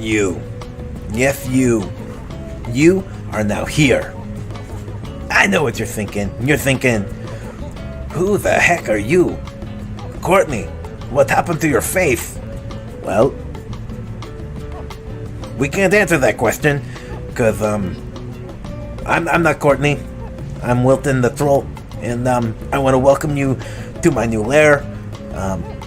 You. Yes, you. You are now here. I know what you're thinking. You're thinking, who the heck are you? Courtney, what happened to your face? Well, we can't answer that question, because, I'm not Courtney. I'm Wilton the Troll, and, I want to welcome you to my new lair.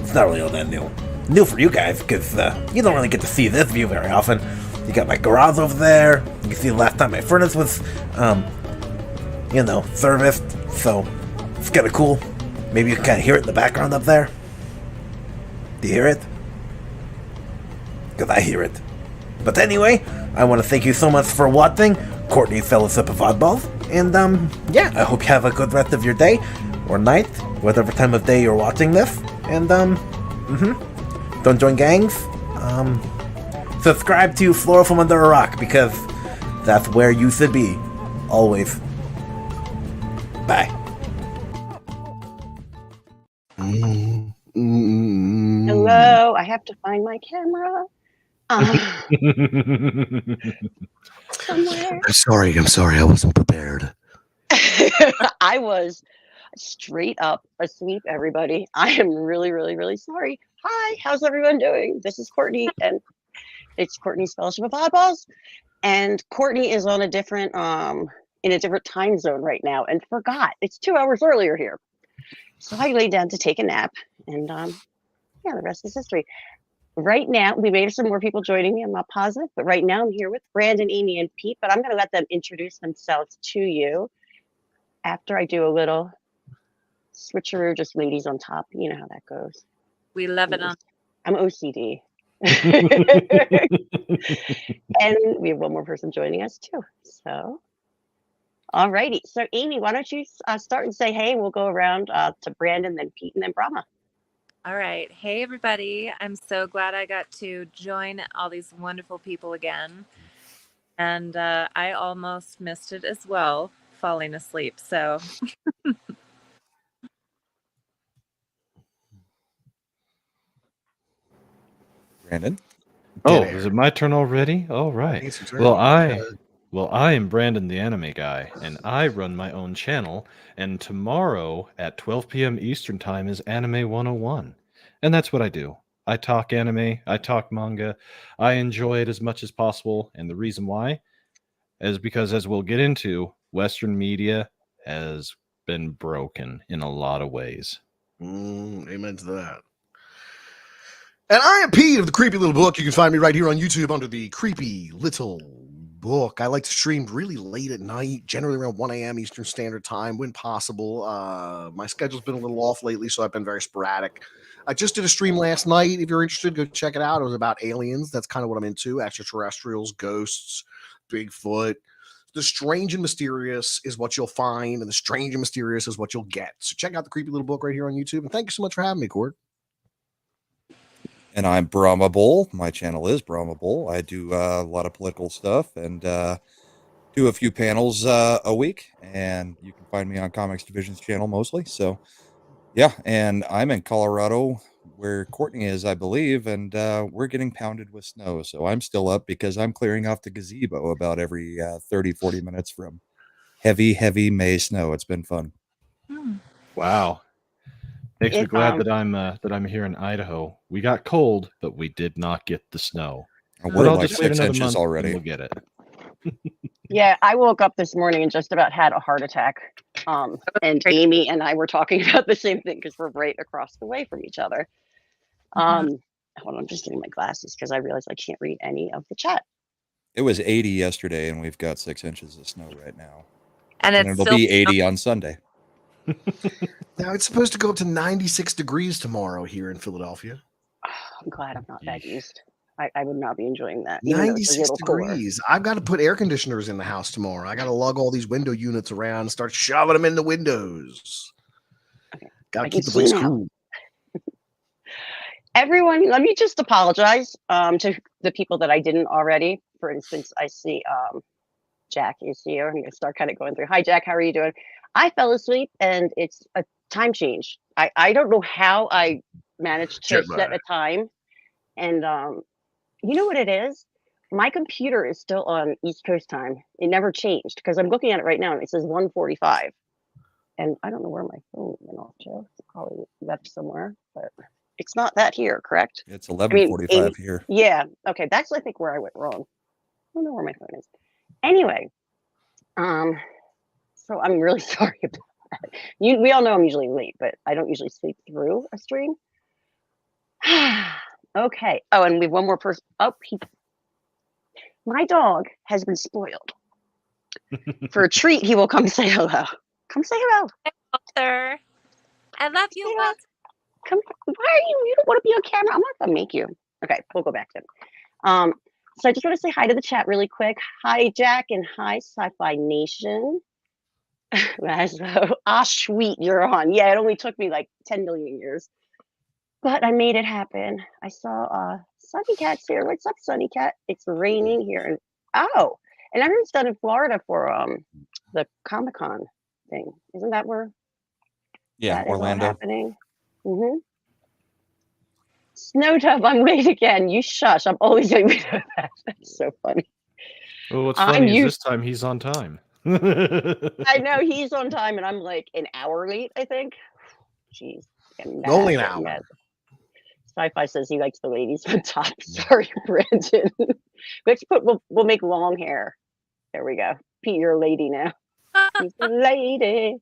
It's not really all that new. New for you guys, because, you don't really get to see this view very often. You got my garage over there. You can see the last time my furnace was, serviced, so it's kind of cool. Maybe you can kind of hear it in the background up there. Do you hear it? Because I hear it. But anyway, I want to thank you so much for watching Courtney's Fellowship of Oddballs. And, I hope you have a good rest of your day, or night, whatever time of day you're watching this. And, don't join gangs. Subscribe to Flora from Under a Rock, because that's where you should be. Always. Bye. Hello, I have to find my camera. Somewhere. I'm sorry. I wasn't prepared. I was straight up asleep, everybody. I am really, really, really sorry. Hi, how's everyone doing? This is Courtney, and it's Courtney's Fellowship of Oddballs. And Courtney is on a different, in a different time zone right now, and forgot. It's 2 hours earlier here. So I laid down to take a nap, and the rest is history. Right now, we may have some more people joining me. I'm not positive, but right now I'm here with Brandon, Amy, and Pete. But I'm going to let them introduce themselves to you after I do a little switcheroo, just ladies on top. You know how that goes. We love it. I'm OCD. And we have one more person joining us too. So, all righty. So, Amy, why don't you start and say hey, and we'll go around to Brandon, then Pete, and then Brahma. All right. Hey, everybody. I'm so glad I got to join all these wonderful people again. And I almost missed it as well, falling asleep. So Brandon? Oh, is it my turn already? All right. Well, I am Brandon, the anime guy, and I run my own channel. And tomorrow at 12 p.m. Eastern Time is Anime 101. And that's what I do. I talk anime, I talk manga, I enjoy it as much as possible. And the reason why is because, as we'll get into, Western media has been broken in a lot of ways. Amen to that. And I am Pete of the Creepy Little Book. You can find me right here on YouTube under the Creepy Little Book. I like to stream really late at night, generally around 1 a.m. Eastern Standard Time when possible. My schedule's been a little off lately, so I've been very sporadic. I just did a stream last night. If you're interested, go check it out. It was about aliens. That's kind of what I'm into. Extraterrestrials, ghosts, Bigfoot. The strange and mysterious is what you'll find, and the strange and mysterious is what you'll get. So check out the Creepy Little Book right here on YouTube. And thank you so much for having me, Court. And I'm Brahma Bull. My channel is Brahma Bull. I do a lot of political stuff and do a few panels a week. And you can find me on Comics Division's channel mostly. So, yeah. And I'm in Colorado, where Courtney is, I believe. And we're getting pounded with snow. So I'm still up because I'm clearing off the gazebo about every 30, 40 minutes from heavy, heavy May snow. It's been fun. Wow. Makes me glad that I'm here in Idaho. We got cold, but we did not get the snow. We're like 6 inches already. We'll get it. Yeah, I woke up this morning and just about had a heart attack. And Amy and I were talking about the same thing because we're right across the way from each other. Hold on, I'm just getting my glasses because I realized I can't read any of the chat. It was 80 yesterday, and we've got 6 inches of snow right now. And it'll be 80 on Sunday. Now, it's supposed to go up to 96 degrees tomorrow here in Philadelphia. I'm glad I'm not that used. I would not be enjoying that. 96 degrees. I've got to put air conditioners in the house tomorrow. I got to lug all these window units around and start shoving them in the windows. Okay. Got to keep the place cool. Everyone, let me just apologize to the people that I didn't already. For instance, I see Jack is here. I'm going to start kind of going through. Hi, Jack. How are you doing? I fell asleep, and it's a time change. I don't know how I managed to set a time. And you know what it is? my computer is still on East Coast time. It never changed because I'm looking at it right now and it says 1:45. And I don't know where my phone went off, Joe. It's probably left somewhere, but it's not that here, correct? It's I mean, 11:45 here. yeah. Okay, that's I think where I went wrong. I don't know where my phone is. Anyway, so I'm really sorry about that. We all know I'm usually late, but I don't usually sleep through a stream. Okay. Oh, and we have one more person. Oh, my dog has been spoiled. For a treat, he will come say hello. Come say hello. Walter. I love you, Say Walter. Come. Why are you? You don't want to be on camera. I'm not gonna make you. Okay, we'll go back to him. So I just want to say hi to the chat really quick. Hi, Jack, and hi, Sci-Fi Nation. Sweet, you're on. Yeah, it only took me like 10 million years, but I made it happen. I saw Sunny Cat's here. What's up, Sunny Cat? It's raining here, and and everyone's done in Florida for the Comic-Con thing. Isn't that where? Yeah, that is all Orlando. happening? Mm-hmm. Snowtub, I'm late again. You shush. I'm always late. We know that. That's so funny. Well, what's I'm funny is used- this time he's on time. I know he's on time, and I'm like an hour late, I think. Jeez. Only an hour. Sci-Fi says he likes the ladies on top. Sorry, Brandon. We'll make long hair. There we go. Pete, you're a lady now. He's a lady.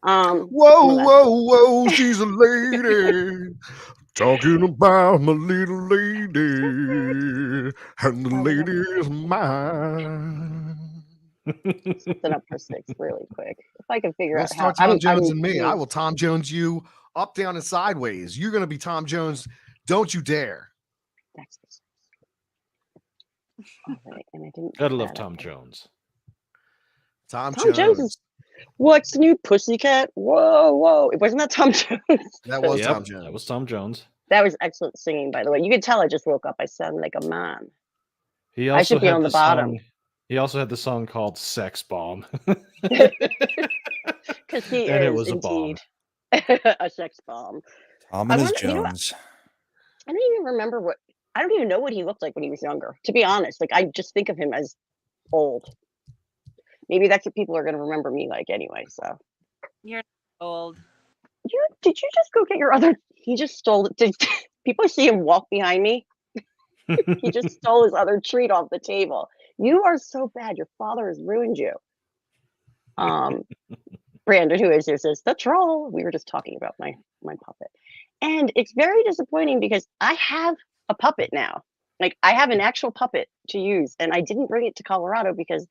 Whoa, she's a lady. Talking about my little lady. And the lady is mine. Something up for 6 really quick. If I can figure Let's out how. start Tom Jones and me. I will Tom Jones you up, down, and sideways. You're going to be Tom Jones. Don't you dare. That's all right, and I didn't. Gotta love Tom Jones. Tom Jones is what's new, Pussycat? Whoa! Wasn't that Tom Jones? That was Yep, Tom Jones. That was Tom Jones. That was excellent singing, by the way. You could tell I just woke up. I sound like a man. He also I should be had on the bottom. He also had the song called "Sex Bomb." Because he And is it was a bomb. indeed a sex bomb. Tom and his You know what? Jones. I don't even remember I don't even know what he looked like when he was younger. To be honest, like I just think of him as old. Maybe that's what people are going to remember me like anyway. So You're old. Did you just go get your other? He just stole it. Did people see him walk behind me? He just stole his other treat off the table. You are so bad. Your father has ruined you. Brandon, who is here, says the troll. We were just talking about my puppet, and it's very disappointing because I have a puppet now. Like I have an actual puppet to use, and I didn't bring it to Colorado because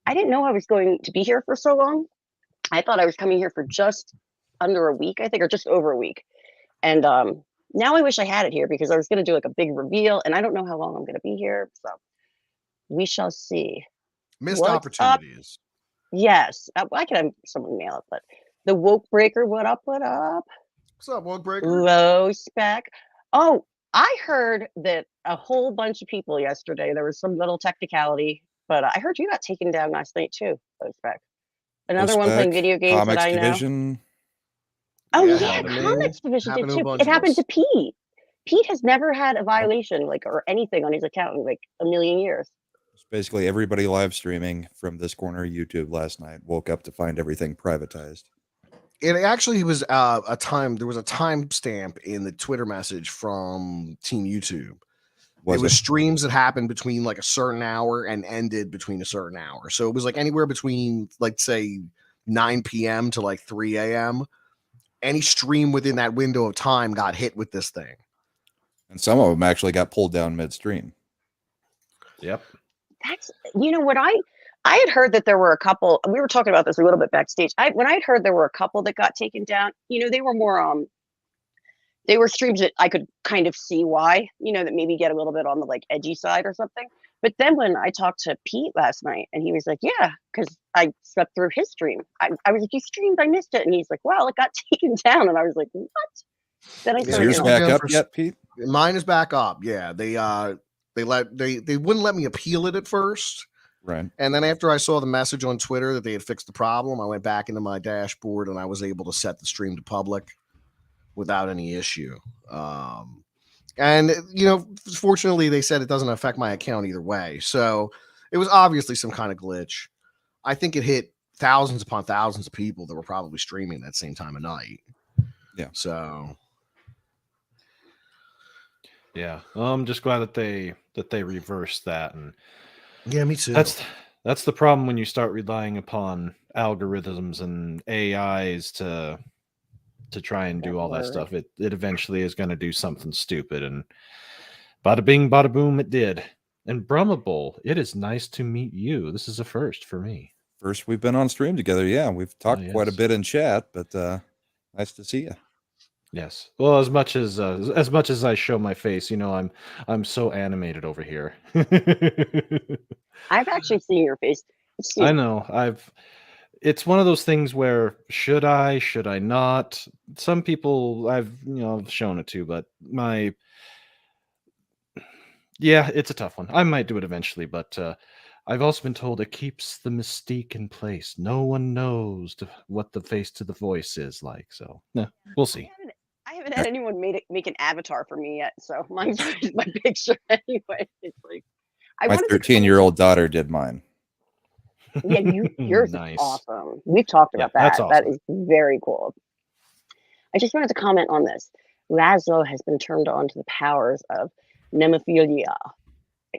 I didn't know I was going to be here for so long. I thought I was coming here for just under a week, I think, or just over a week. And now I wish I had it here because I was going to do like a big reveal, and I don't know how long I'm going to be here. So we shall see. Missed What's opportunities. Yes, I could have someone mail it, but the woke breaker, what up? What's up, Woke Breaker? Low spec. Oh, I heard that a whole bunch of people yesterday, there was some little technicality, but I heard you got taken down last night too, Low spec. Another one playing video games Comics that I know. Division. Oh Yeah, yeah, happened to me. Comics Division did Happened to a too. bunch It of happened us. to Pete. Pete has never had a violation or anything on his account in like a million years. It's basically everybody live streaming from this corner of YouTube last night. Woke up to find everything privatized. It actually was a time. There was a timestamp in the Twitter message from Team YouTube. It was streams that happened between like a certain hour and ended between a certain hour. So it was like anywhere between like say 9 p.m. to like 3 a.m. Any stream within that window of time got hit with this thing. And some of them actually got pulled down midstream. Yep. That's what I had heard that there were a couple. We were talking about this a little bit backstage. When I'd heard there were a couple that got taken down, they were more they were streams that I could kind of see why, that maybe get a little bit on the like edgy side or something. But then when I talked to Pete last night and he was like, yeah, because I slept through his stream. I was like, you streamed, I missed it. And he's like, well, it got taken down. And I was like, what? Then I Is started, yours back up yet, Pete? Mine is back up. Yeah. They wouldn't let me appeal it at first. Right. And then after I saw the message on Twitter that they had fixed the problem, I went back into my dashboard and I was able to set the stream to public without any issue. And, fortunately, they said it doesn't affect my account either way. So it was obviously some kind of glitch. I think it hit thousands upon thousands of people that were probably streaming that same time of night. Yeah. So. Yeah. Well, I'm just glad that they reversed that. And yeah, me too. That's the problem when you start relying upon algorithms and AIs to try and do all that stuff. It eventually is going to do something stupid, and bada bing, bada boom, it did. And Brummable, it is nice to meet you. This is a first for me. First we've been on stream together. Yeah, we've talked quite a bit in chat, but nice to see you. Yes. Well, as much as I show my face, I'm so animated over here. I've actually seen your face. I know. It's one of those things where should I not? Some people I've shown it to, but it's a tough one. I might do it eventually, but I've also been told it keeps the mystique in place. No one knows what the face to the voice is like. So we'll see. I haven't had anyone make an avatar for me yet, so mine's my picture anyway. It's like my 13-year-old daughter did mine. Yeah, yours nice. Is awesome. We've talked about that. That's awesome. That is very cool. I just wanted to comment on this. Laszlo has been turned on to the powers of nemophilia.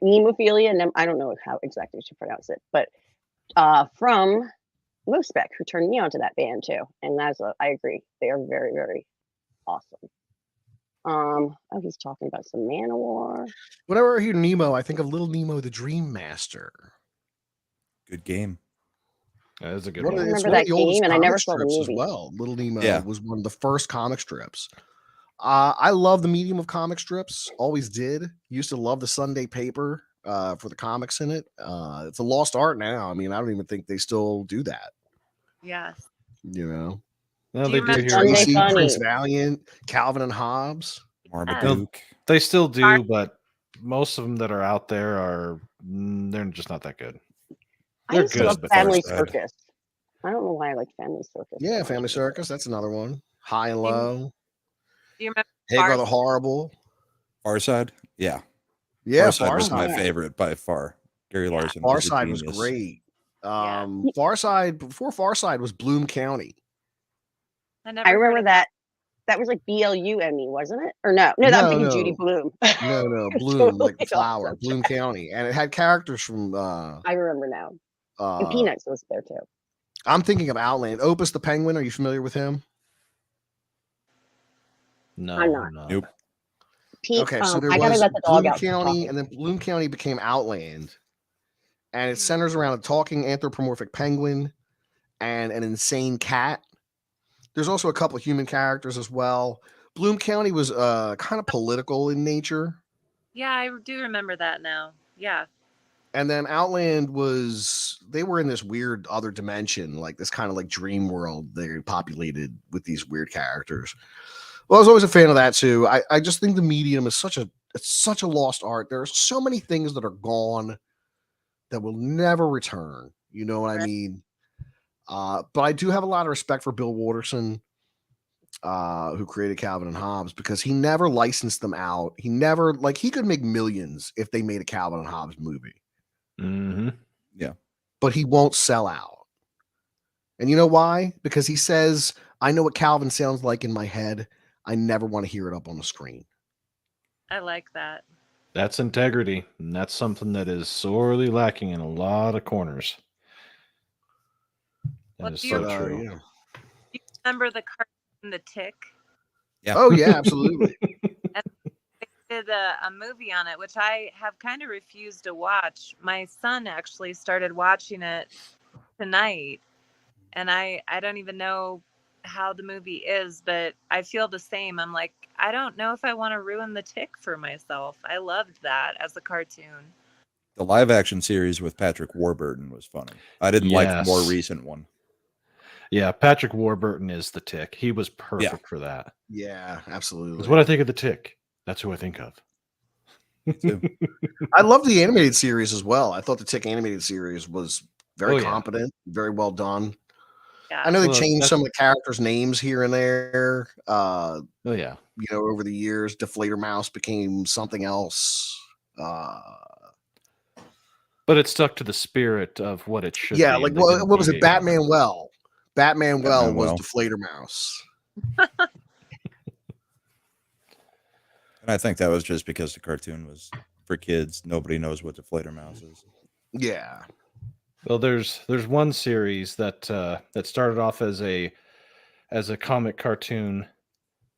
I don't know how exactly to pronounce it, but from Lospec, who turned me on to that band too. And Laszlo, I agree. They are very, very awesome. He's talking about some Manowar. Whenever I hear Nemo, I think of Little Nemo the Dream Master. Good game. That is a good one. I remember that game, and I never saw the movie. As well. Little Nemo was one of the first comic strips. I love the medium of comic strips. Always did. Used to love the Sunday paper for the comics in it. It's a lost art now. I mean, I don't even think they still do that. Yes. No, they do here. Tracy, Prince Valiant, Calvin and Hobbes. Marmaduke. They still do, but most of them that are out there they're just not that good. I used to love Family Circus. I don't know why I like Family Circus. Yeah, Family Circus. That's another one. High and Low. Do you remember Hagar the Horrible? Farside? Yeah. Yeah, Farside was my favorite by far. Gary Larson. Farside was great. Farside, before Farside was Bloom County. I remember that. That was like BLUME, wasn't it? Or no, I'm thinking Judy Bloom. No, Bloom, totally like the flower, awesome. Bloom County. And it had characters from I remember now. And Peanuts was there too. I'm thinking of Outland. Opus the Penguin, are you familiar with him? No, I'm not. Nope. Okay, so there was Bloom County, and then Bloom County became Outland. And it centers around a talking anthropomorphic penguin and an insane cat. There's also a couple of human characters as well. Bloom County was kind of political in nature. Yeah, I do remember that now. Yeah. And then Outland they were in this weird other dimension, like this kind of like dream world they populated with these weird characters. Well, I was always a fan of that too. I just think the medium is such a lost art. There are so many things that are gone that will never return. You know what I mean? But I do have a lot of respect for Bill Waterson, who created Calvin and Hobbes, because he never licensed them out. He never he could make millions if they made a Calvin and Hobbes movie. Mm-hmm. Yeah. But he won't sell out. And you know why? Because he says, I know what Calvin sounds like in my head. I never want to hear it up on the screen. I like that. That's integrity. And that's something that is sorely lacking in a lot of corners. That is so true. Do you remember the cartoon The Tick? Yeah. Oh, yeah, absolutely. And they did a movie on it, which I have kind of refused to watch. My son actually started watching it tonight, and I don't even know how the movie is, but I feel the same. I'm like, I don't know if I want to ruin The Tick for myself. I loved that as a cartoon. The live action series with Patrick Warburton was funny. I didn't like the more recent one. Yeah, Patrick Warburton is The Tick. He was perfect for that. Yeah, absolutely. That's what I think of The Tick. That's who I think of. I love the animated series as well. I thought the Tick animated series was very competent, very well done. Yeah. I know they changed some of the characters' names here and there. Oh yeah, over the years, Deflator Mouse became something else. But it stuck to the spirit of what it should Yeah, be. like and they didn't what was it? deviate from Batman Well. Batman Well was Well. Deflator Mouse. And I think that was just because the cartoon was for kids. Nobody knows what Deflator Mouse is. Yeah. Well, there's one series that that started off as a comic cartoon,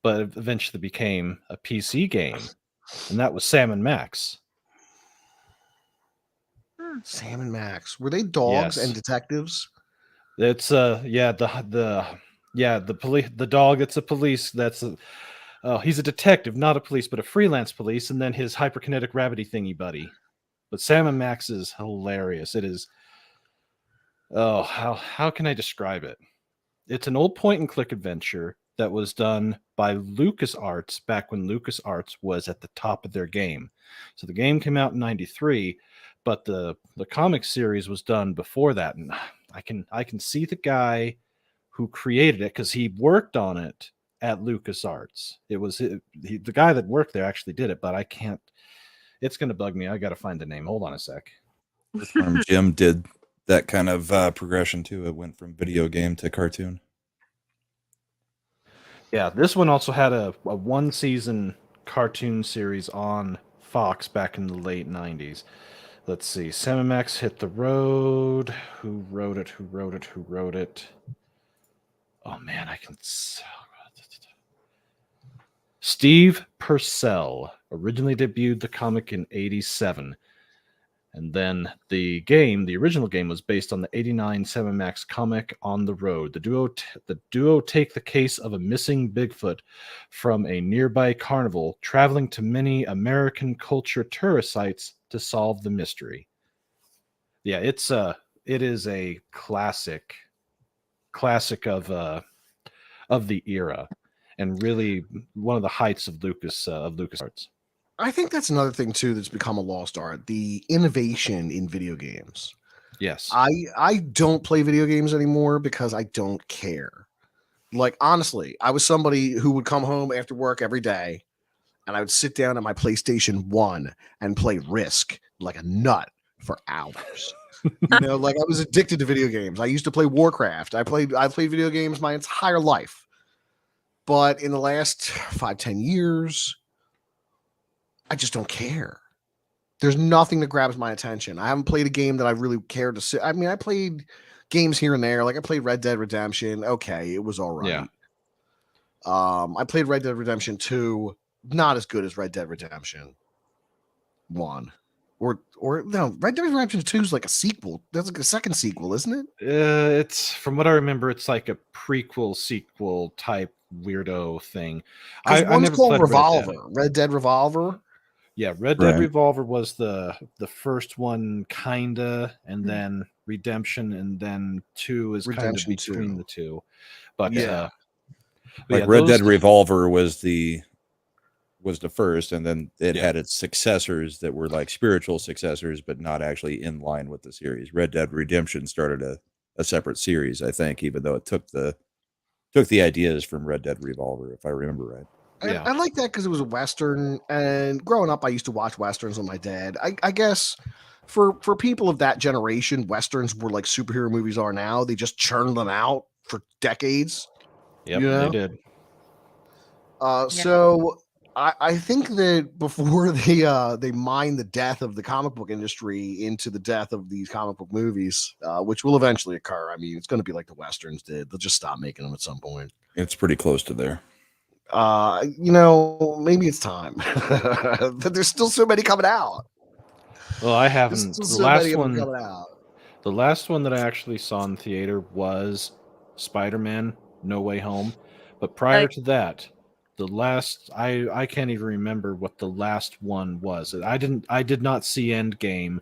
but eventually became a PC game, and that was Sam and Max. Sam and Max, were they dogs Yes. and detectives? It's the police, the dog that's a police, he's a detective, not a police, but a freelance police, and then his hyperkinetic rabbity thingy buddy. But Sam and Max is hilarious. It is. Oh, how can I describe it? It's an old point and click adventure that was done by LucasArts back when LucasArts was at the top of their game. So the game came out in '93, but the comic series was done before that, and I can see the guy who created it because he worked on it at LucasArts. It was the guy that worked there actually did it, but I can't. It's going to bug me. I got to find the name. Hold on a sec. Jim did that kind of progression too. It went from video game to cartoon. Yeah, this one also had a one season cartoon series on Fox back in the late 90s. Let's see. Sam and Max Hit the Road. Who wrote it? Oh man, I can. Steve Purcell originally debuted the comic in '87. And then the original game, was based on the '89 Sam and Max comic On the Road. The duo take the case of a missing Bigfoot from a nearby carnival, traveling to many American culture tourist sites to solve the mystery. Yeah, it is a classic of the era, and really one of the heights of LucasArts. I think that's another thing too that's become a lost art: the innovation in video games. Yes, I don't play video games anymore because I don't care. Like, honestly, I was somebody who would come home after work every day, and I would sit down at my PlayStation 1 and play Risk like a nut for hours. Like I was addicted to video games. I used to play Warcraft. I played video games my entire life. But in the last 5-10 years, I just don't care. There's nothing that grabs my attention. I haven't played a game that I really cared to sit. I mean, I played games here and there. Like I played Red Dead Redemption. Okay, it was all right. Yeah. I played Red Dead Redemption 2. Not as good as Red Dead Redemption 1. Or no, Red Dead Redemption 2 is like a sequel. That's like a second sequel, isn't it? It's, from what I remember, it's like a prequel sequel type weirdo thing. I never called played Revolver. Red Dead Revolver. Yeah, Red Dead Revolver was the first one, kinda, and then Redemption, and then 2 is kind of between the two. But yeah, Red Dead Revolver was the first, and then it had its successors that were like spiritual successors, but not actually in line with the series. Red Dead Redemption started a separate series, I think, even though it took the ideas from Red Dead Revolver, if I remember right. Yeah. I like that because it was a Western, and growing up, I used to watch Westerns with my dad. I guess for people of that generation, Westerns were like superhero movies are now. They just churned them out for decades. Yep, they did. So I think that before they mine the death of the comic book industry into the death of these comic book movies, which will eventually occur. I mean, it's going to be like the Westerns did. They'll just stop making them at some point. It's pretty close to there. Maybe it's time. But there's still so many coming out. Well, I haven't. The last one that I actually saw in theater was Spider-Man: No Way Home. But prior to that, the last I can't even remember what the last one was. I did not see Endgame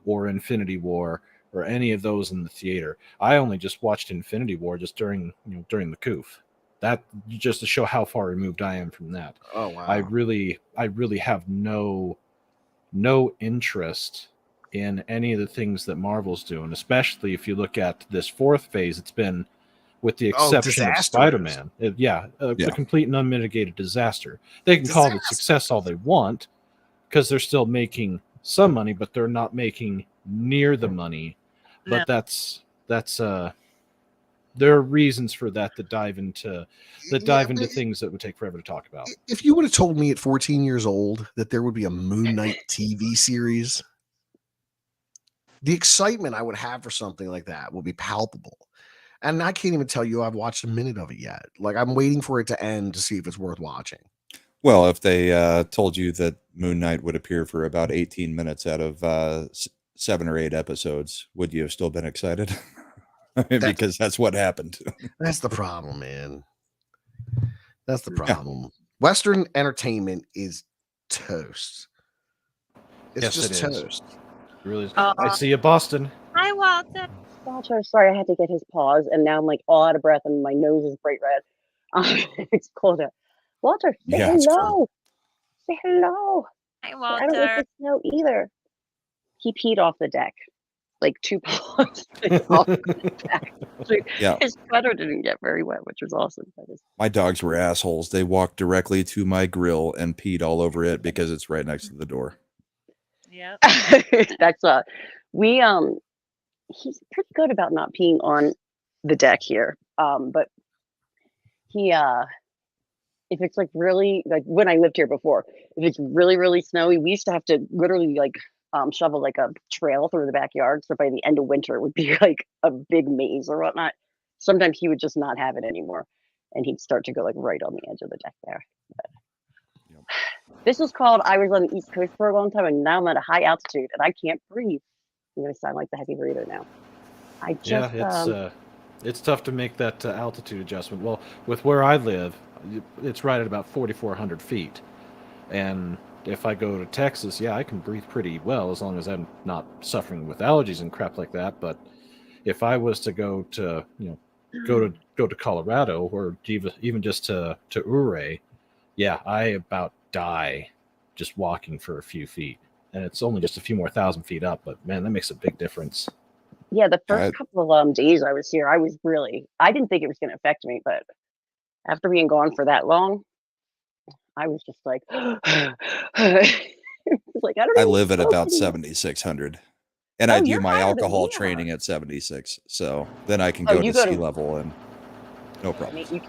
or Infinity War or any of those in the theater. I only just watched Infinity War just during the coof. That just to show how far removed I am from that. Oh wow. I really have no interest in any of the things that Marvel's doing, especially if you look at this fourth phase. It's been with the exception of Spider-Man. A complete and unmitigated disaster. They can call it success all they want because they're still making some money, but they're not making near the money. But that's there are reasons for that dive into things that would take forever to talk about. If you would have told me at 14 years old that there would be a Moon Knight TV series, the excitement I would have for something like that will be palpable. And I can't even tell you I've watched a minute of it yet. Like, I'm waiting for it to end to see if it's worth watching. Well, if they told you that Moon Knight would appear for about 18 minutes out of 7 or 8 episodes, would you have still been excited? Because that's what happened. That's the problem, man. That's the problem. Yeah. Western entertainment is toast. It's just toast. It really is. I see you, Boston. Hi, Walter. Walter, sorry, I had to get his paws, and now I'm like all out of breath, and my nose is bright red. It's cold out. Walter, say hello. Say hello. Hi, Walter. I don't like the snow either. He peed off the deck. Like 2 paws off the deck. So his sweater didn't get very wet, which was awesome. My dogs were assholes. They walked directly to my grill and peed all over it because it's right next to the door. Yeah. That's he's pretty good about not peeing on the deck here. But he if it's like really, like when I lived here before, if it's really, really snowy, we used to have to literally like shovel like a trail through the backyard. So by the end of winter, it would be like a big maze or whatnot. Sometimes he would just not have it anymore, and he'd start to go like right on the edge of the deck there. But this is called, I was on the East Coast for a long time, and now I'm at a high altitude, and I can't breathe. I'm going to sound like the heavy breather now. It's tough to make that altitude adjustment. Well, with where I live, it's right at about 4,400 feet. And if I go to Texas, I can breathe pretty well as long as I'm not suffering with allergies and crap like that. But if I was to go to, go to Colorado or even just to Ouray, I about die just walking for a few feet. And it's only just a few more thousand feet up, but man, that makes a big difference. Yeah, the first couple of days I was here, I didn't think it was going to affect me, but after being gone for that long, I was just like, I live at about 7,600, and I do my alcohol training at 76. So then I can go to sea level and no problem.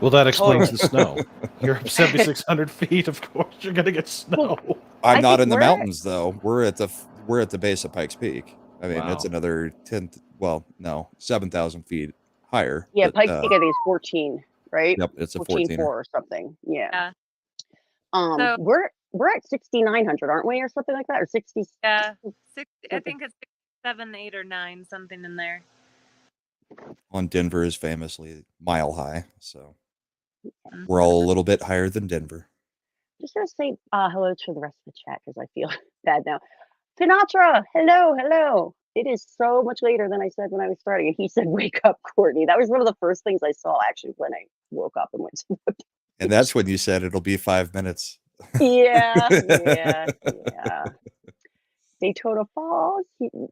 Well, that explains the snow. You're up 7,600 feet. Of course, you're gonna get snow. I'm not in the mountains though. We're at the base of Pikes Peak. I mean, it's another 7,000 feet higher. Yeah, Pikes Peak I think is 14, right? Yep, it's a 14.4 or something. Yeah. We're at 6,900, aren't we, or something like that, or 60? Yeah, I think it's 7, 8, or 9, something in there. Denver is famously mile high, so we're all a little bit higher than Denver. Just gonna say hello to the rest of the chat because I feel bad now. Pinatra, hello. It is so much later than I said when I was starting, and he said, "Wake up, Courtney." That was one of the first things I saw actually when I woke up and went to the bed. And that's when you said it'll be 5 minutes. Yeah. Daytona Falls.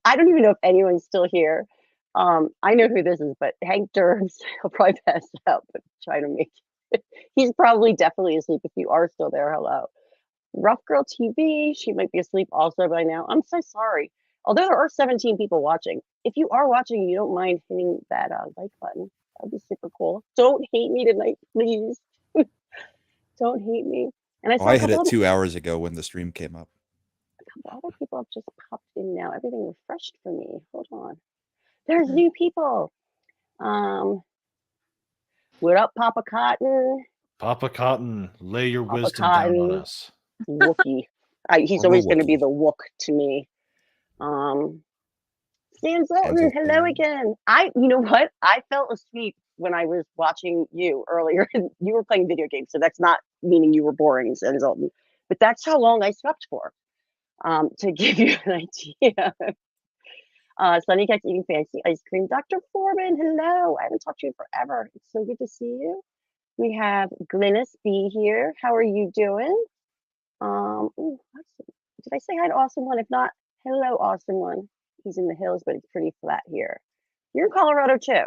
I don't even know if anyone's still here. I know who this is, but Hank Durbs, he'll probably pass out, but try to make it. He's probably definitely asleep. If you are still there, hello. Rough Girl TV, she might be asleep also by now. I'm so sorry. Although there are 17 people watching, if you are watching and you don't mind hitting that like button, that would be super cool. Don't hate me tonight, please. Don't hate me. And I hit it 2 hours ago when the stream came up. A couple other people have just popped in now. Everything refreshed for me. Hold on. There's new people. What up, Papa Cotton? Papa Cotton, lay your wisdom down on us. Wookie. He's always going to be the Wook to me. Stan Zoltan, hello again. You know what? I fell asleep when I was watching you earlier. You were playing video games, so that's not meaning you were boring, Stan Zoltan. But that's how long I slept for. To give you an idea. Sunny Cat's eating fancy ice cream. Dr. Foreman, hello. I haven't talked to you forever. It's so good to see you. We have Glynis B here. How are you doing? Did I say hi to Awesome One? If not, hello, Awesome One. He's in the hills, but it's pretty flat here. You're in Colorado too.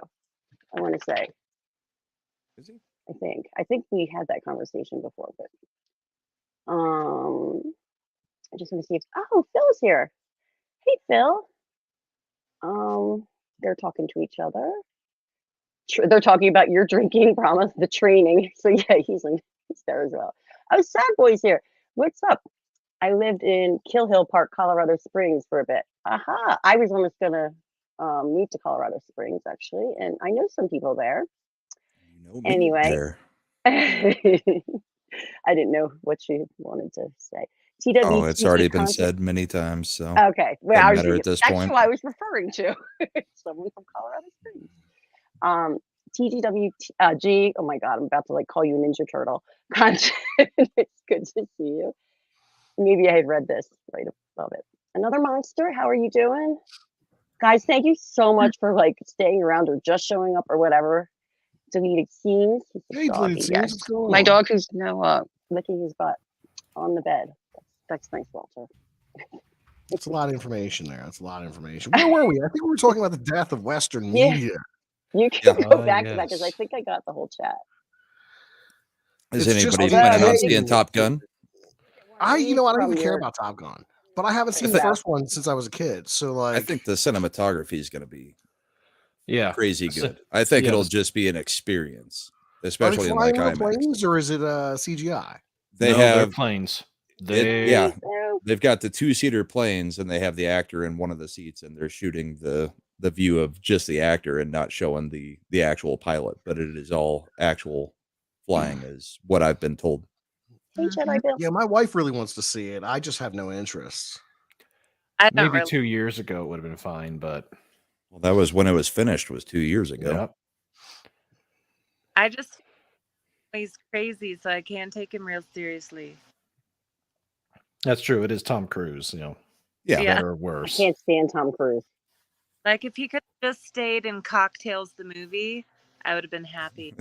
I want to say. Is he? I think we had that conversation before, but I just want to see if Phil's here. Hey Phil. They're talking to each other. They're talking about your drinking, promise, the training. So yeah, he's there as well. Oh, Sad Boy's here. What's up? I lived in Kill Hill Park, Colorado Springs for a bit. Aha! I was almost gonna move to Colorado Springs actually, and I know some people there. You know me Anyway. there. I didn't know what you wanted to say. TWT Oh, it's already been content. said many times. So Okay, well, doesn't I was matter at this that's point. who I was referring to. Someone from Colorado Springs. TGWG. Oh my God, I'm about to like call you a Ninja Turtle. Content. It's good to see you. Maybe I had read this right above it. Another monster. How are you doing, guys? Thank you so much for like staying around or just showing up or whatever. Deleted scenes. Hey, deleted scenes. What's going My on? dog who's now licking his butt on the bed. That's nice, Walter. That's a lot of information there. That's a lot of information. Where were we? I think we were talking about the death of Western Yeah. media. You can go back to that yes. because I think I got the whole chat. Is It's just anybody although planning on they- seeing Top Gun? I don't From even care your- about Top Gun, but I haven't seen Yeah. the first one since I was a kid. So like, I think the cinematography is going to be Yeah. crazy So- good. I think yeah, it'll the- just be an experience, are they especially in flying like on the IMAX. planes or is it CGI? They no, they're have planes. yeah, No. they've got the 2-seater planes, and they have the actor in one of the seats, and they're shooting the view of just the actor and not showing the actual pilot, but it is all actual flying, is what I've been told. Hey, Jedi Bill. Yeah, my wife really wants to see it. I just have no interest. I don't Maybe really. 2 years ago it would have been fine, but Well, that was when it was finished. Was 2 years ago. yeah. I just he's crazy, so I can't take him real seriously. That's true. It is Tom Cruise, Yeah. Yeah. better or I worse. can't stand Tom Cruise. Like if he could have just stayed in Cocktails the movie, I would have been happy.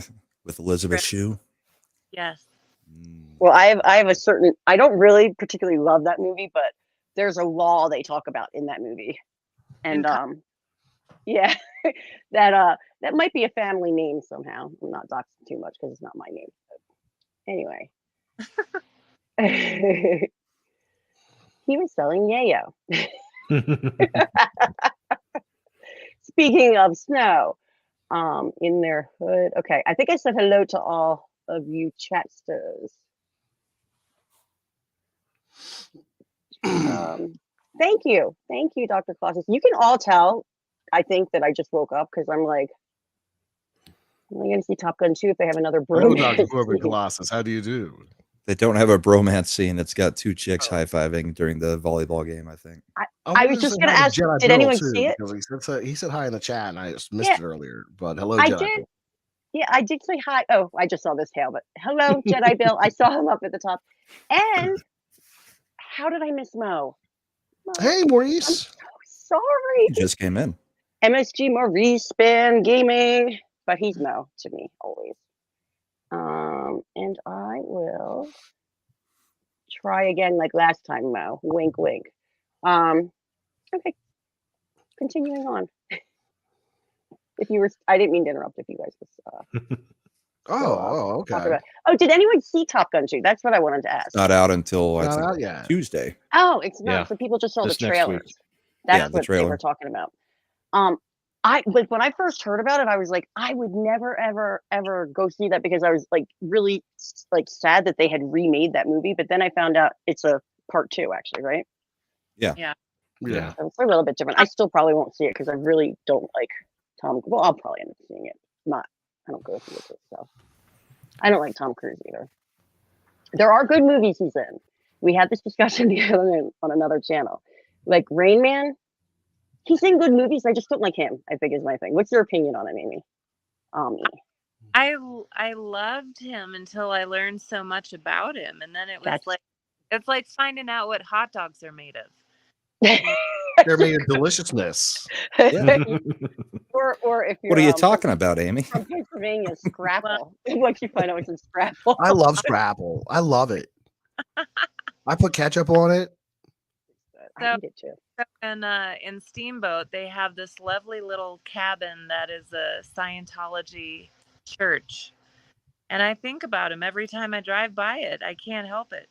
With Elizabeth Right. Shue. Yes. Well, I have a certain. I don't really particularly love that movie, but there's a law they talk about in that movie, and yeah, that might be a family name somehow. I'm not doxing too much because it's not my name. But anyway, he was selling yayo. Speaking of snow, in their hood. Okay, I think I said hello to all of you chatsters. Thank you, Dr. Clauses. You can all tell, I think, that I just woke up because I'm like, am I going to see Top Gun 2 if they have another Hello, bromance Dr. Corbin scene? Colossus. How do you do? They don't have a bromance scene. It's got 2 chicks high-fiving during the volleyball game, I think. I was just going to ask, did anyone see it? He said hi in the chat, and I just missed Yeah. it earlier. But hello, I Jedi. did. Yeah, I did say hi. Oh, I just saw this hail, but hello, Jedi Bill. I saw him up at the top. And how did I miss Mo? Hey, Maurice. Sorry. He just came in. MSG Maurice Spin Gaming, but he's Mo to me always. And I will try again like last time, Mo. Wink, wink. Okay. Continuing on. If you were, I didn't mean to interrupt. If you guys was. Okay. Oh, did anyone see Top Gun 2? That's what I wanted to ask. It's not out until I Not think out yet. Tuesday. Oh, it's not. Yeah. So people just saw the This next week. trailers. That's Yeah, the what they trailer. were talking about. I like when I first heard about it, I was like, I would never, ever, ever go see that because I was like really like sad that they had remade that movie. But then I found out it's a part 2, actually, right? Yeah. So it's a little bit different. I still probably won't see it because I really don't like Tom. Well, I'll probably end up seeing it. I don't go through with it, so I don't like Tom Cruise either. There are good movies he's in. We had this discussion the other night on another channel. Like Rain Man, he's in good movies. I just don't like him, I think is my thing. What's your opinion on it, Amy? I loved him until I learned so much about him, and then it was it's like finding out what hot dogs are made of. They're made of deliciousness. Yeah. or if you're What are you talking about, Amy? from Pennsylvania, Scrapple. Once you find out what's in Scrapple. I love Scrapple. I love it. I put ketchup on it. I need it too. In Steamboat, they have this lovely little cabin that is a Scientology church. And I think about him every time I drive by it. I can't help it.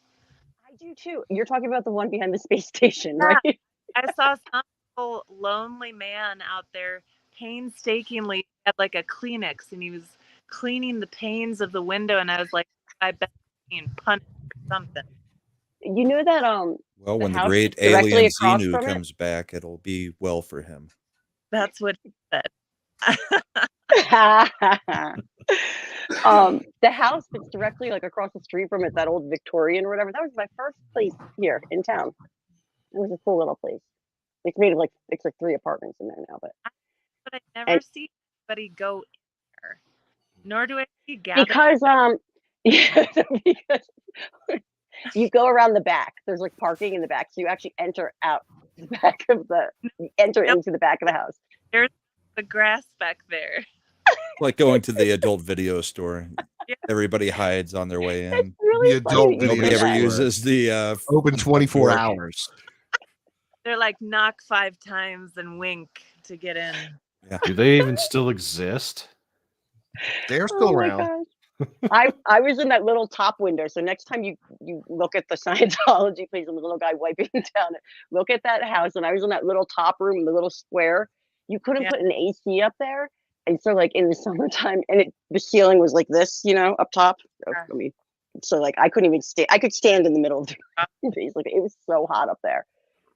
I do too. You're talking about the one behind the space station, right? I saw some little lonely man out there painstakingly had like a Kleenex, and he was cleaning the panes of the window, and I was like, I bet he's being punished or something. You know that Well, when the house great directly alien across Xenu from it? comes back, it'll be well for him. That's what he said. The house that's directly like across the street from it, that old Victorian or whatever, that was my first place here in town. It was a cool little place. It's made of like, it's like 3 apartments in there now, but I never see anybody go in there, nor do I see gather. because because you go around the back. There's like parking in the back, so you actually enter out the back of into the back of the house. There's the grass back there. Like going to the adult video store. Yeah. Everybody hides on their way in. It's really The funny adult that you video Nobody say ever that. uses the Open 24 door. hours. They're like knock 5 times and wink to get in. Do they even still exist? They're still Oh my around. gosh. I was in that little top window. So next time you look at the Scientology place and the little guy wiping down it, look at that house. And I was in that little top room, the little square. You couldn't Yeah. put an AC up there. And so like in the summertime, and the ceiling was like this, up top. Yeah. I mean, so like I couldn't even stand. I could stand in the middle of the room. Basically, it was so hot up there.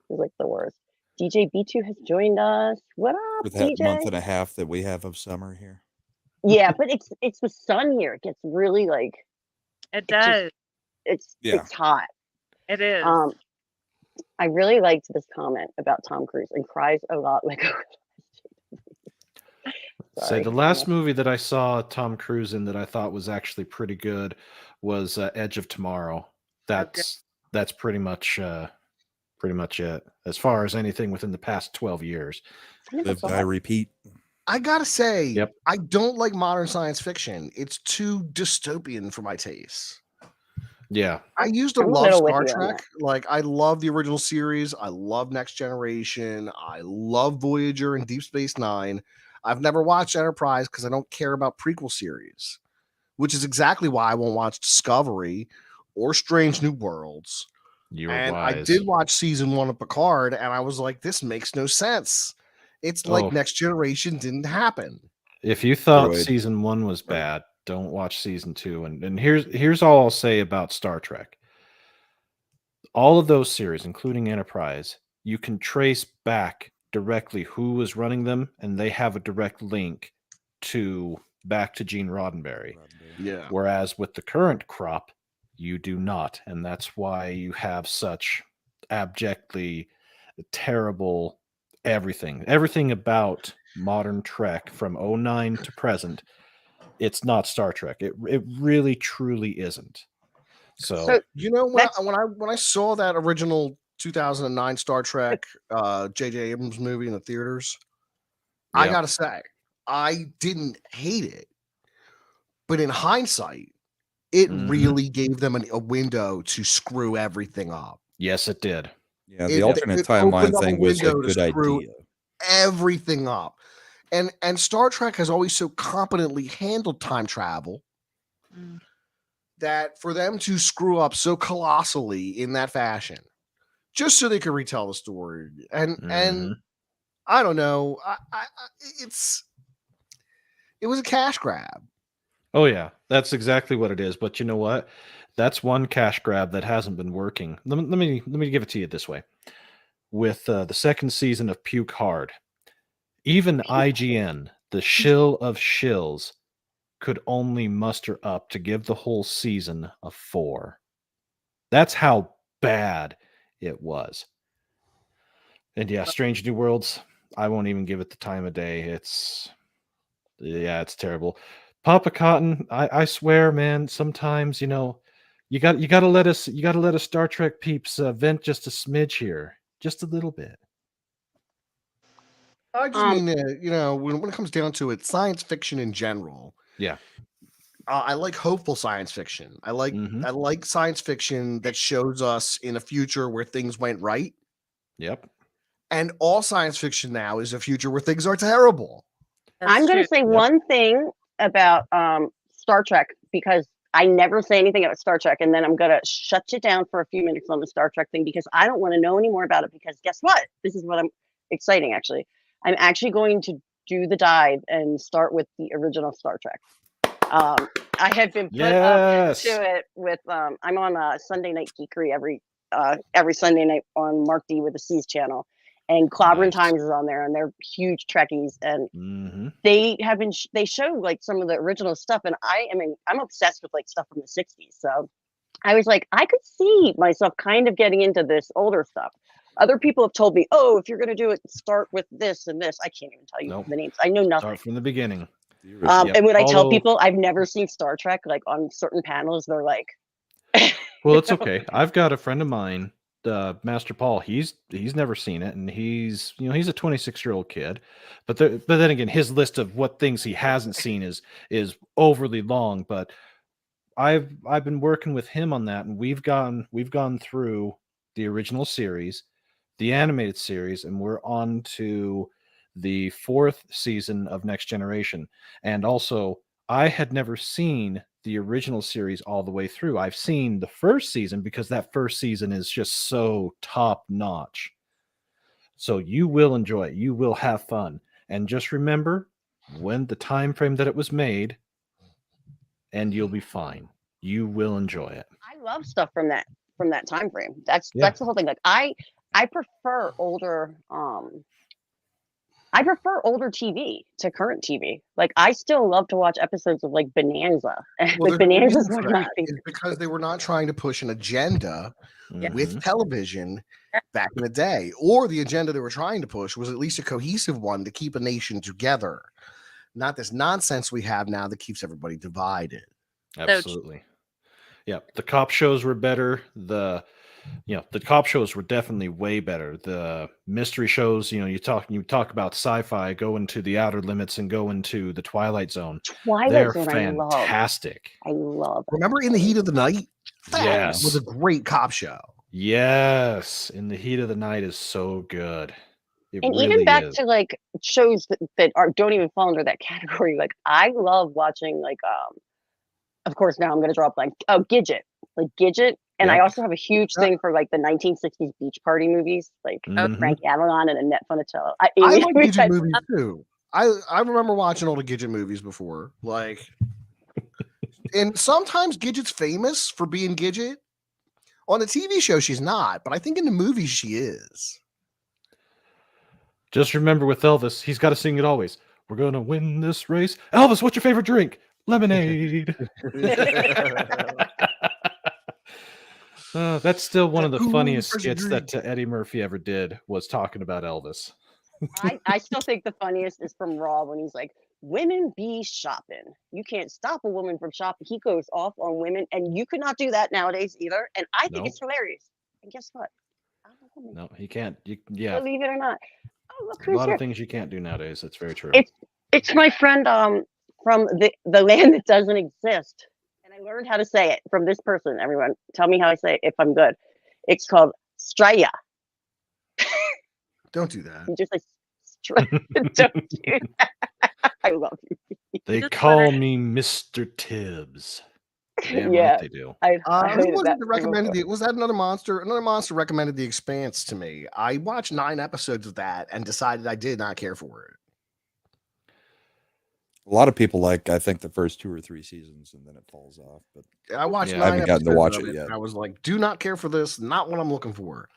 It was like the worst. DJ B2 has joined us. What up, With that DJ? month and a half that we have of summer here. Yeah, but it's the sun here. It gets really like It just- does. Yeah. it's hot. It is. I really liked this comment about Tom Cruise and cries a lot like Say the last movie that I saw Tom Cruise in that I thought was actually pretty good was Edge of Tomorrow. That's pretty much it as far as anything within the past 12 years. Live, die, repeat. I gotta say, Yep. I don't like modern science fiction. It's too dystopian for my taste. Yeah. I used to I'm a love little with Star you on Trek. Like, I love the original series. I love Next Generation. I love Voyager and Deep Space Nine. I've never watched Enterprise because I don't care about prequel series, which is exactly why I won't watch Discovery or Strange New Worlds. You're And wise. I did watch season 1 of Picard, and I was like, this makes no sense. It's like Next Generation didn't happen. If you thought Droid. season 1 was bad, don't watch season 2. And here's all I'll say about Star Trek. All of those series, including Enterprise, you can trace back directly who was running them, and they have a direct link back to Gene Roddenberry. Yeah. Whereas with the current crop, you do not, and that's why you have such abjectly terrible everything about modern Trek from 09 to present. It's not Star Trek. It really truly isn't. So you know, when I saw that original 2009 Star Trek J.J. Abrams movie in the theaters, I gotta say, I didn't hate it, but in hindsight, it really gave them a window to screw everything up. Yes, it did. Yeah, the alternate timeline thing was a good idea. Everything up. And Star Trek has always so competently handled time travel that for them to screw up so colossally in that fashion, just so they could retell the story, and I don't know, it was a cash grab. Oh yeah, that's exactly what it is. But you know what? That's one cash grab that hasn't been working. Let me give it to you this way. With the second season of Puke Hard, even IGN, the shill of shills, could only muster up to give the whole season a 4. That's how bad it was. And yeah, Strange New Worlds, I won't even give it the time of day. It's terrible. Papa Cotton, I swear, man, sometimes, you gotta let us Star Trek peeps vent just a smidge here. Just a little bit. I just mean, when it comes down to it, science fiction in general. Yeah. I like hopeful science fiction. I like science fiction that shows us in a future where things went right. Yep. And all science fiction now is a future where things are terrible. I'm going to say one thing about Star Trek, because I never say anything about Star Trek, and then I'm going to shut you down for a few minutes on the Star Trek thing, because I don't want to know any more about it, because guess what? This is what I'm exciting, actually. I'm actually going to do the dive and start with the original Star Trek. I have been put up to it with, I'm on Sunday Night Geekery every Sunday night on Mark D with the C's channel. And Clobbering Times is on there, and they're huge Trekkies, and they have been they show like some of the original stuff, and I'm obsessed with like stuff from the 60s. So I was like, I could see myself kind of getting into this older stuff. Other people have told me, oh, if you're going to do it, start with this and this. I can't even tell you the names. I know nothing. Start from the beginning. And when I tell people I've never seen Star Trek, like on certain panels, they're like, well, it's okay. I've got a friend of mine, Master Paul. He's never seen it, and he's a 26-year-old kid, but then again, his list of what things he hasn't seen is overly long. But I've been working with him on that, and we've gone through the original series, the animated series, and we're on to the 4th season of Next Generation. And also, I had never seen the original series all the way through. I've seen the first season because that first season is just so top notch. So you will enjoy it. You will have fun. And just remember when the time frame that it was made, and you'll be fine. You will enjoy it. I love stuff from that time frame. That's the whole thing. Like I prefer older TV to current TV. Like I still love to watch episodes of like Bonanza. Well, like Bonanza's one of my favorites. Because they were not trying to push an agenda with television back in the day, or the agenda they were trying to push was at least a cohesive one to keep a nation together, not this nonsense we have now that keeps everybody divided. Absolutely. Yeah, the cop shows were better. The cop shows were definitely way better. The mystery shows, you talk about sci-fi, go into the Outer Limits and go into the Twilight Zone. They're fantastic. I love it. Remember In the Heat of the Night? That was a great cop show. Yes, In the Heat of the Night is so good. And really even back to like shows that don't even fall under that category. Like I love watching like of course now I'm going to draw up like Gidget. And I also have a huge thing for like the 1960s beach party movies, like Frank Avalon and Annette Funicello. I like Gidget movies too. I remember watching all the Gidget movies before, like, and sometimes Gidget's famous for being Gidget. On the TV show, she's not, but I think in the movies she is. Just remember with Elvis, he's got to sing it always. We're gonna win this race. Elvis, what's your favorite drink? Lemonade. That's still one of the funniest skits that Eddie Murphy ever did, was talking about Elvis. I still think the funniest is from Raw when he's like, women be shopping. You can't stop a woman from shopping. He goes off on women, and you could not do that nowadays either. And I think it's hilarious. And guess what? I'm a woman. No, he can't. Believe it or not. Oh, look a lot of things you can't do nowadays. That's very true. It's my friend from the land that doesn't exist. And I learned how to say it from this person. Everyone, tell me how I say it if I'm good. It's called Straya. Don't do that. You just like, don't do that. I love you. They call me Mr. Tibbs. Damn right they do. Who was it that recommended was that another monster? Another monster recommended The Expanse to me. I watched 9 episodes of that and decided I did not care for it. A lot of people I think the first 2 or 3 seasons, and then it falls off. But I watched 9 I haven't gotten to watch it yet. I was like, do not care for this. Not what I'm looking for.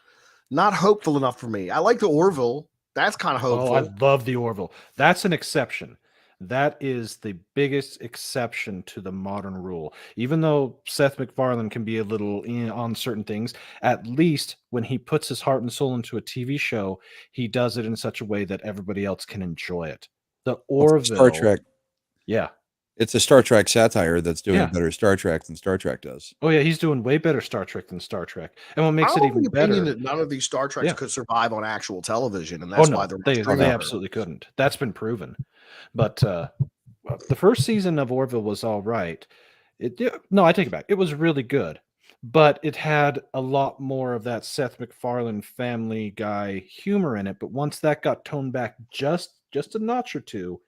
Not hopeful enough for me. I like the Orville. That's kind of hopeful. Oh, I love the Orville. That's an exception. That is the biggest exception to the modern rule. Even though Seth MacFarlane can be a little in on certain things, at least when he puts his heart and soul into a TV show, he does it in such a way that everybody else can enjoy it. The Orville, Star Trek. Yeah. It's a Star Trek satire that's doing better Star Trek than Star Trek does. Oh yeah, he's doing way better Star Trek than Star Trek. And what makes it even better, that none of these Star Treks could survive on actual television, and that's why they absolutely couldn't. That's been proven. But the first season of Orville was all right. I take it back. It was really good. but it had a lot more of that Seth MacFarlane Family Guy humor in it. But once that got toned back just a notch or two,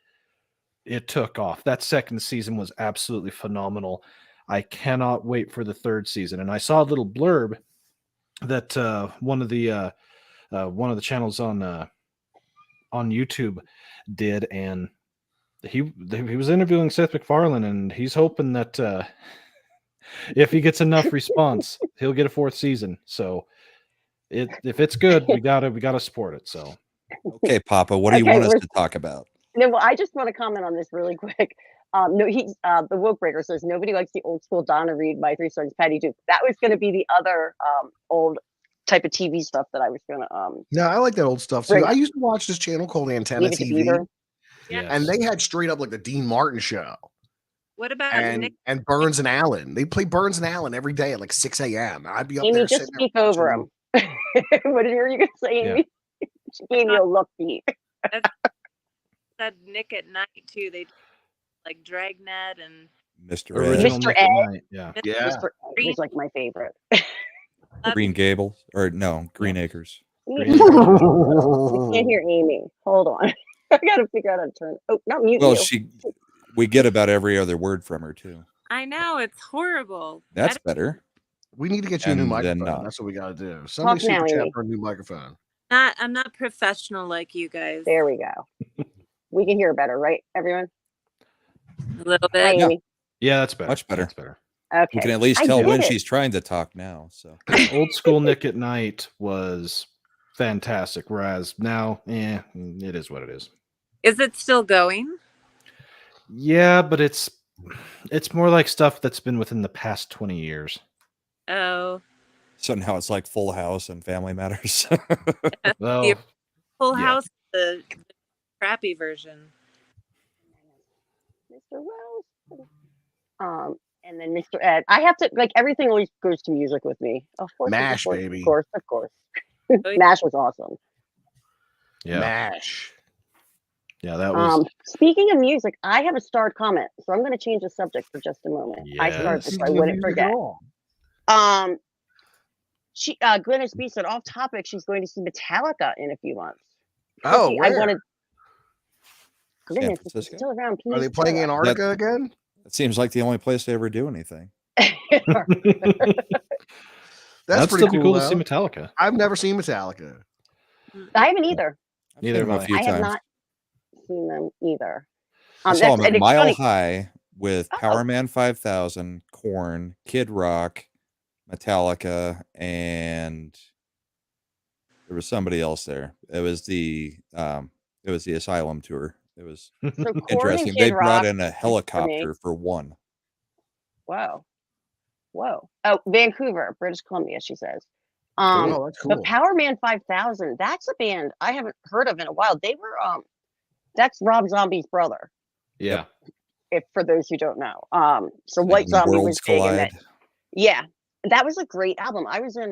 it took off. That second season was absolutely phenomenal. I cannot wait for the third season. And I saw a little blurb that one of the channels on YouTube did, and he was interviewing Seth MacFarlane, and he's hoping that if he gets enough response, he'll get a fourth season. So if it's good, we gotta support it. So Okay, Papa, what do you want us to talk about? No, well, I just want to comment on this really quick. No, he's the Woke Breaker says nobody likes the old school Donna Reed, My Three Sons, Patty Duke. That was going to be the other old type of TV stuff that I was going to. Yeah, I like that old stuff too. I used to watch this channel called Antenna TV, and they had straight up like the Dean Martin show. What about and Burns and Allen? They play Burns and Allen every day at like 6 a.m. I'd be up Amy, there. just speak over him. What are you going to say, Amy? She gave you a look, Pete. That Nick at Night too. They like Dragnet and Mr. Ed. Mr. Ed. Yeah. Mr. Ed was like my favorite. Green Gables or no Green Acres. I can't hear Amy. Hold on. I gotta figure out how to turn. Oh, not mute. Well, you. we get about every other word from her too. I know, it's horrible. That's better. We need to get you a new microphone. That's what we got to do. Somebody super chat for a new microphone. I'm not professional like you guys. There we go. We can hear better, right, everyone? A little bit. Hi, yeah, that's better. Much better. That's better. Okay. You can at least tell when she's trying to talk now. So old school Nick at Night was fantastic, whereas now, it is what it is. Is it still going? Yeah, but it's more like stuff that's been within the past 20 years. Oh. So now it's like Full House and Family Matters. Well, Full House, the crappy version. Mr. Wells. And then Mr. Ed. I have to everything always goes to music with me. Of course, MASH, baby. Of course. MASH was awesome. Yeah. MASH. Yeah, that was. Speaking of music, I have a starred comment, so I'm going to change the subject for just a moment. Yes. I started this, so I wouldn't forget. Glennis B said off topic. She's going to see Metallica in a few months. Oh, I wanted. San Goodness, it's still around. Are they playing Antarctica again? It seems like the only place they ever do anything. That's pretty cool to see Metallica. I've never seen Metallica. I haven't either. Neither have I. I have not seen them either. I saw them at Mile High with Power Man 5000, Korn, Kid Rock, Metallica, and there was somebody else there. It was the Asylum tour. It was interesting. They brought in a helicopter for one. Whoa. Oh, Vancouver, British Columbia, she says. That's cool. But Power Man 5000, that's a band I haven't heard of in a while. They were that's Rob Zombie's brother. Yeah. If for those who don't know. So White Zombie was big in that. Yeah. That was a great album. I was in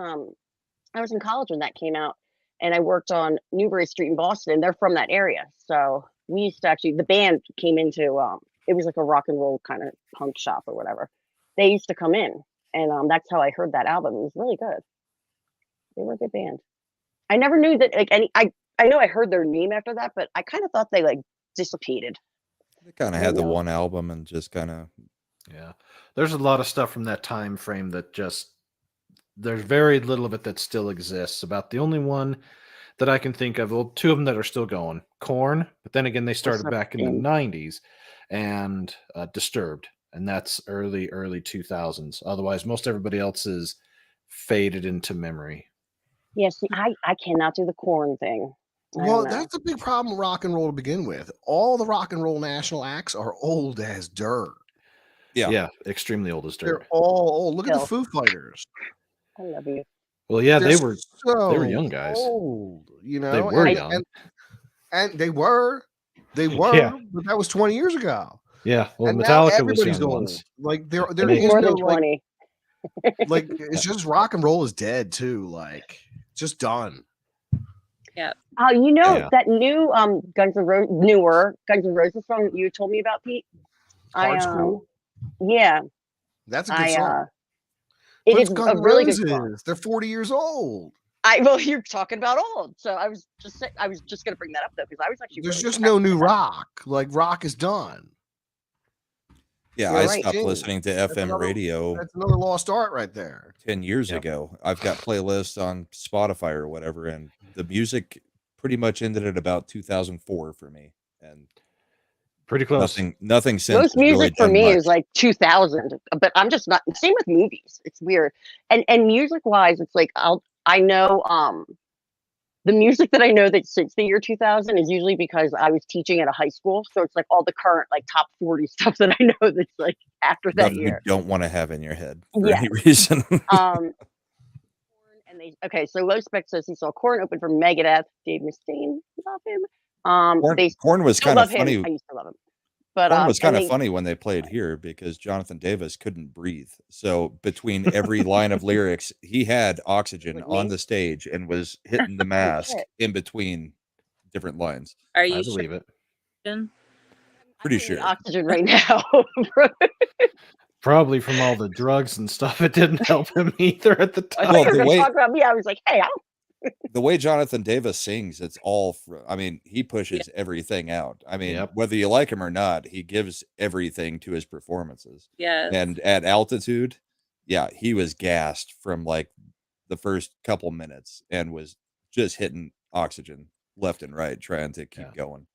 college when that came out, and I worked on Newbury Street in Boston, and they're from that area. So we used to the band came into it was like a rock and roll kind of punk shop or whatever. They used to come in, and that's how I heard that album. It was really good. They were a good band. I never knew that I know I heard their name after that, but I kind of thought they dissipated. They kind of had the one album and just kind of. Yeah, there's a lot of stuff from that time frame that there's very little of it that still exists. About the only one that I can think of, well, two of them that are still going, Korn, but then again, they started back in the 90s, and Disturbed, and that's early 2000s. Otherwise, most everybody else is faded into memory. Yeah, see, I cannot do the Korn thing. Well, that's a big problem with rock and roll to begin with. All the rock and roll national acts are old as dirt. Yeah, extremely old as dirt. They're all old. Look at the Foo Fighters. I love you. Well, yeah, they were young guys. Old, they were young, and they were, yeah. But that was 20 years ago. Yeah, well, and Metallica was young old. ones. Like there is more than 20. Like it's just rock and roll is dead too. Like just done. Yeah. That new newer Guns N' Roses song you told me about, Pete. Hard School. Yeah. That's a good song. It What's is Guns a N' really good song. Roses? They're 40 years old. Well, you're talking about old, so I was just gonna bring that up though, because I was actually There's really just surprised no with new that. rock. Like rock is done. Yeah, You're I right. stopped Dude, listening to that's FM radio That's another lost art right there. 10 years Yep. ago. I've got playlists on Spotify or whatever, and the music pretty much ended at about 2004 for me. And Pretty close. nothing since Most has really music for done me much. is like 2000, but I'm just not. Same with movies. It's weird. And music wise, it's like I know the music that I know that since the year 2000 is usually because I was teaching at a high school, so it's like all the current like top 40 stuff that I know that's like after that Stuff you year. don't want to have in your head for Yeah. any reason. And so Low Spec says he saw Korn open for Megadeth. Dave Mustaine, love him. Korn was still kind of love him. funny. I used to love him. But Korn was kind of funny when they played here because Jonathan Davis couldn't breathe. So between every line of lyrics, he had oxygen With on me? the stage and was hitting the mask in between different lines. Are you I sure? believe it. Jen? Pretty I need sure. oxygen right now. Probably from all the drugs and stuff. It didn't help him either at the I time. thought you were going to talk about me. I was like, hey, The way Jonathan Davis sings, it's all I mean, he pushes everything out. I mean, Yep. whether you like him or not, he gives everything to his performances. Yes. And at altitude, yeah, he was gassed from like the first couple minutes and was just hitting oxygen left and right, trying to keep going.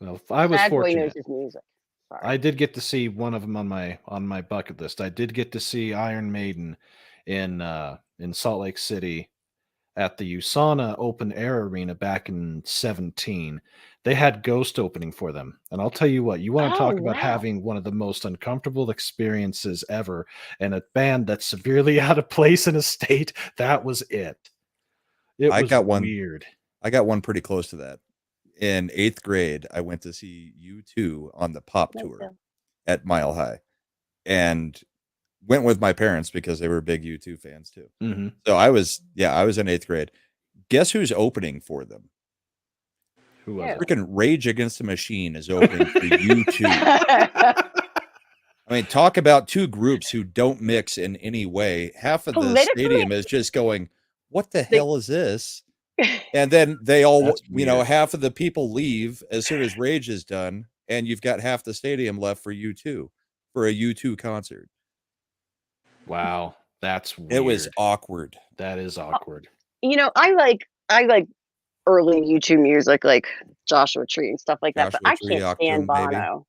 Well, I was Bad boy fortunate. knows his music. Sorry. I did get to see one of them on my bucket list. I did get to see Iron Maiden in Salt Lake City at the USANA Open Air Arena back in 2017. They had Ghost opening for them. And I'll tell you what, you want to talk about having one of the most uncomfortable experiences ever and a band that's severely out of place in a state, that was it. It was weird. I got one pretty close to that. In 8th grade, I went to see U2 on the Pop Tour at Mile High and went with my parents because they were big U2 fans too. Mm-hmm. So I was in 8th grade. Guess who's opening for them? Who was it? Freaking Rage Against the Machine is opening for U2. I mean, talk about two groups who don't mix in any way. Half of the stadium is just going, what the hell is this? And then they all, half of the people leave as soon as Rage is done, and you've got half the stadium left for U2 for a U2 concert. Wow, that's weird. It was awkward. That is awkward. I like early YouTube music, like Joshua Tree and stuff like that. But I can't stand Bono.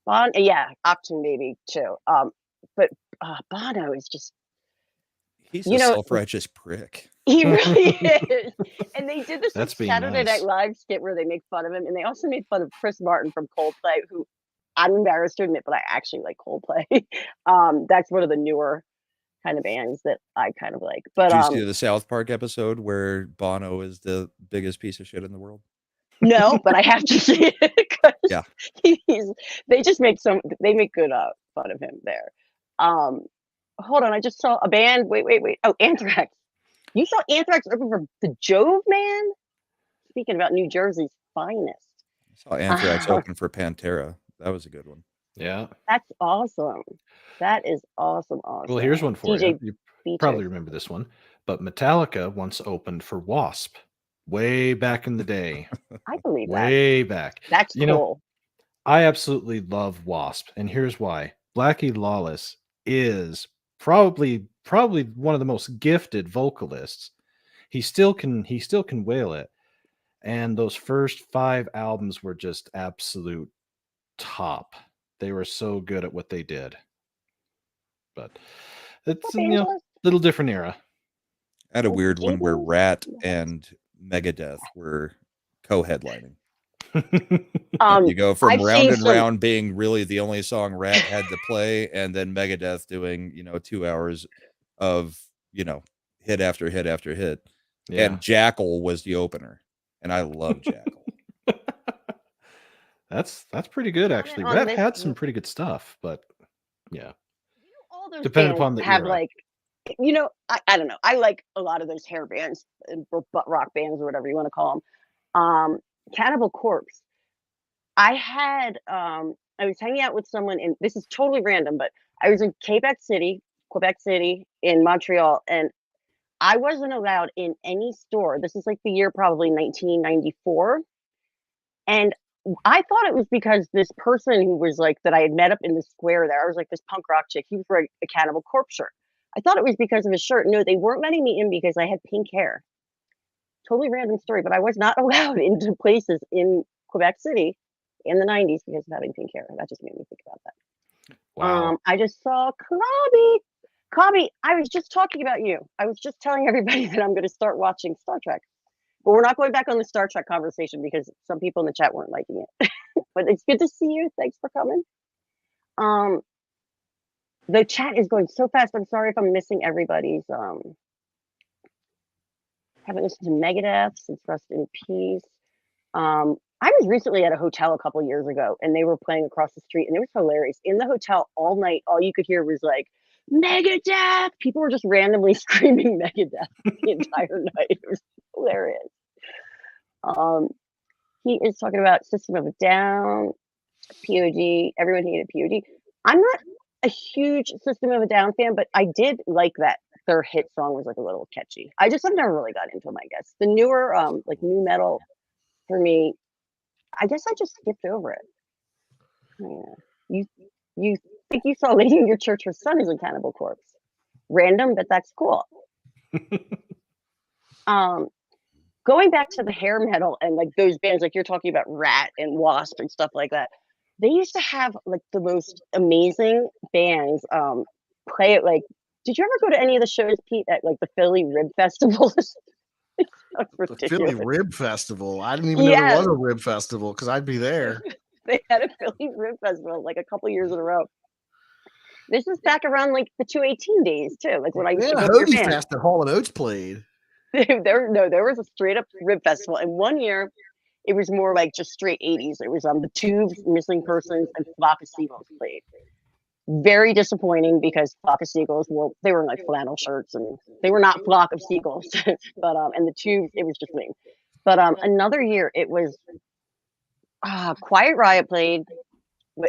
Octane Baby too. But Bono is just he's a self-righteous prick. He really is. And they did this nice. Saturday Night Live skit where they make fun of him, and they also made fun of Chris Martin from Coldplay, who I'm embarrassed to admit, but I actually like Coldplay. That's one of the newer kind of bands that I kind of like. But did you see the South Park episode where Bono is the biggest piece of shit in the world? No, but I have to see it because they make good fun of him there. Hold on, I just saw a band. Wait. Oh, Anthrax. You saw Anthrax open for the Jove, man? Speaking about New Jersey's finest. I saw Anthrax open for Pantera. That was a good one. Yeah. That's awesome. That is awesome. Well, here's one for you. You probably remember this one. But Metallica once opened for Wasp way back in the day. I believe that. Way back. That's cool. I absolutely love Wasp. And here's why. Blackie Lawless is probably one of the most gifted vocalists. He still can wail it. And those first 5 albums were just absolute top. They were so good at what they did. But it's little different era. I had a weird one where Rat and Megadeth were co-headlining. You go from Round and Round being really the only song Rat had to play, and then Megadeth doing 2 hours of hit after hit after hit. Yeah. And Jackal was the opener, and I love Jackal. That's pretty good actually. Rat had some pretty good stuff, but yeah. All those depending upon the have era. I don't know. I like a lot of those hair bands or rock bands or whatever you want to call them. Cannibal Corpse. I was hanging out with someone, and this is totally random, but I was in Quebec City Quebec City, in Montreal, and I wasn't allowed in any store. This is like the year probably 1994. And I thought it was because this person who was like that I had met up in the square there. I was like this punk rock chick. He was wearing a Cannibal Corpse shirt. I thought it was because of his shirt. No, they weren't letting me in because I had pink hair. Totally random story, but I was not allowed into places in Quebec City in the 90s because of having pink hair. That just made me think about that. Wow. I just saw Clobby. Clobby, I was just talking about you. I was just telling everybody that I'm going to start watching Star Trek. But we're not going back on the Star Trek conversation because some people in the chat weren't liking it. But it's good to see you. Thanks for coming. The chat is going so fast. I'm sorry if I'm missing everybody's. Haven't listened to Megadeth since Rest in Peace. I was recently at a hotel a couple years ago, and they were playing across the street, and it was hilarious. In the hotel all night, all you could hear was like Megadeth. People were just randomly screaming Megadeth the entire night. It was hilarious. He is talking about System of a Down, POD. Everyone hated POD. I'm not a huge System of a Down fan, but I did like that their hit song was like a little catchy. I've never really got into them, I guess. The newer like new metal for me, I guess I just skipped over it. Yeah. You think you saw Lady in Your Church, her son is a Cannibal Corpse. Random, but that's cool. Going back to the hair metal and like those bands, like you're talking about Rat and Wasp and stuff like that. They used to have like the most amazing bands play it. Like, did you ever go to any of the shows, Pete, at like the Philly Rib Festivals? The Philly Rib Festival. I didn't even know there was a Rib Festival because I'd be there. They had a Philly Rib Festival like a couple years in a row. This is back around like the 218 days too, like when I used to go to your band. Fest at Hall & Oates played. there was a straight up Rib Festival, and one year it was more like just straight 80s. It was the Tubes, Missing Persons, and Flock of Seagulls played. Very disappointing because Flock of Seagulls they were in like flannel shirts and they were not Flock of Seagulls, but and the Tubes, it was just lame. But another year it was Quiet Riot played,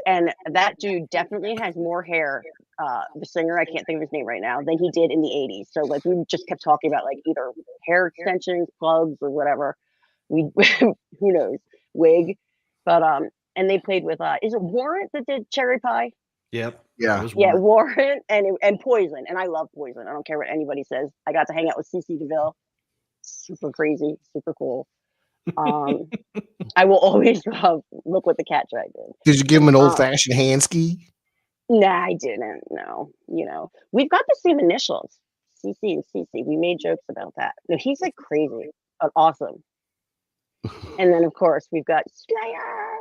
and that dude definitely has more hair. The singer, I can't think of his name right now, than he did in the 80s. So like we just kept talking about like either hair extensions, plugs, or whatever. We who knows, wig. But and they played with is it Warrant that did Cherry Pie? Yep. Yeah. Warrant and Poison, and I love Poison. I don't care what anybody says. I got to hang out with CC DeVille. Super crazy, super cool. I will always love Look What the Cat Dragged In. Did you give him an old-fashioned handski? Nah, I didn't. No, we've got the same initials, CC and CC. We made jokes about that. No, he's like crazy, awesome. And then of course we've got Slayer.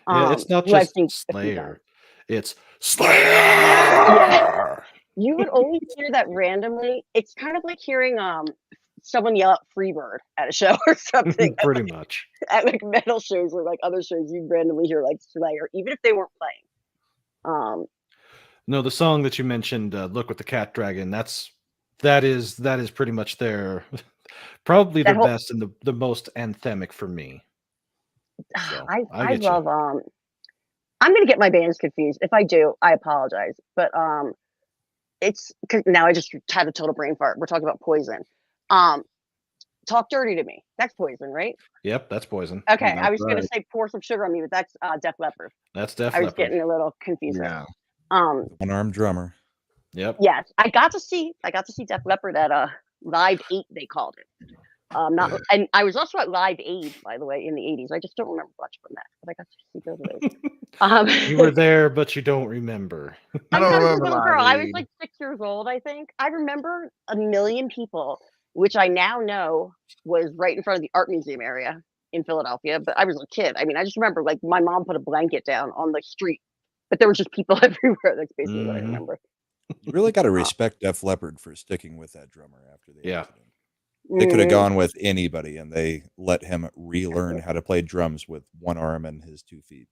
Yeah, it's not just Slayer. It's Slayer. Yeah. You would always hear that randomly. It's kind of like hearing someone yell out Freebird at a show or something. Pretty much. At like metal shows or like other shows, you'd randomly hear like Slayer, even if they weren't playing. No, the song that you mentioned, "Look What the Cat Dragged," that is pretty much their probably the best and the most anthemic for me. So, I love I'm gonna get my bands confused. If I do, I apologize. But it's because now I just had a total brain fart. We're talking about Poison. Talk Dirty to Me. That's Poison, right? Yep, that's Poison. Okay, I was gonna say Pour Some Sugar on Me, but that's Def Leppard. That's Def Leppard. I was getting a little confused. Yeah. One-armed drummer. Yep. Yes, I got to see Def Leppard at Live 8. They called it. And I was also at Live Aid, by the way, in the 80s. I just don't remember much from that, but I got to see both of those. You were there, but you don't remember. I was a little girl. I was like 6 years old, I think. I remember a million people, which I now know was right in front of the art museum area in Philadelphia. But I was a kid. I mean, I just remember like my mom put a blanket down on the street, but there were just people everywhere. That's basically what I remember. You really got to respect Def Leppard for sticking with that drummer after the accident. Yeah. They could have gone with anybody, and they let him relearn how to play drums with one arm and his 2 feet.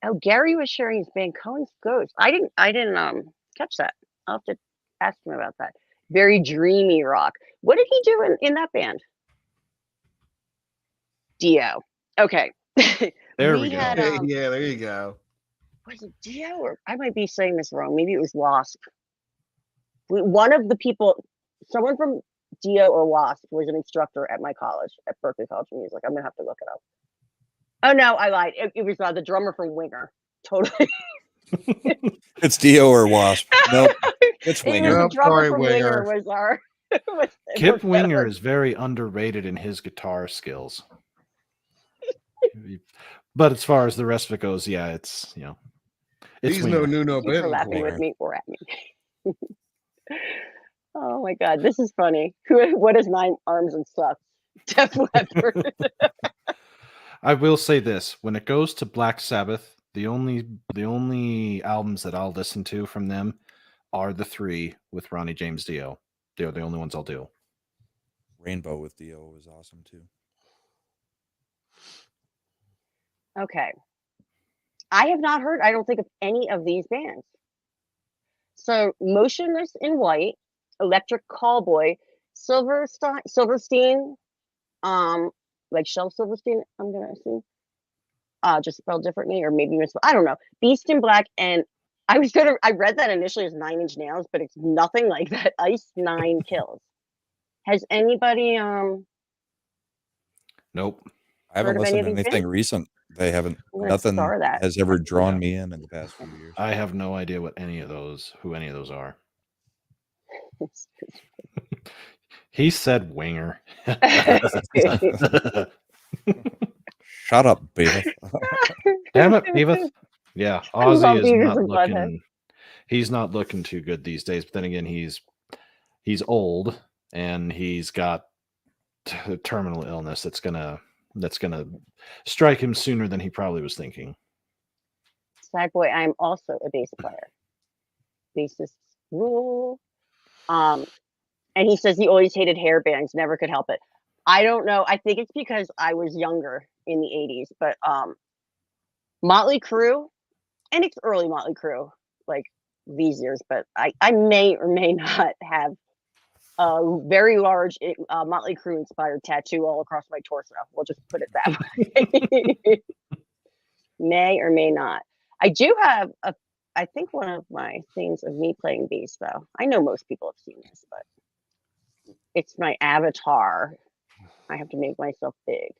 Oh, Gary was sharing his band Cohen's Ghost. I didn't catch that. I'll have to ask him about that. Very dreamy rock. What did he do in that band? Dio. Okay. There we go. Yeah, there you go. Was it Dio or I might be saying this wrong. Maybe it was Wasp. One of the people, someone from Dio or Wasp was an instructor at my college, at Berkeley College of Music. I'm gonna have to look it up. Oh no, I lied. It was the drummer from Winger. Totally. It's Dio or Wasp. Nope, it's It was Winger. the drummer Sorry, from Winger. Winger was our. Kip Winger is very underrated in his guitar skills. But as far as the rest of it goes, yeah, it's it's He's Winger. no Nuno Thank you for laughing Betancourt. with me or at me. Oh my god, this is funny. What is 9 arms and stuff? Def Leppard. I will say this: when it goes to Black Sabbath, the only albums that I'll listen to from them are the 3 with Ronnie James Dio. They're the only ones I'll do. Rainbow with Dio was awesome too. Okay. I have not heard, I don't think, of any of these bands. So Motionless in White, Electric Callboy, Silverstein, like Shel Silverstein, I'm gonna assume. Just spelled differently, or maybe I don't know. Beast in Black, and I read that initially as 9 Inch Nails, but it's nothing like that. Ice 9 Kills. Has anybody Nope. I haven't Heard of any listened of to these anything bands? recent. They haven't. I'm gonna Nothing star that. has ever drawn me in the past few years. I have no idea who any of those are. He said Winger. Shut up, Beavis. Damn it, Beavis. Yeah, I love Ozzy is Beavis not and Butthead. looking. He's not looking too good these days. But then again, he's old and he's got terminal illness that's gonna strike him sooner than he probably was thinking. Sad boy, I'm also a bass player. Bassists rule. And he says he always hated hair bands, never could help it. I don't know. I think it's because I was younger in the 80s, but Motley Crue, and it's early Motley Crue, like these years, but I may or may not have a very large Motley Crue inspired tattoo all across my torso. We'll just put it that way. May or may not. I do have I think one of my things of me playing bass, though. I know most people have seen this, but it's my avatar. I have to make myself big.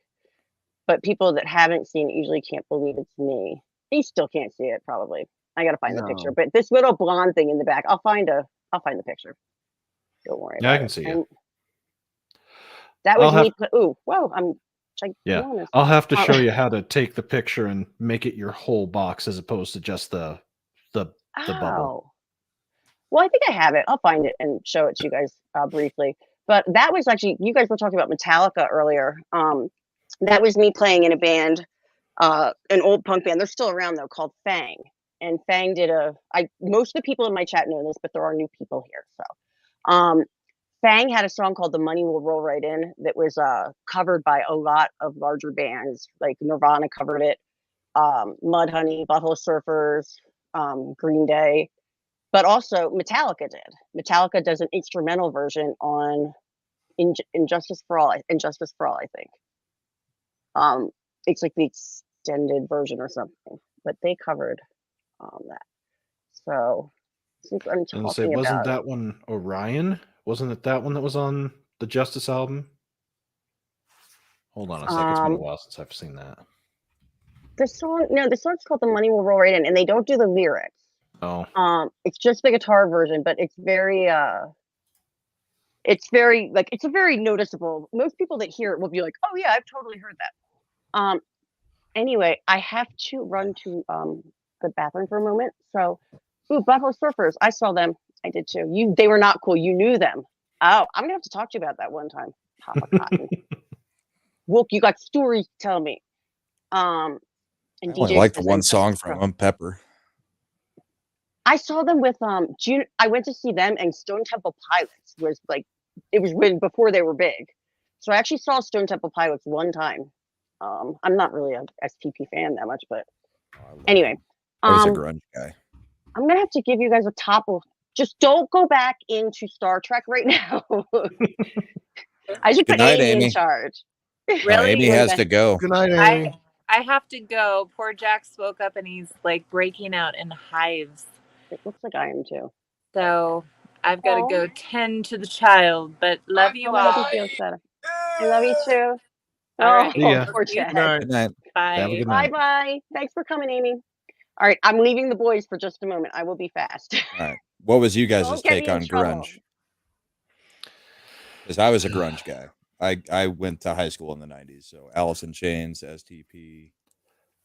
But people that haven't seen it usually can't believe it's me. They still can't see it, probably. I gotta find the picture. But this little blonde thing in the back, I'll find the picture. Don't worry. Yeah, I can see it. That was me. Ooh, whoa! I'm yeah. I'll have to show you how to take the picture and make it your whole box as opposed to just the bubble. Well, I think I have it. I'll find it and show it to you guys briefly. But that was actually, you guys were talking about Metallica earlier. That was me playing in a band, an old punk band. They're still around though, called Fang. And Fang did most of the people in my chat know this, but there are new people here. So Fang had a song called The Money Will Roll Right In that was covered by a lot of larger bands, like Nirvana covered it, Mudhoney, Buffalo Surfers, Green Day, but also Metallica did. Metallica does an instrumental version on Injustice for All, I think. It's like the extended version or something, but they covered that. So since I'm talking about, wasn't that one Orion? Wasn't it that one that was on the Justice album? Hold on a second. It's been a while since I've seen that. The song's called The Money Will Roll Right In, and they don't do the lyrics. Oh. It's just the guitar version, but it's very it's a very noticeable. Most people that hear it will be like, "Oh yeah, I've totally heard that." Anyway, I have to run to the bathroom for a moment. So, Buffalo Surfers, I saw them. I did too. They were not cool. You knew them. Oh, I'm gonna have to talk to you about that one time, Papa Cotton. Wook, you got stories to tell me. And I only liked one song from them, Pepper. I saw them with I went to see them, and Stone Temple Pilots was like, it was before they were big. So I actually saw Stone Temple Pilots one time. I'm not really a STP fan that much, but anyway. I was a grunge guy. I'm gonna have to give you guys a topple. Just don't go back into Star Trek right now. I should put Amy in charge. Really? Amy has to go. Good night, Amy. I have to go. Poor Jax woke up and he's like breaking out in hives. It looks like I am too. So I've got to go tend to the child, but love you I hope all. he feels better. I love you too. All right. See ya. Poor See you Chad. guys. Good night. Bye. Have a good Bye night. bye. Thanks for coming, Amy. All right, I'm leaving the boys for just a moment. I will be fast. All right. What was you guys' Don't get take me in on trouble. grunge? Because I was a grunge guy. I went to high school in the 90s, so Alice in Chains, STP,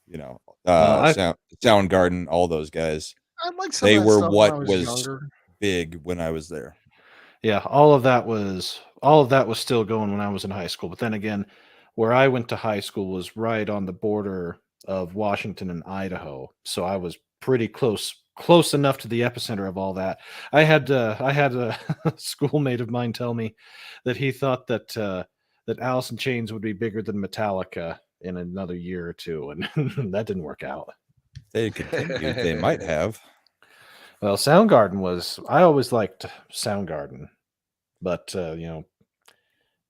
you know, Soundgarden, all those guys. I like some They of that were stuff when what I was was younger. big when I was there. Yeah, all of that was still going when I was in high school. But then again, where I went to high school was right on the border of Washington and Idaho, so I was pretty close enough to the epicenter of all that. I had a schoolmate of mine tell me that he thought that that Alice in Chains would be bigger than Metallica in another year or two, and that didn't work out. They continued. They might have. Well, Soundgarden was. I always liked Soundgarden, but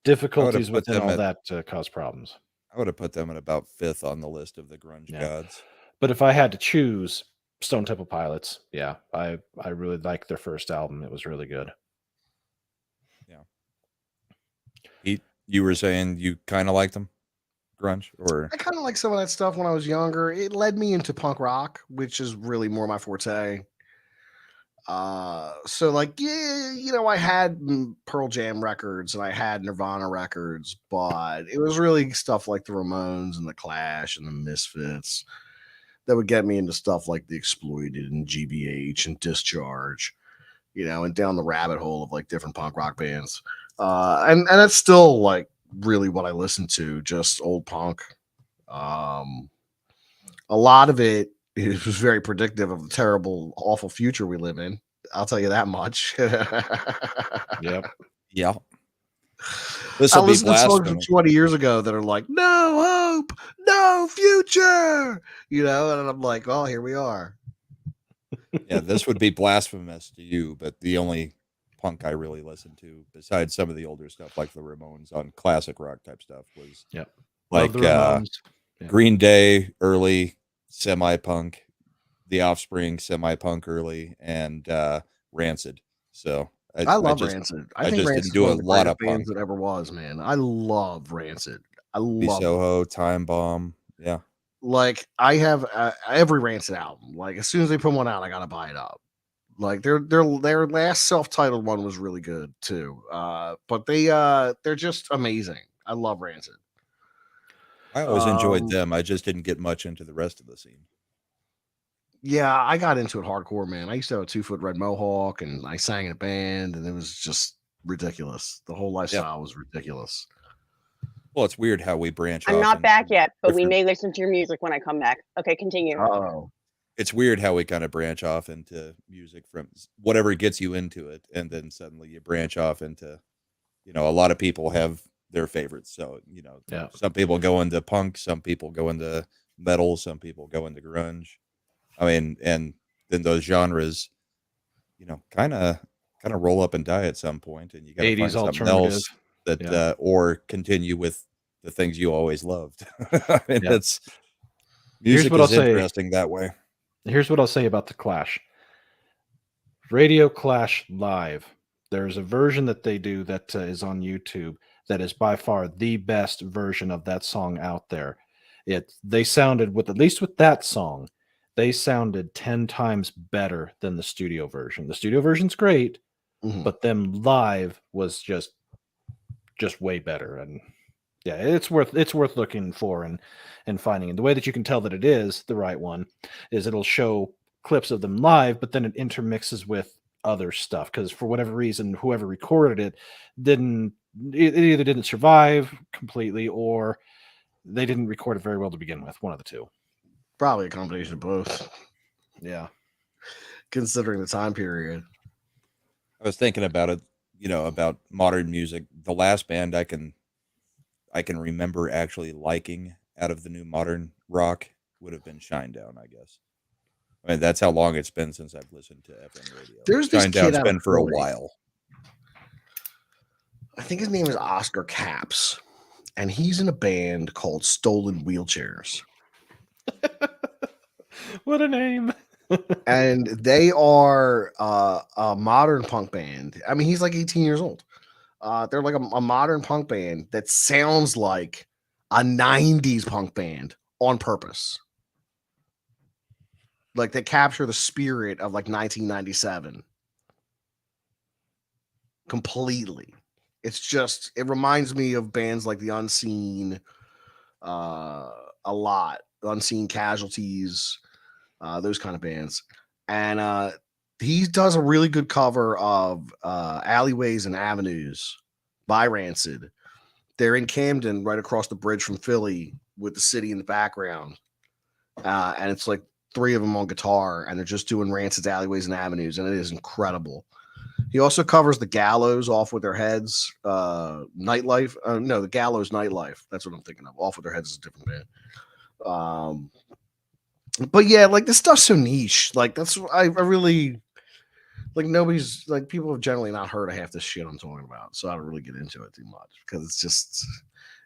difficulties put within them all at- that cause problems. I would have put them at about 5th on the list of the grunge gods. But if I had to choose, Stone Temple Pilots. Yeah, I really liked their first album. It was really good. Yeah. You were saying you kind of liked them, grunge, or I kind of like some of that stuff when I was younger. It led me into punk rock, which is really more my forte. So like, yeah, I had Pearl Jam records and I had Nirvana records, but it was really stuff like the Ramones and the Clash and the Misfits that would get me into stuff like the Exploited and GBH and Discharge, and down the rabbit hole of like different punk rock bands. And that's still like really what I listen to, just old punk. A lot of it was very predictive of the terrible, awful future we live in. I'll tell you that much. Yep. yeah. This I will be listened to songs from blasphemy. 20 years ago that are like, no hope, no future, and I'm like, oh, here we are. Yeah, this would be blasphemous to you, but the only punk I really listened to, besides some of the older stuff like the Ramones on classic rock type stuff, was like Love the Ramones. Green Day early, semi-punk, The Offspring semi-punk early, and Rancid. So I love Rancid. I think just Rancid didn't do is a one of the lot greatest of bands punk. that ever was, man. I love Rancid. I love Soho, Time Bomb, yeah. Like I have every Rancid album. Like as soon as they put one out, I gotta buy it up. Like their last self-titled one was really good too. But they're just amazing. I love Rancid. I always enjoyed them. I just didn't get much into the rest of the scene. Yeah, I got into it hardcore, man. I used to have a 2-foot red mohawk and I sang in a band and it was just ridiculous. The whole lifestyle was ridiculous. Well, it's weird how we branch off. I'm not back yet, but we different- may listen to your music when I come back. Okay, continue. Oh, It's weird how we kind of branch off into music from whatever gets you into it, and then suddenly you branch off into, a lot of people have their favorites. So, some people go into punk, some people go into metal, some people go into grunge. I mean, and then those genres, kind of roll up and die at some point, and you got to find 80s something else alternative. that, or continue with the things you always loved. I mean, it's music is interesting that way. Here's what I'll say about the Clash. Radio Clash Live. There's a version that they do that is on YouTube that is by far the best version of that song out there. They sounded at least with that song, they sounded 10 times better than the studio version. The studio version's great, but them live was just way better. And yeah, it's worth looking for and finding. And the way that you can tell that it is the right one is it'll show clips of them live, but then it intermixes with other stuff because for whatever reason, whoever recorded it either didn't survive completely or they didn't record it very well to begin with. One of the two. Probably a combination of both. Yeah. Considering the time period. I was thinking about it, about modern music. The last band I can remember actually liking out of the new modern rock would have been Shinedown, I guess. I mean, that's how long it's been since I've listened to FM radio. There's this kid Shinedown's been for a while. I think his name is Oscar Capps, and he's in a band called Stolen Wheelchairs. What a name. And they are a modern punk band. I mean, he's like 18 years old. They're like a modern punk band that sounds like a 90s punk band on purpose. Like they capture the spirit of like 1997 completely. It's just, it reminds me of bands like The Unseen, a lot, Unseen Casualties, those kind of bands. And he does a really good cover of Alleyways and Avenues by Rancid. They're in Camden, right across the bridge from Philly, with the city in the background. And it's like three of them on guitar, and they're just doing Rancid's Alleyways and Avenues, and it is incredible. He also covers the Gallows, Off With Their Heads, Nightlife. No, the Gallows Nightlife. That's what I'm thinking of. Off With Their Heads is a different band. But yeah, like this stuff's so niche. Like that's I really like nobody's like people have generally not heard of half this shit I'm talking about. So I don't really get into it too much because it's just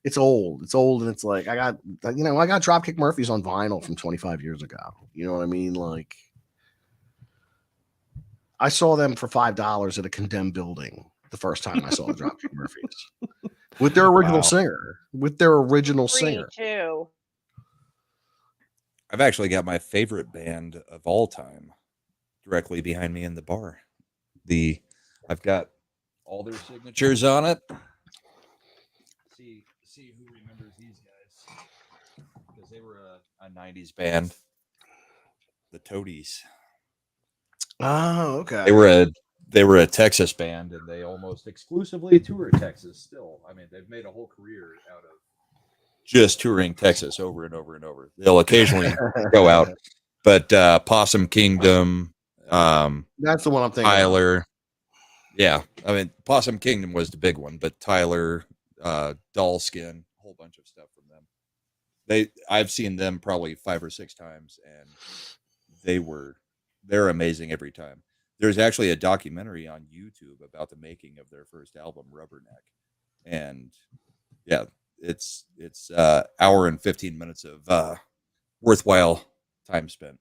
it's old. It's old and it's like I got Dropkick Murphys on vinyl from 25 years ago. You know what I mean? Like I saw them for $5 at a condemned building the first time I saw the Dropkick Murphys with their original singer. With their original singer. Too. I've actually got my favorite band of all time directly behind me in the bar. I've got all their signatures on it. See who remembers these guys, because they were a 90s band, the Toadies. Oh, okay. They were a Texas band, and they almost exclusively tour Texas still. I mean, they've made a whole career out of just touring Texas over and over and over. They'll occasionally go out, but Possum Kingdom, that's the one I'm thinking. Tyler, yeah, I mean Possum Kingdom was the big one, but Tyler, Dollskin, a whole bunch of stuff from them. I've seen them probably 5 or 6 times, and they're amazing every time. There's actually a documentary on YouTube about the making of their first album, Rubberneck, and yeah. It's hour and 15 minutes of worthwhile time spent.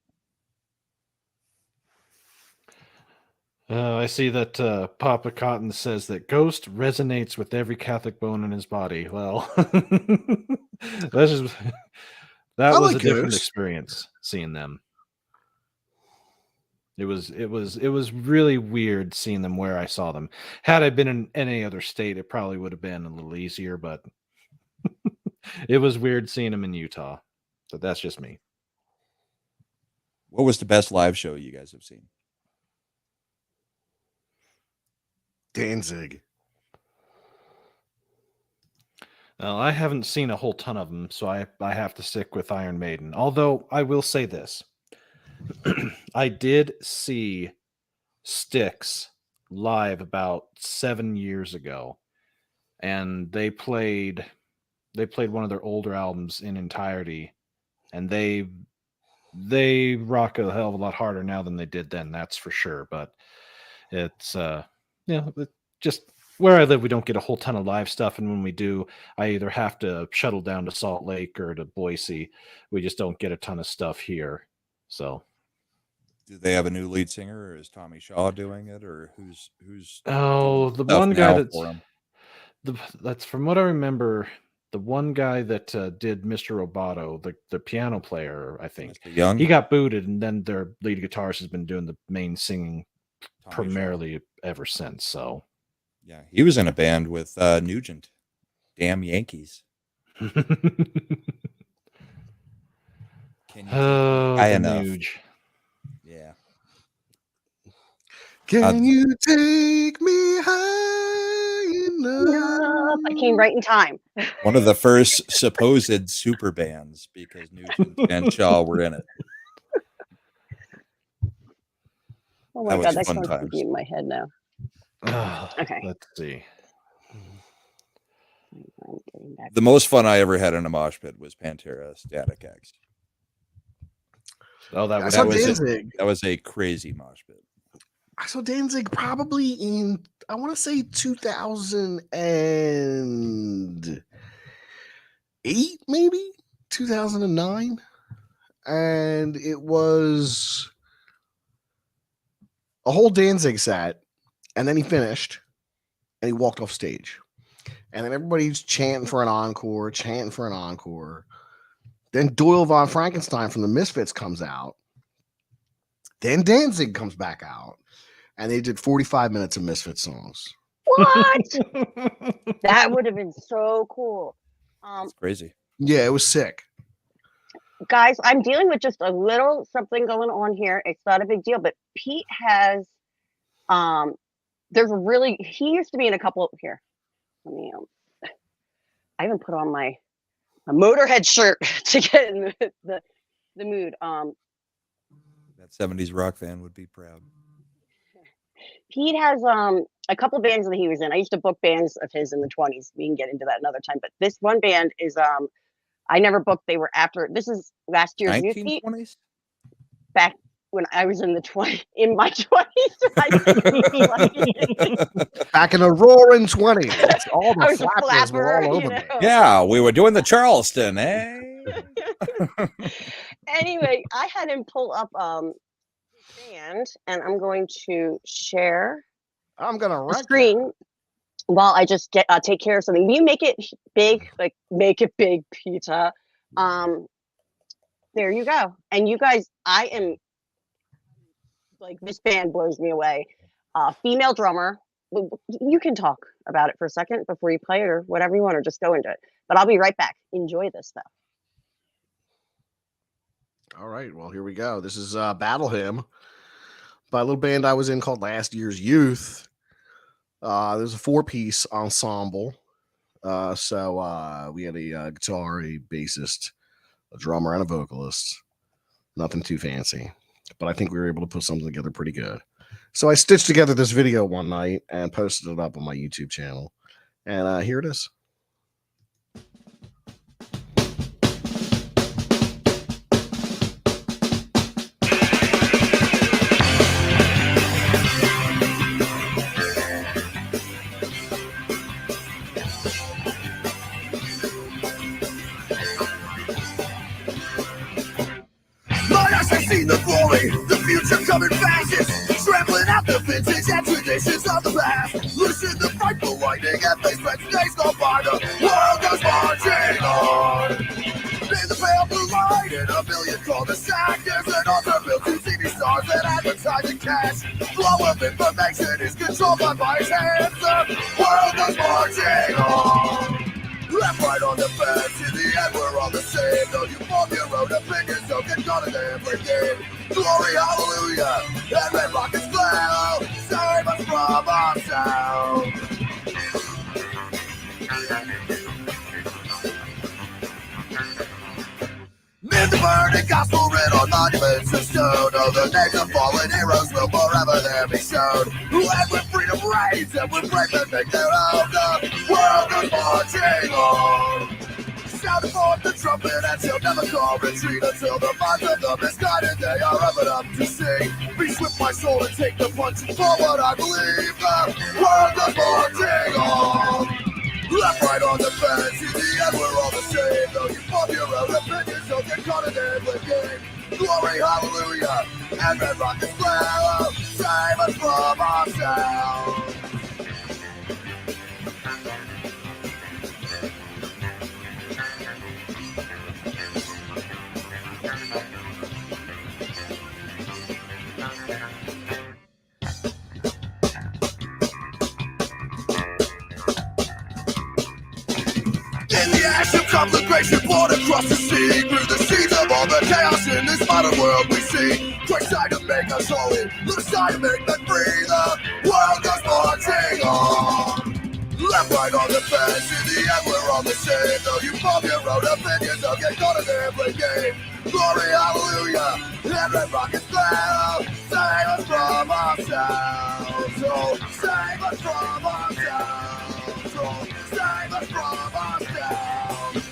I see that Papa Cotton says that Ghost resonates with every Catholic bone in his body. Well, that was a different experience seeing them. It was really weird seeing them where I saw them. Had I been in any other state, it probably would have been a little easier, but it was weird seeing them in Utah. So that's just me. What was the best live show you guys have seen? Danzig. Well, I haven't seen a whole ton of them, so I have to stick with Iron Maiden. Although I will say this. I did see Styx live about 7 years ago, and they played one of their older albums in entirety, and they rock a hell of a lot harder now than they did then, that's for sure. But it's just where I live, we don't get a whole ton of live stuff, and when we do, I either have to shuttle down to Salt Lake or to Boise. We just don't get a ton of stuff here. So do they have a new lead singer, or is Tommy Shaw doing it, or who's the one guy that's from what I remember, the one guy that did Mr. Roboto, the piano player, I think Young? He got booted, and then their lead guitarist has been doing the main singing primarily ever since. So yeah, he was in a band with Nugent. Damn Yankees. Can you high enough? Nuge. Yeah. Can you take me high enough? I came right in time. One of the first supposed super bands, because Nugent and Shaw were in it. Oh my God, that sounds creepy in my head now. Okay. Let's see. The most fun I ever had in a mosh pit was Pantera Static X. Oh, that was a crazy mosh pit. I saw Danzig probably in, I want to say 2008, maybe 2009. and it was a whole Danzig set, and then he finished, and he walked off stage. And then everybody's chanting for an encore, Then Doyle von Frankenstein from the Misfits comes out. Then Danzig comes back out. And they did 45 minutes of Misfits songs. What? That would have been so cool. That's crazy. Yeah, it was sick. Guys, I'm dealing with just a little something going on here. It's not a big deal, but Pete has he used to be in a couple here. Let me I even put on my Motorhead shirt to get in the mood. That 70s rock fan would be proud. Pete has a couple bands that he was in. I used to book bands of his in the 20s. We can get into that another time. But this one band is I never booked. They were after. This is last year's youth, Pete. 1920s? Back when I was in my 20s. Back in the roaring 20s. All the flappers were all over me. Yeah, we were doing the Charleston, eh? Anyway, I had him pull up band, and I'm going to share the screen while I just take care of something. Will you make it big? Like, make it big, Peter. There you go. And you guys, I am like, this band blows me away. Female drummer. You can talk about it for a second before you play it, or whatever you want, or just go into it. But I'll be right back. Enjoy this, though. All right, well, here we go. This is Battle Hymn by a little band I was in called Last Year's Youth. There's a 4-piece ensemble. So we had a guitar, a bassist, a drummer, and a vocalist. Nothing too fancy, but I think we were able to put something together pretty good. So I stitched together this video one night and posted it up on my YouTube channel. And here it is. The glory, the future coming fastest, trampling out the vintage and traditions of the past. Listen the frightful lightning and face red days go by. The world goes marching on. In the pale blue light, in a million cul-de-sac, there's an altar built to TV stars that advertise and cash. Flow of information is controlled by vice hands. The world goes marching on. Left, right on the fence, in the end we're all the same. Though you form your own opinions, don't get caught in every game. Glory, hallelujah, and red rockets glow. Save us from ourselves. In the burning gospel writ on monuments of stone, oh, the names of fallen heroes will forever there be shown. And when freedom reigns, and when brave men make their own, the world goes marching on. Sounding forth the trumpet, and she'll never call retreat until the minds of the misguided they are open up to see. Be swift, my soul, and take the punch for what I believe. The world goes marching on. Left, right on the fence, in the end we're all the same. Though you form your own opinions, don't get caught in every game. Glory, hallelujah, and red rockets glow. Save us from ourselves. In the ash of conflagration poured across the sea, through the seeds of all the chaos in this modern world we see. Christ died to make us holy, Luke's died to make men free. The world goes marching on. Left, right on the fence, in the end we're all the same. Though you form your own opinions, don't get caught in every game. Glory, hallelujah, and red rockets glow. Save us from ourselves, oh, save us from ourselves, oh, save us from ourselves.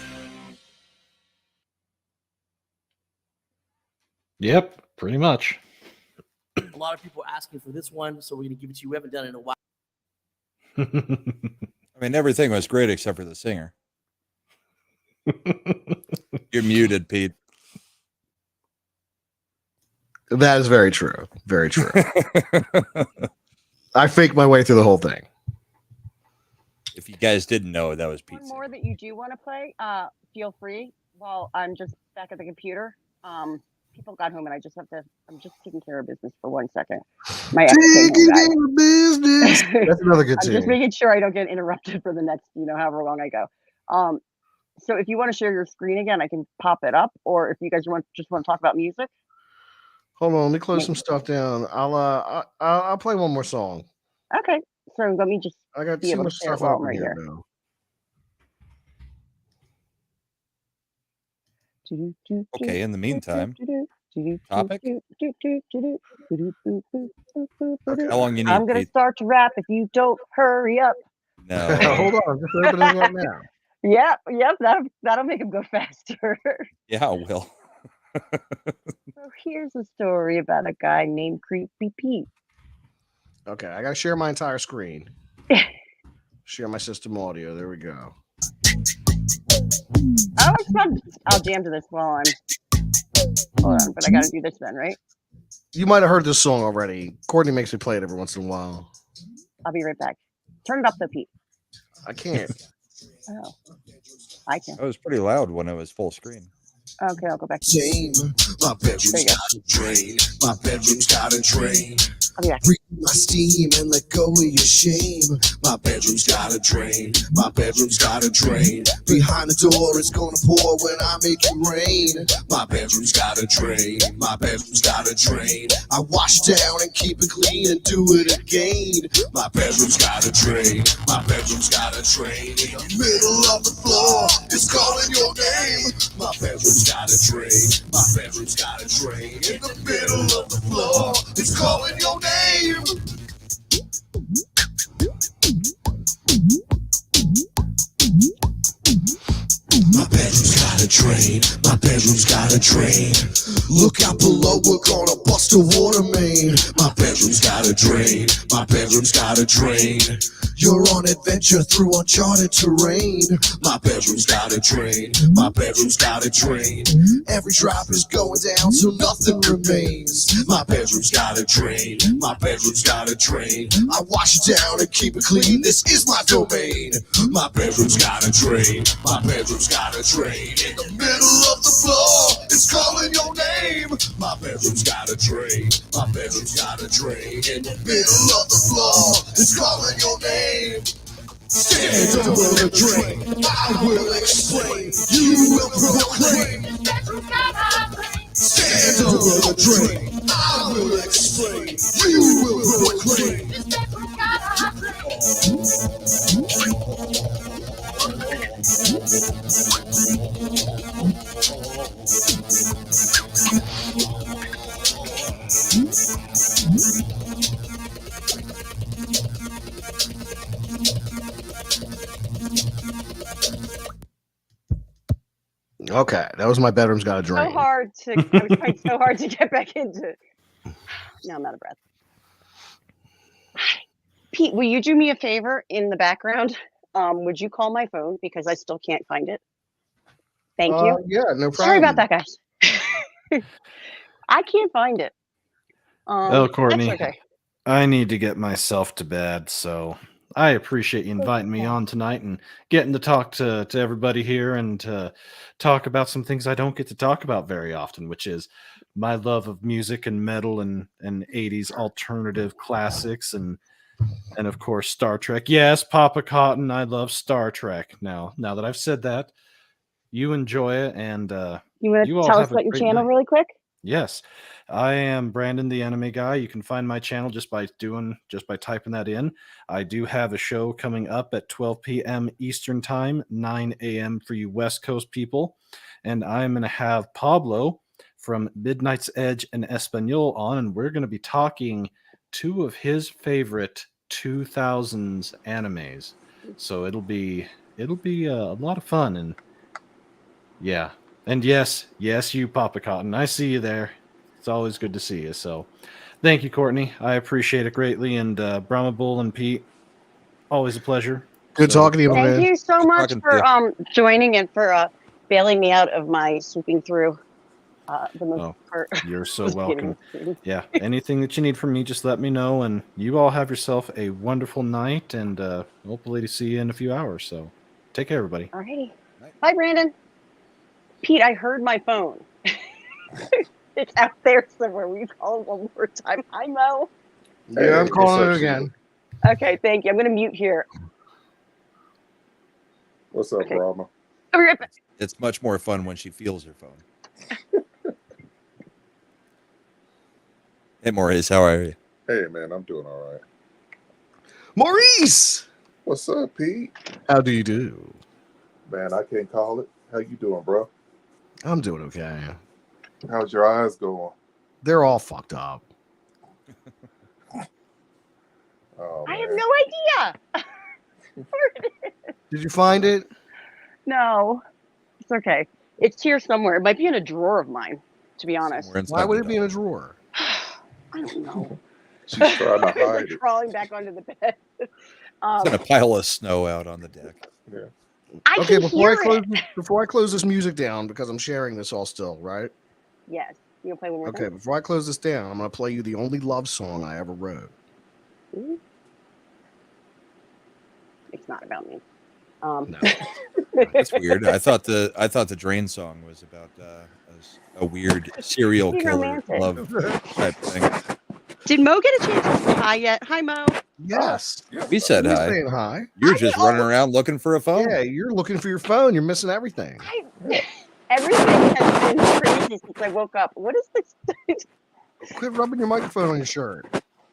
Yep, pretty much. A lot of people are asking for this one, so we're going to give it to you. We haven't done it in a while. I mean, everything was great except for the singer. You're muted, Pete. That is very true. Very true. I faked my way through the whole thing. If you guys didn't know, that was Pete. One more that you do want to play, feel free. While I'm just back at the computer. People got home and I'm just taking care of business for 1 second. My ex came home, guys. Business. That's another good I'm tune. just making sure I don't get interrupted for the next, however long I go. So if you want to share your screen again, I can pop it up. Or if you guys just want to talk about music. Hold on, let me close some stuff down. I'll play one more song. Okay. So let me just I got be too able much to share it stuff while I'm over right here here. now. Okay, in the meantime, topic? How long you need, I'm going to Pete? start to rap if you don't hurry up. No. Hold on, I'm just opening it up now. Yep, that'll make him go faster. Yeah, I will. So here's a story about a guy named Creepy Pete. Okay, I gotta share my entire screen. Share my system audio. There we go. I'll jam to this while I'm. Hold on, but I got to do this then, right? You might have heard this song already. Courtney makes me play it every once in a while. I'll be right back. Turn it up though, Pete. I can't. Oh, I can. It was pretty loud when it was full screen. Okay, I'll go back. My bedroom's got a drain. My bedroom's got a drain. I'll be back. Breathe my steam and let go of your shame. My bedroom's got a drain. My bedroom's got a drain. Behind the door it's gonna pour when I make it rain. My bedroom's got a drain. My bedroom's got a drain. I wash down and keep it clean and do it again. My bedroom's got a drain. My bedroom's got a drain. In the middle of the floor, it's calling your name. My bedroom's got a drain. My bedroom's got a drain. In the middle of the floor, it's calling your name. My bedroom's got a drain. My bedroom's got a drain. Look out below, we're gonna bust a water main. My bedroom's got a drain. My bedroom's got a drain. You're on adventure through uncharted terrain. My bedroom's got a drain. My bedroom's got a drain. Every drop is going down till nothing remains. My bedroom's got a drain. My bedroom's got a drain. I wash it down and keep it clean. This is my domain. My bedroom's got a drain. My bedroom's got a drain. In the middle of the floor, it's calling your name. My bedroom's got a drain. My bedroom's got a drain. In the middle of the floor, it's calling your name. Stand over the drain. I will explain. You will proclaim. Stand over the drain. I will explain. You will proclaim. Okay, that was My Bedroom's Got a Drain. I was trying so hard to get back into it. Now I'm out of breath. Pete, will you do me a favor in the background? Would you call my phone because I still can't find it? Thank you. Yeah, no problem. Sorry about that, guys. I can't find it. Courtney, that's okay. I need to get myself to bed, so I appreciate you inviting me on tonight and getting to talk to everybody here and to talk about some things I don't get to talk about very often, which is my love of music and metal and 80s alternative classics and of course Star Trek. Yes, Papa Cotton, I love Star Trek. Now that I've said that, you enjoy it, and you want to tell us about your channel really quick? Yes, I am Brandon the Anime Guy. You can find my channel just by typing that in. I do have a show coming up at 12 p.m. Eastern Time, 9 a.m. for you West Coast people, and I'm going to have Pablo from Midnight's Edge and Espanol on, and we're going to be talking two of his favorite 2000s animes. So it'll be a lot of fun, and yeah. And yes, you Papa Cotton. I see you there. It's always good to see you. So thank you, Courtney. I appreciate it greatly. And Brahma Bull and Pete, always a pleasure. Good talking to you, man. Thank you so much for joining and for bailing me out of my swooping through The most Oh, part. you're so Just welcome. kidding. Yeah, anything that you need from me, just let me know. And you all have yourself a wonderful night, and hopefully to see you in a few hours. So take care, everybody. Alrighty. Bye, Brandon. Pete, I heard my phone. It's out there somewhere. Will you call it one more time? Hi, Mo. Yeah, I'm calling it again. Okay, thank you. I'm going to mute here. What's up, Rama? I'll be right back. It's much more fun when she feels her phone. Hey, Maurice, how are you? Hey, man, I'm doing all right. Maurice! What's up, Pete? How do you do? Man, I can't call it. How you doing, bro? I'm doing okay. How's your eyes going? They're all fucked up. Oh, I man. have no idea. Where it is. Did you find it? No, it's okay. It's here somewhere. It might be in a drawer of mine, to be honest. Why would it be in a drawer? I don't know. She's trying to It's hide like it. crawling back onto the bed. It's in a pile of snow out on the deck. Yeah. I Okay, can hear it. before I close this music down, because I'm sharing this all still, right? Yes. You gonna play one more Okay, time? before I close this down, I'm gonna play you the only love song I ever wrote. Mhm. It's not about me. No. That's weird. I thought the Drain song was about a weird serial He's killer romantic. love type thing. Did Mo get a chance to say hi yet? Hi, Mo. Yes. We said You're hi. saying hi. You're just running around looking for a phone. Yeah, you're looking for your phone. You're missing everything. Everything has been crazy since I woke up. What is this? Quit rubbing your microphone on your shirt.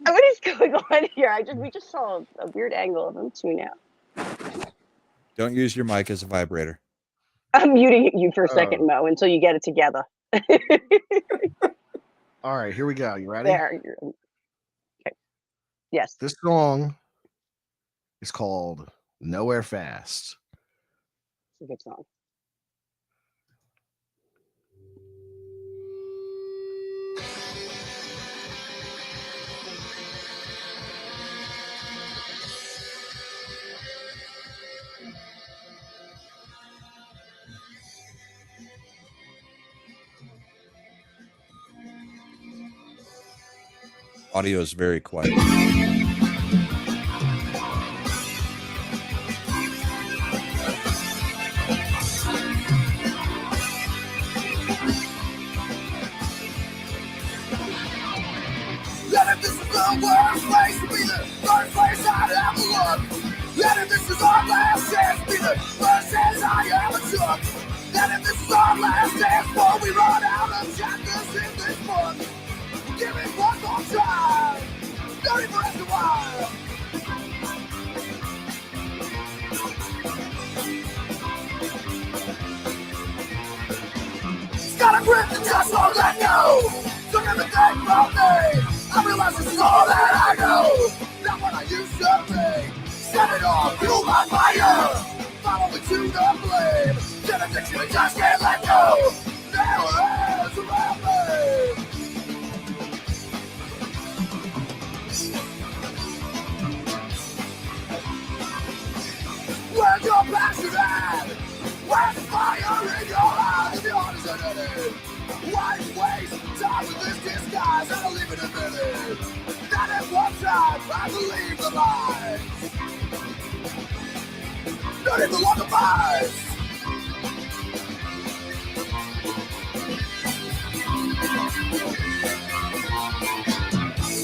What is going on here? We just saw a weird angle of him too now. Don't use your mic as a vibrator. I'm muting you for a second, Mo, until you get it together. All right, here we go. You ready? There. Okay. Yes. This song is called Nowhere Fast. It's a good song. Audio is very quiet. Let if this is the worst place to be the first place I'd ever look. Let if this is our last chance be the first chance I ever took. Let if this is our last dance before we run out of chapters in this book. Give it one more try. Don't even ask why. It's got a grip that just won't let go. Took everything from me. I realize this is all that I know. Not what I used to be. Set it off, fuel my fire. Follow me to the flame. Get addiction and just can't let go. There it is around me. Where's your passion at? Where's the fire in your eyes? If you're honest in it. Why waste time with this disguise? I don't leave it a minute. Not at one time, I believe the lies. Not even look at lies.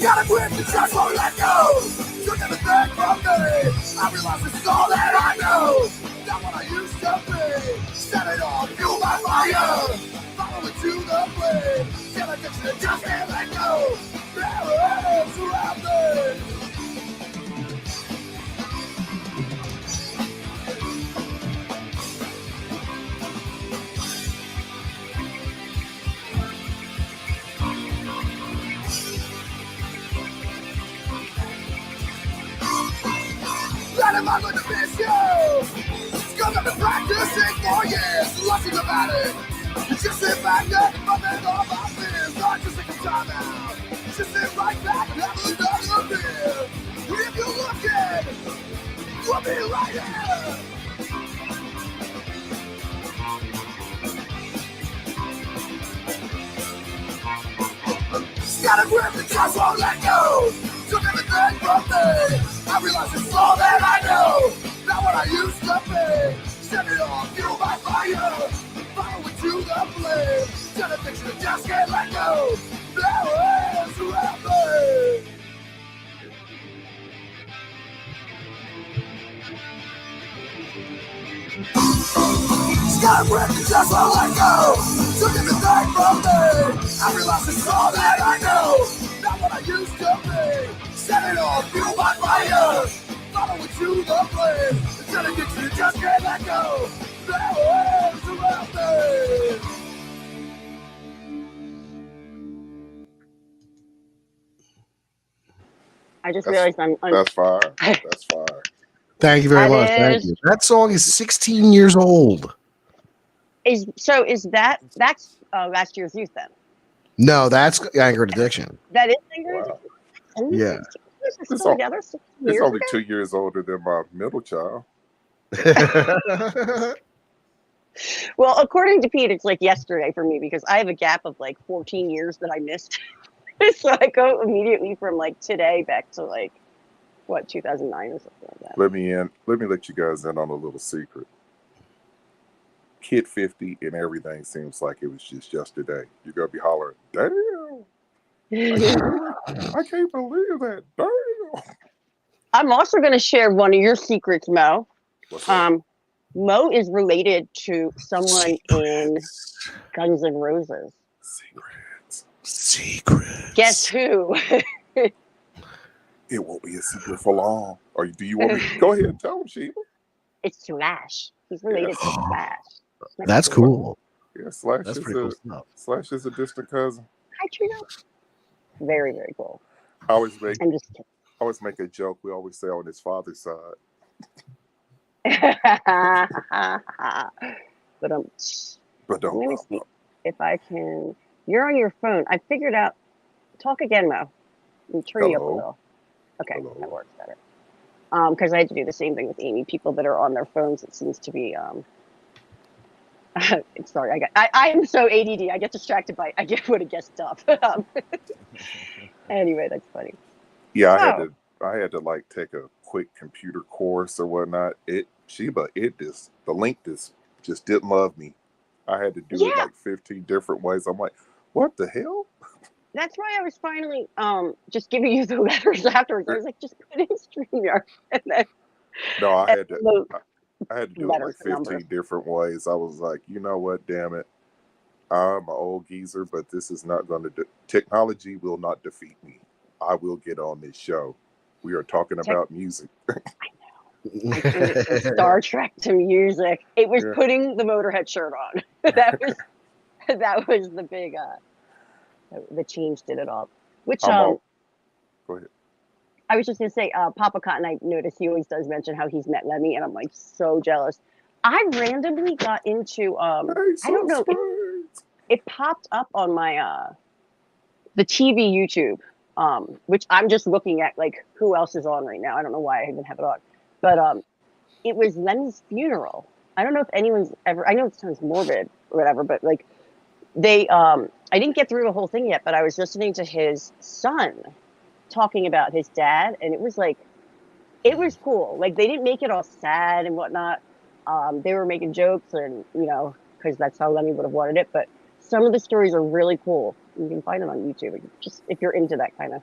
Gotta quit, the just won't let go. Took everything from me. I realize this is all that I know. Not what I used to be. Set it off, fuel my fire. Follow it to the flame. Get addiction and just can't let go. There it is around me. Let him out with the mission. Cause I've been practicing for years. Lessons about it. You just sit back there and nothing all my fears. Not just take a time out. Just sit right back and have another beer. If you're looking, we'll be right here. Got a grip and just won't let go. Took everything from me. I realize it's all that I know. Not what I used to be. Set it off, fuel by fire. Follow it to the flame. Set a picture that just can't let go. Now it's around me. Got a grip and just won't let go. Took everything from me. I realize it's all that I know. Not what I used to be. Set it off, fuel by fire. Follow it to the flame. It's an addiction you just can't let go. Now it's around me. I just realized I'm. That's fire. That's fire. Thank you very much. Thank is- you. That song is 16 years old. Is that's last year's youth then? No, that's Anger and Addiction. That is Anger. Wow. Only Yeah. 16 years are It's still all- together. 16 He's years only ago? 2 years older than my middle child. Well, according to Pete, it's like yesterday for me because I have a gap of like 14 years that I missed. So I go immediately from like today back to like what 2009 or something like that. Let me let you guys in on a little secret. Kid 50 and everything seems like it was just yesterday. You're gonna be hollering, damn! I can't believe that. Damn! I'm also going to share one of your secrets, Mo. What's up? Mo is related to someone in Guns N' Roses. Secrets. Guess who? It won't be a secret for long. Or do you want me to go ahead and tell him, Sheba? It's Slash. He's related to Slash. That's cool. Yeah, Slash That's is pretty cool a stuff. Slash is a distant cousin. Hi, Trio. Very, very cool. I always make I'm just kidding. a joke. We always say on his father's side. But But let me don't. see if I can. You're on your phone. I figured out. Talk again, Mo. I'm turning you up a Hello? little. Okay, Hello? that works better. Because I had to do the same thing with Amy. People that are on their phones, it seems to be. Sorry, I am so ADD. I get distracted by. I would have guessed stuff. Anyway, that's funny. Yeah, So, I had to like take a quick computer course or whatnot. The link just didn't love me. I had to do it Yeah. like 15 different ways. I'm like, what the hell? that's why I was finally just giving you the letters afterwards. I was like, just put in StreamYard. And then No, I had to the I had to do it letters like and numbers. 15 different ways. I was like, you know what, damn it. I'm an old geezer, but this is not going to technology will not defeat me. I will get on this show. We are talking about music. I turned it from Star Trek to music. It was Yeah. putting the Motorhead shirt on. that was the big the change did it all. Which Go ahead. I was just gonna say, Papa Cotton, I noticed he always does mention how he's met Lemmy, and I'm like so jealous. I randomly got into I don't know, it popped up on my the TV YouTube, which I'm just looking at like who else is on right now. I don't know why I even have it on. But it was Lemmy's funeral. I don't know if anyone's ever I know it sounds morbid or whatever, but like they I didn't get through the whole thing yet, but I was listening to his son talking about his dad, and it was cool. Like they didn't make it all sad and whatnot. They were making jokes, and because that's how Lemmy would have wanted it. But some of the stories are really cool. You can find them on YouTube. Just if you're into that kind of,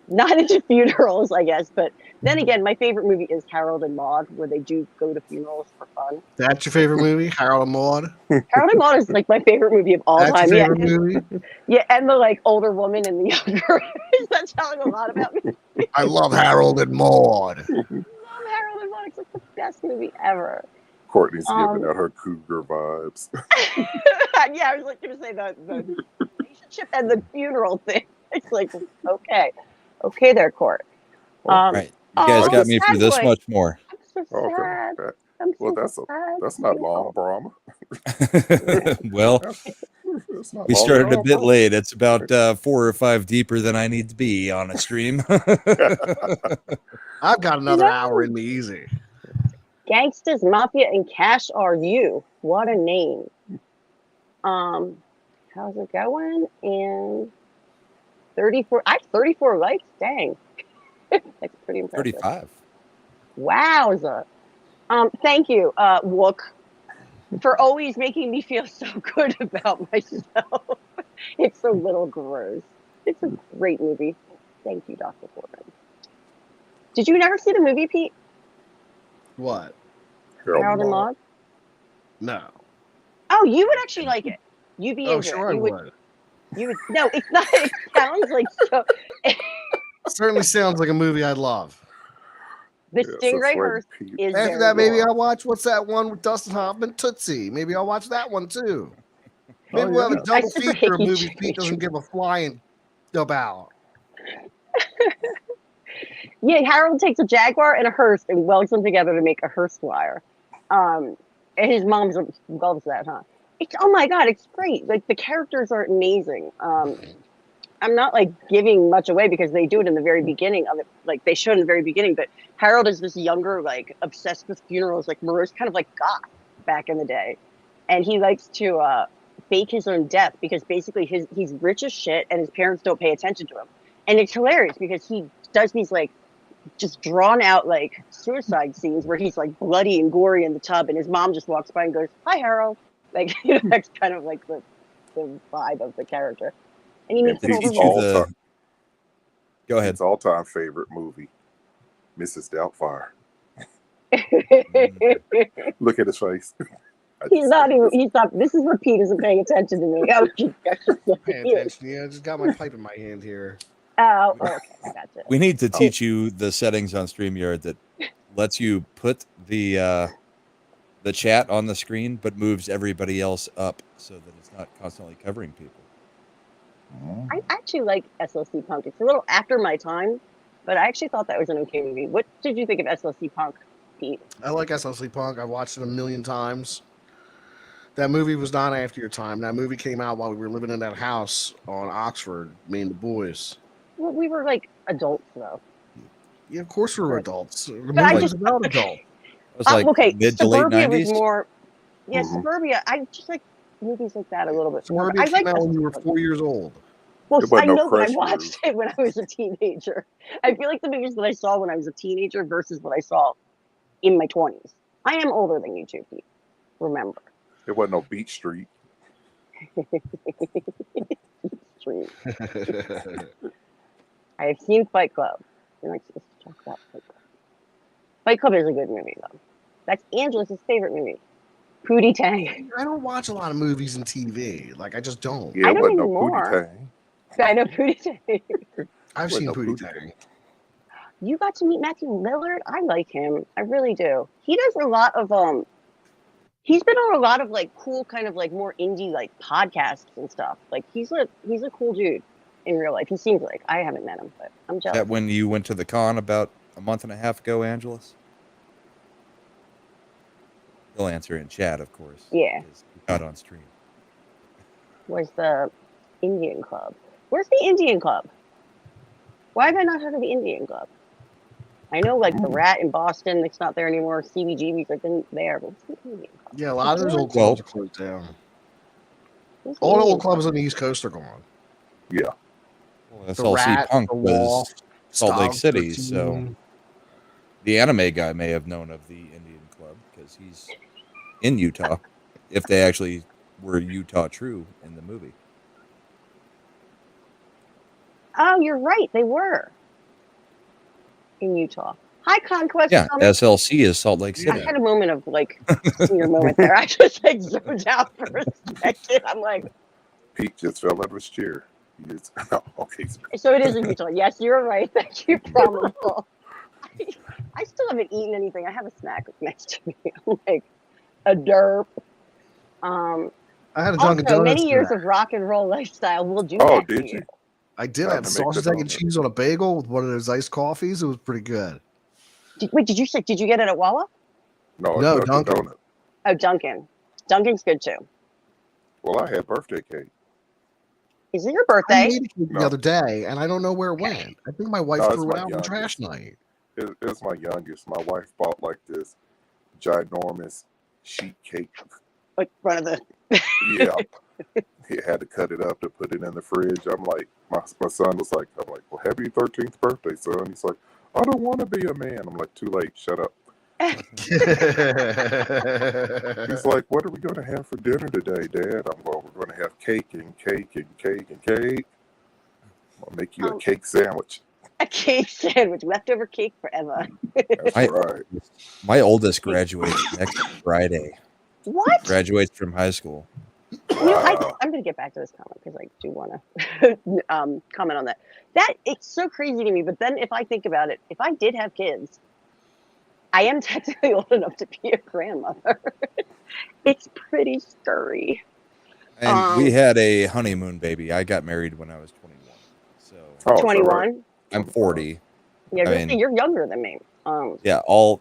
not into funerals, I guess. But then again, my favorite movie is Harold and Maude, where they do go to funerals for fun. That's your favorite movie, Harold and Maude? Harold and Maude is like my favorite movie of all That's time. your favorite movie? Yeah, and the like older woman and the younger. That's telling a lot about me. I love Harold and Maude. I love Harold and Maude. It's like the best movie ever. Courtney's giving out her cougar vibes. Yeah, I was like going to say the relationship and the funeral thing. It's like, okay there, Court. Right. You guys got me for this much more. I'm so sad. Okay. I'm Well, so sad. that's not long, Brahma. Well, That's not we long started at a all, bit bro. late. It's about 4 or 5 deeper than I need to be on a stream. I've got another hour in me easy. Gangsters, Mafia, and Cash Are You. What a name. How's it going? And 34. I have 34 likes. Dang. That's pretty impressive. 35. Wowza. Thank you, Wook, for always making me feel so good about myself. It's a little gross. It's a great movie. Thank you, Dr. Foreman. Did you never see the movie, Pete? What? Harold and Maude? No. Oh, you would actually like it. You'd be into it. Sure I would. You would. No, it's not. It sounds like so. Certainly sounds like a movie I'd love. The Stingray Hearst is After very that, maybe good. I'll watch what's that one with Dustin Hoffman, Tootsie. Maybe I'll watch that one too. Maybe we'll have a double feature of movies Pete doesn't give a flying about. Yeah, Harold takes a Jaguar and a Hearst and welds them together to make a Hearst wire. And his mom loves that, huh? It's, oh my God, it's great. Like, the characters are amazing. I'm not like giving much away because they do it in the very beginning of it. Like, they show it in the very beginning, but Harold is this younger, like, obsessed with funerals, like morose, kind of like goth back in the day. And he likes to fake his own death because basically he's rich as shit and his parents don't pay attention to him. And it's hilarious because he does these like just drawn out like suicide scenes where he's like bloody and gory in the tub and his mom just walks by and goes, "Hi, Harold." Like, you know, that's kind of like the vibe of the character. And he meets Go ahead. His all-time favorite movie, Mrs. Doubtfire. Look at his face. He's not. This is what Pete isn't paying attention to me. Paying attention. Yeah, I just got my pipe in my hand here. Oh, okay, gotcha. We need to teach you the settings on StreamYard that lets you put the chat on the screen, but moves everybody else up so that it's not constantly covering people. I actually like SLC Punk. It's a little after my time, but I actually thought that was an okay movie. What did you think of SLC Punk, Pete? I like SLC Punk. I've watched it a million times. That movie was not after your time. That movie came out while we were living in that house on Oxford, me and the boys. Well, we were like adults, though. Yeah, of course we were adults. The But I movie was just- about adult. It was like okay, mid to late Suburbia 90s. was more. Yeah, Suburbia. I just like movies like that a little bit more. Suburbia I came like out when you were 4 years old. Well, There wasn't I no know, but I crush watched it when I was a teenager. I feel like the movies that I saw when I was a teenager versus what I saw in my 20s. I am older than you two, Pete. Remember. There wasn't no Beach Street. Street. I have seen Fight Club. You're not supposed to talk about Fight Club. Fight Club is a good movie, though. That's Angela's favorite movie. Pootie Tang. I don't watch a lot of movies and TV. Like, I just don't. Yeah, I it don't wasn't no anymore. Pootie Tang. I know Pootie Tang. I've Wasn't seen no Pootie Pootie Tang. You got to meet Matthew Lillard. I like him. I really do. He does a lot of he's been on a lot of like cool kind of like more indie like podcasts and stuff. Like he's a cool dude in real life. He seems like. I haven't met him, but I'm jealous. That when you went to the con about a month and a half ago, Angelus? He'll answer in chat, of course. Yeah. Not on stream. Where's the Indian Club? Where's the Indian Club? Why have I not heard of the Indian Club? I know like the Rat in Boston, it's not there anymore. CBGB's like been there, but what's the Indian Club? Yeah, a lot of those old clubs are closed down. What's the All the Indian old clubs on the East Coast are gone. Yeah. Well, The SLC Rat, Punk the Wall, was Salt Lake Stog City, 13. so the anime guy may have known of the Indian Club because he's in Utah, if they actually were Utah true in the movie. Oh, you're right. They were in Utah. Hi, Conquest. Yeah, Summit. SLC is Salt Lake I City. had a moment of like senior moment there. I just like zoned out for a second. I'm like, Pete just fell out of his chair. He just, okay. so it is in Utah. Yes, you're right. Thank you, Probable. I still haven't eaten anything. I have a snack next to me. I'm like a derp. I had a Dunkin' Also, Donuts. many years today. of rock and roll lifestyle will do Oh, that to did you? I did. I Time had to make sausage, the egg, and donut. cheese on a bagel with one of those iced coffees. It was pretty good. Wait, did you get it at Wawa? No, No, it's not the Dunkin'. donut. Oh, Dunkin'. Dunkin's good too. Well, I had birthday cake. Is it your I birthday? made a cake the No. other day, and I don't know where it went. I think my wife No, it's threw it my out on youngest. trash night. It was my youngest. My wife bought like this ginormous sheet cake. Like one of the. Yeah. He had to cut it up to put it in the fridge. I'm like, my son was like, I'm like, well, happy 13th birthday, son. He's like, I don't want to be a man. I'm like, too late. Shut up. He's like, what are we going to have for dinner today, Dad? I'm well, we're going to have cake and cake and cake and cake. I'll make you a cake sandwich. A cake sandwich, leftover cake forever. That's right. My oldest graduates next Friday. What? Graduates from high school. I'm going to get back to this comment because I do want to comment on that. It's so crazy to me. But then if I think about it, if I did have kids, I am technically old enough to be a grandmother. It's pretty scary. And we had a honeymoon baby. I got married when I was 21. So 21? I'm 40. Yeah, you're younger than me. Yeah, all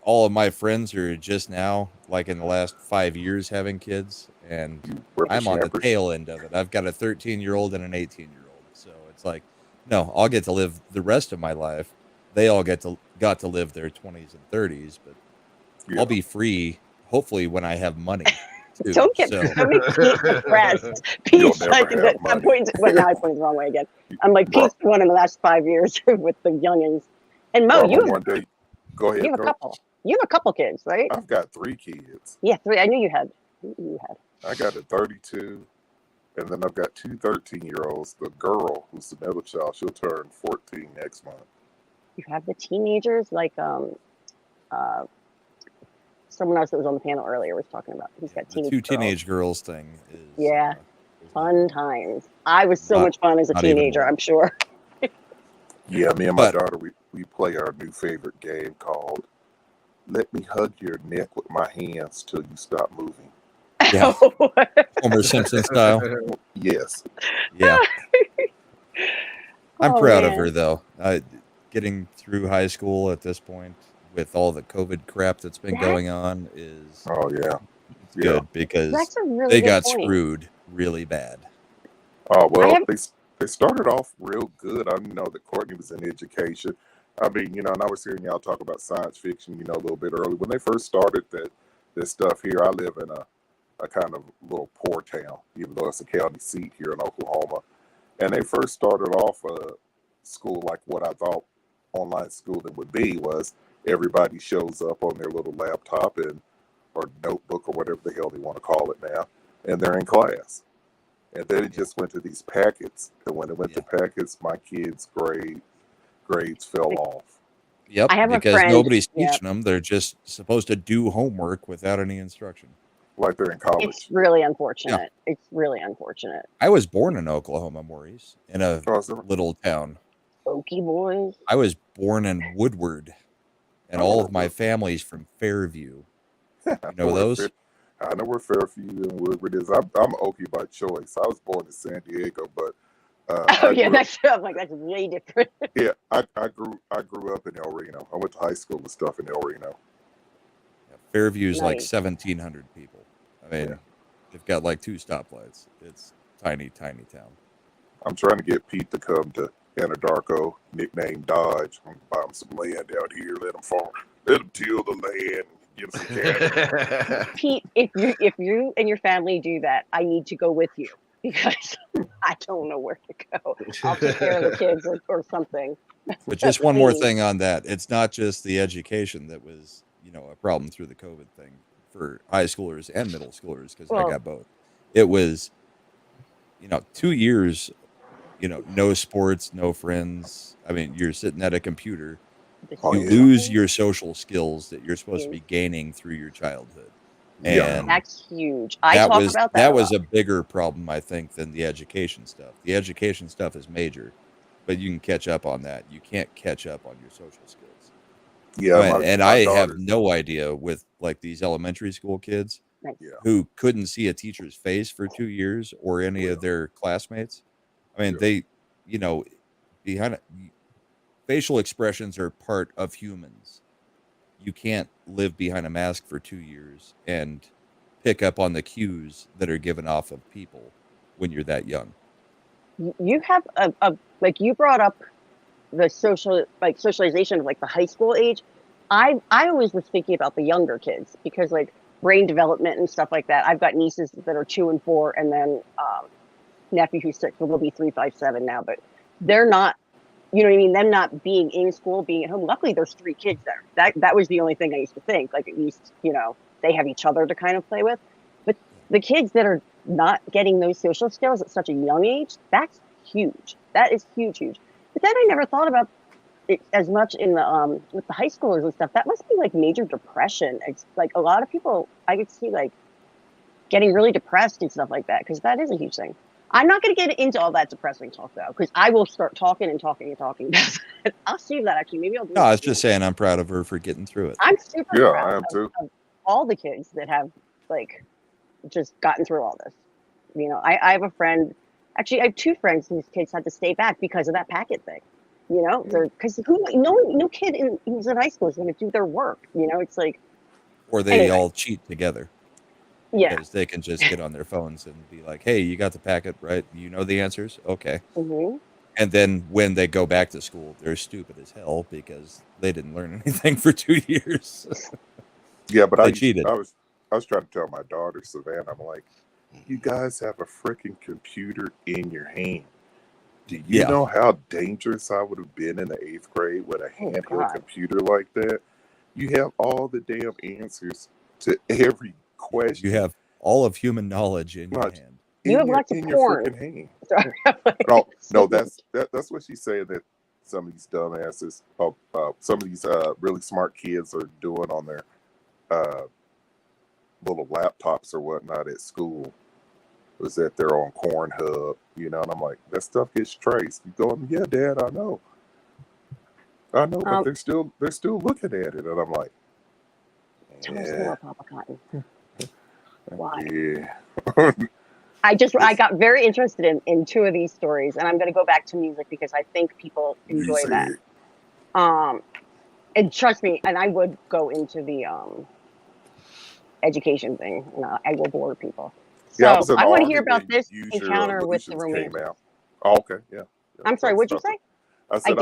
of my friends are just now, like in the last 5 years, having kids, and I'm on the tail end of it. I've got a 13-year-old and an 18-year-old, so it's like, no, I'll get to live the rest of my life. They all got to live their 20s and 30s, but I'll be free, hopefully, when I have money. Too, don't make Pete depressed. Pete's like at that point. Well, now I pointed the wrong way again. I'm like, Pete's won in the last 5 years with the youngins. And Mo, go ahead. You have a couple. You have a couple kids, right? I've got 3 kids. Yeah, 3. I knew you had. I got a 32, and then I've got 2 13-year-olds. The girl, who's the middle child, she'll turn 14 next month. You have the teenagers, like someone else that was on the panel earlier was talking about. He's got teenage 2 teenage girls thing. Is, fun times. I was so much fun as a teenager, I'm sure. Yeah, me and my daughter, we play our new favorite game called Let Me Hug Your Neck with My Hands Till You Stop Moving. Yeah. Homer Simpson style. Yes. Yeah. I'm proud of her, though. Getting through high school at this point with all the COVID crap that's been going on is good because they got screwed really bad. Oh, well, they started off real good. I know that Courtney was in education. I mean, and I was hearing y'all talk about science fiction, a little bit early. When they first started this stuff here, I live in a kind of little poor town, even though it's a county seat here in Oklahoma. And they first started off school like what I thought online schooling would be was everybody shows up on their little laptop or notebook or whatever the hell they want to call it now, and they're in class. And then it just went to these packets. And when it went to packets, my kids' grades fell off. Yep, because nobody's teaching them. They're just supposed to do homework without any instruction. Like they're in college. It's really unfortunate. Yeah. It's really unfortunate. I was born in Oklahoma, Maurice, in a little town. Okie boys. I was born in Woodward, and all of my family's from Fairview. You know those? I know where Fairview and Woodward is. I'm Okie by choice. I was born in San Diego, but that's way different. Yeah, I grew up in El Reno. I went to high school and stuff in El Reno. Yeah, Fairview's like 1,700 people. I mean, they've got like 2 stoplights. It's tiny, tiny town. I'm trying to get Pete to come to Anadarko, nicknamed Dodge. I'm gonna buy him some land out here. Let him farm. Let him till the land. Give him some cattle. Pete, if you and your family do that, I need to go with you because I don't know where to go. I'll take care of the kids or something. But just one more thing on that. It's not just the education that was, a problem through the COVID thing for high schoolers and middle schoolers, because I got both. It was, 2 years, no sports, no friends. I mean, you're sitting at a computer. You lose your social skills that you're supposed to be gaining through your childhood. And that's huge. That was a bigger problem, I think, than the education stuff. The education stuff is major, but you can catch up on that. You can't catch up on your social skills. Yeah. I have no idea with like these elementary school kids who couldn't see a teacher's face for 2 years or any of their classmates. I mean, they, behind it, facial expressions are part of humans. You can't live behind a mask for 2 years and pick up on the cues that are given off of people when you're that young. You have you brought up the socialization of like the high school age. I always was thinking about the younger kids because brain development and stuff like that. I've got nieces that are 2 and 4, and then nephew who's 6, will be 3, 5, 7 now. But they're not, you know what I mean? Them not being in school, being at home. Luckily, there's 3 kids there. That was the only thing I used to think. Like, at least, you know, they have each other to kind of play with. But the kids that are not getting those social skills at such a young age, that's huge. That is huge, huge. But then I never thought about it as much in the with the high schoolers and stuff. That must be like major depression. It's like a lot of people I could see like getting really depressed and stuff like that, because that is a huge thing. I'm not going to get into all that depressing talk though, because I will start talking and talking and talking. I'll save that actually. Maybe I'll do. No, I was just saying I'm proud of her for getting through it. I'm super proud I am too. of all the kids that have like just gotten through all this. You know, I have a friend. Actually, I have 2 friends whose kids had to stay back because of that packet thing. You know, because no kid who's in high school is going to do their work. You know, it's like, or they all cheat together. Yeah, because they can just get on their phones and be like, "Hey, you got the packet, right? You know the answers, okay." Mm-hmm. And then when they go back to school, they're stupid as hell because they didn't learn anything for 2 years. Yeah, but they I cheated. I was trying to tell my daughter Savannah, I'm like, you guys have a freaking computer in your hand. Do you know how dangerous I would have been in the 8th grade with a handheld computer like that? You have all the damn answers to every question. You have all of human knowledge in your hand. You have lots of porn. Freaking hand. No, that's what she's saying that some of these dumbasses, some of these really smart kids are doing on their little laptops or whatnot at school. Was that they're on Cornhub, you know, and I'm like, that stuff gets traced. You going, yeah, Dad, I know, but they're still looking at it, and I'm like, tell us more, Papa Cotton. Why? Yeah. I got very interested in 2 of these stories, and I'm going to go back to music because I think people enjoy that. And trust me, and I would go into the education thing. I will bore people. So I want to hear about this encounter with the romance. Oh, okay, yeah. I'm sorry, what'd you say? I said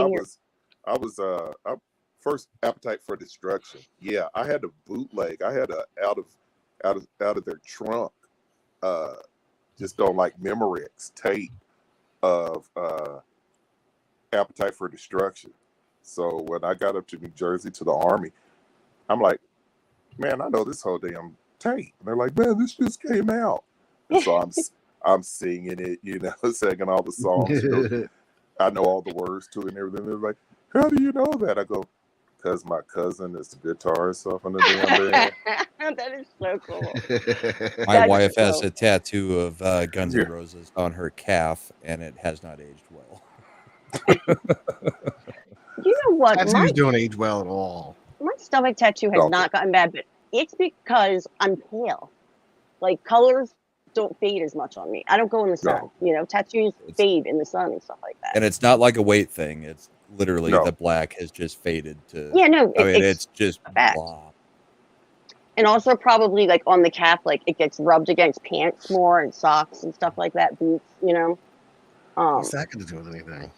I was first Appetite for Destruction. Yeah, I had a bootleg. I had a out of their trunk, just on like Memorex tape of Appetite for Destruction. So when I got up to New Jersey to the Army, I'm like, man, I know this whole damn tape. And they're like, man, this just came out. And so I'm singing it, you know, singing all the songs. You know, I know all the words to it and everything. They're like, how do you know that? I go, because my cousin is the guitarist off on the damn band. That is so cool. My wife has a tattoo of Guns N' Roses on her calf, and it has not aged well. You know what? Tattoos don't age well at all. My stomach tattoo has not gotten bad, but it's because I'm pale. Like, colors don't fade as much on me. I don't go in the sun. You know, tattoos fade in the sun and stuff like that. And it's not like a weight thing. It's literally the black has just faded to. Yeah, no. It's just blah. And also probably like on the calf, like it gets rubbed against pants more and socks and stuff like that, boots, you know. What's that going to do with anything?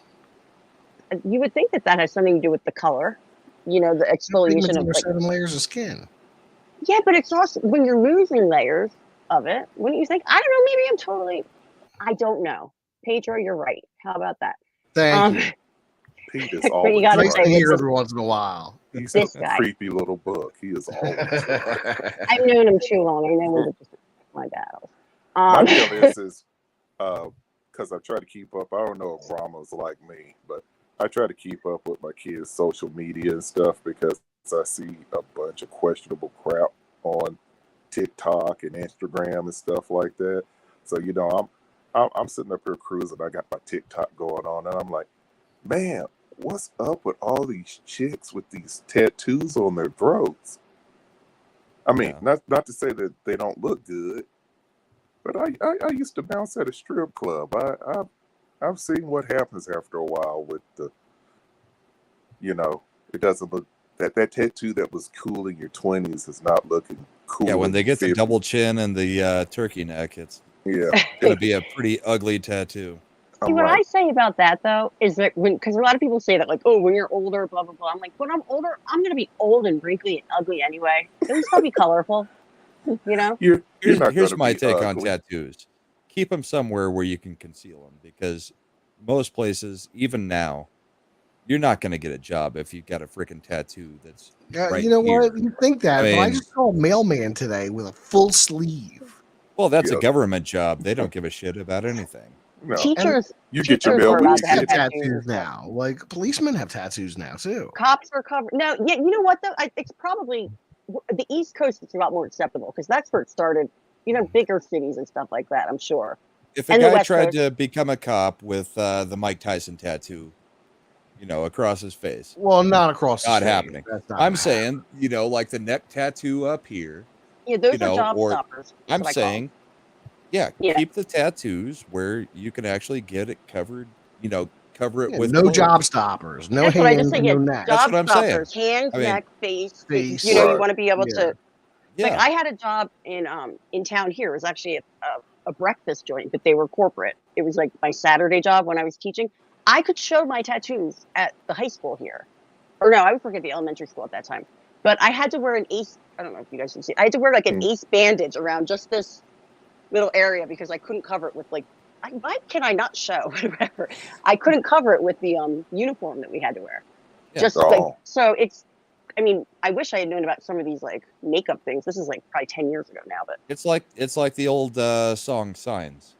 You would think that has something to do with the color, you know, the exfoliation of like 7 layers of skin. Yeah, but it's also when you're losing layers of it, wouldn't you think? I don't know. Maybe I don't know. Pedro, you're right. How about that? Thank you. Pete is always nice to hear every once in a while. He's a creepy little book. He is always I've known him too long. I know him just my battles. My deal is because I try to keep up. I don't know if Brahma's like me, but I try to keep up with my kids' social media and stuff because I see a bunch of questionable crap on TikTok and Instagram and stuff like that. So, you know, I'm sitting up here cruising. I got my TikTok going on, and I'm like, man, what's up with all these chicks with these tattoos on their throats? I mean, not to say that they don't look good, but I used to bounce at a strip club. I've seen what happens after a while with the, you know, it doesn't look that tattoo that was cool in your 20s is not looking cool. Yeah, when they get the double chin and the turkey neck, it's going to be a pretty ugly tattoo. See, what I say about that, though, is that because a lot of people say that, like, oh, when you're older, blah, blah, blah. I'm like, when I'm older, I'm going to be old and wrinkly and ugly anyway. It'll still be colorful. You know, You're not Here's gonna my be take on ugly. tattoos. Keep them somewhere where you can conceal them, because most places, even now, you're not going to get a job if you've got a freaking tattoo that's right You know here. what? You think that, I but I mean, just saw a mailman today with a full sleeve. well, that's a Yeah. government job. They don't give a shit about anything. No, teachers you get your teachers mail are when allowed you to have get Get it. tattoos and tattoos stuff. now. Like policemen have tattoos now too. Cops are covered. No, yeah, you know what though? It's probably the East Coast. It's a lot more acceptable because that's where it started. You know, bigger cities and stuff like that. I'm sure. If a And the guy West tried Coast. to become a cop with the Mike Tyson tattoo, across his face, Well, not across the not face. happening. That's not I'm gonna saying, like the neck tattoo up here, Yeah, those are job or stoppers. That's I'm what I call them. saying, yeah, Yeah. keep the tattoos where you can actually get it covered, cover it Yeah, with no clothes. job stoppers, no That's what I just hands, say. and Yeah, no neck. That's job what I'm saying. stoppers, hands, I mean, neck, face. Face. You Right. want to be able Yeah. to. Like yeah, I had a job in town here. It was actually a breakfast joint, but they were corporate. It was like my Saturday job when I was teaching. I could show my tattoos at the high school here, or no, I was working at the elementary school at that time. But I had to wear an ace. I don't know if you guys can see. I had to wear like an ace bandage around just this little area because I couldn't cover it with like. Why can I not show whatever? I couldn't cover it with the uniform that we had to wear. Yeah. Just Oh. like so, it's. I mean, I wish I had known about some of these like makeup things. This is like probably 10 years ago now, but it's like the old song Signs.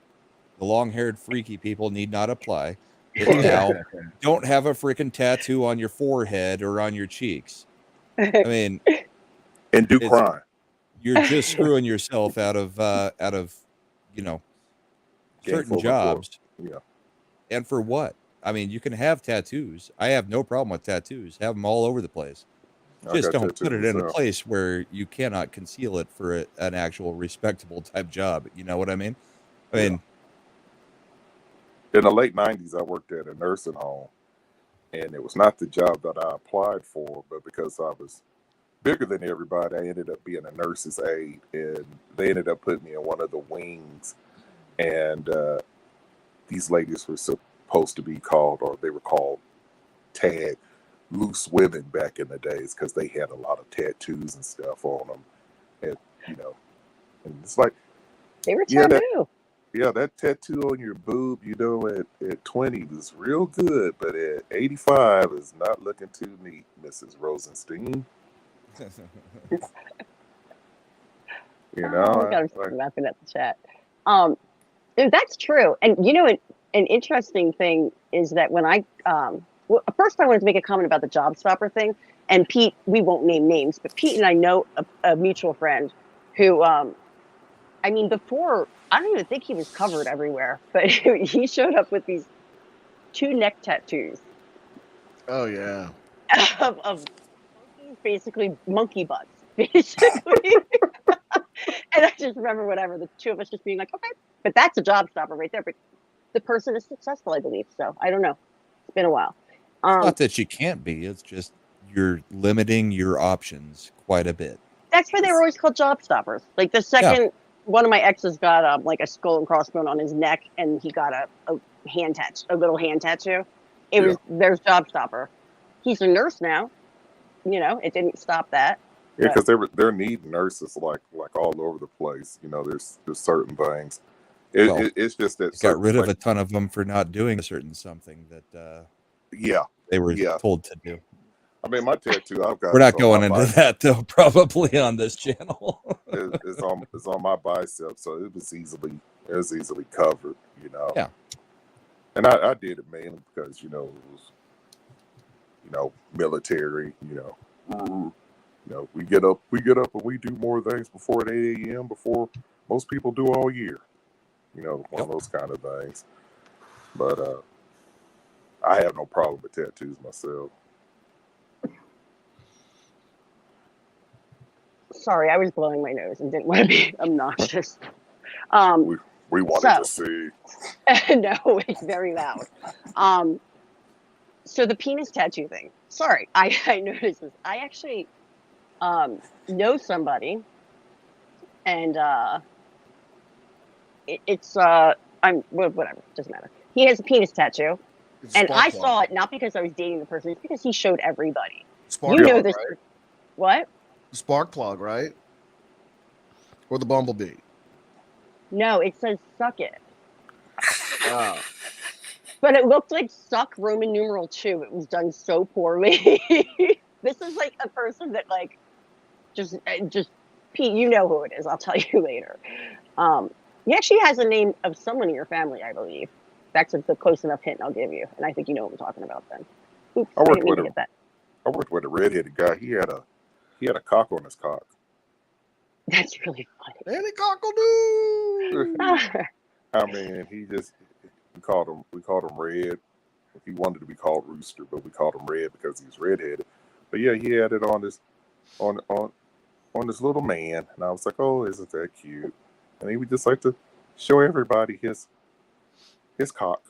The long-haired freaky people need not apply. It's now don't have a freaking tattoo on your forehead or on your cheeks. I mean, And do It's- crime. you're just screwing yourself out of certain Gainful jobs. Yeah. And for what? I mean, you can have tattoos. I have no problem with tattoos. Have them all over the place. I Just got don't tattoos put it in a myself. place where you cannot conceal it for an actual respectable type job. You know what I mean? I mean, In the late 90s, I worked at a nursing home, and it was not the job that I applied for, but because I was bigger than everybody, I ended up being a nurse's aide, and they ended up putting me in one of the wings. And these ladies were supposed to be called, or they were called tag loose women back in the days because they had a lot of tattoos and stuff on them. And, and it's like, they were Yeah, that- taboo. that tattoo on your boob, at 20 was real good, but at 85 is not looking too neat, Mrs. Rosenstein. We got like, laughing at the chat. That's true. And an interesting thing is that when I first I wanted to make a comment about the job stopper thing. And Pete, we won't name names, but Pete and I know a mutual friend who, before, I don't even think he was covered everywhere, but he showed up with these 2 neck tattoos Oh yeah. of basically monkey butts, basically. And I just remember the 2 of us just being like, okay, but that's a job stopper right there. But the person is successful, I believe. So I don't know. It's been a while. it's not that you can't be. It's just you're limiting your options quite a bit. That's why they were always called job stoppers. Like the second one of my exes got like a skull and crossbone on his neck, and he got a little hand tattoo. There's job stopper. He's a nurse now. It didn't stop that. yeah, because they're needing nurses like all over the place. There's certain things. It's just that Got rid of a ton of them for not doing a certain something that they were told to do. I mean, my tattoo I've got. We're not is on going my into that though, probably on this channel. It's on my bicep, so it was easily covered. Yeah. And I did it mainly because it was military. We get up and we do more things before at 8 a.m. before most people do all year. One of those kind of things. But I have no problem with tattoos myself. Sorry, I was blowing my nose and didn't want to be obnoxious. We wanted to see. No, it's very loud. So the penis tattoo thing. Sorry, I noticed this. I actually know somebody, and whatever, doesn't matter. He has a penis tattoo, and I saw it not because I was dating the person, it's because he showed everybody. Spark You know plug, this. right? What? Spark plug, right? or the bumblebee? No, it says suck it. Oh. But it looked like suck Roman numeral 2. It was done so poorly. This is like a person that like just Pete, you know who it is. I'll tell you later. He actually has a name of someone in your family, I believe. That's the close enough hint I'll give you, and I think you know what I'm talking about. Then, oops, I worked with get that. I worked with a redheaded guy. He had a cock on his cock. That's really funny. Any cockle-doo! I mean, we called him Red. He wanted to be called Rooster, but we called him Red because he was redheaded. But yeah, he had it on this little man, and I was like, oh, isn't that cute? And he would just like to show everybody his cock.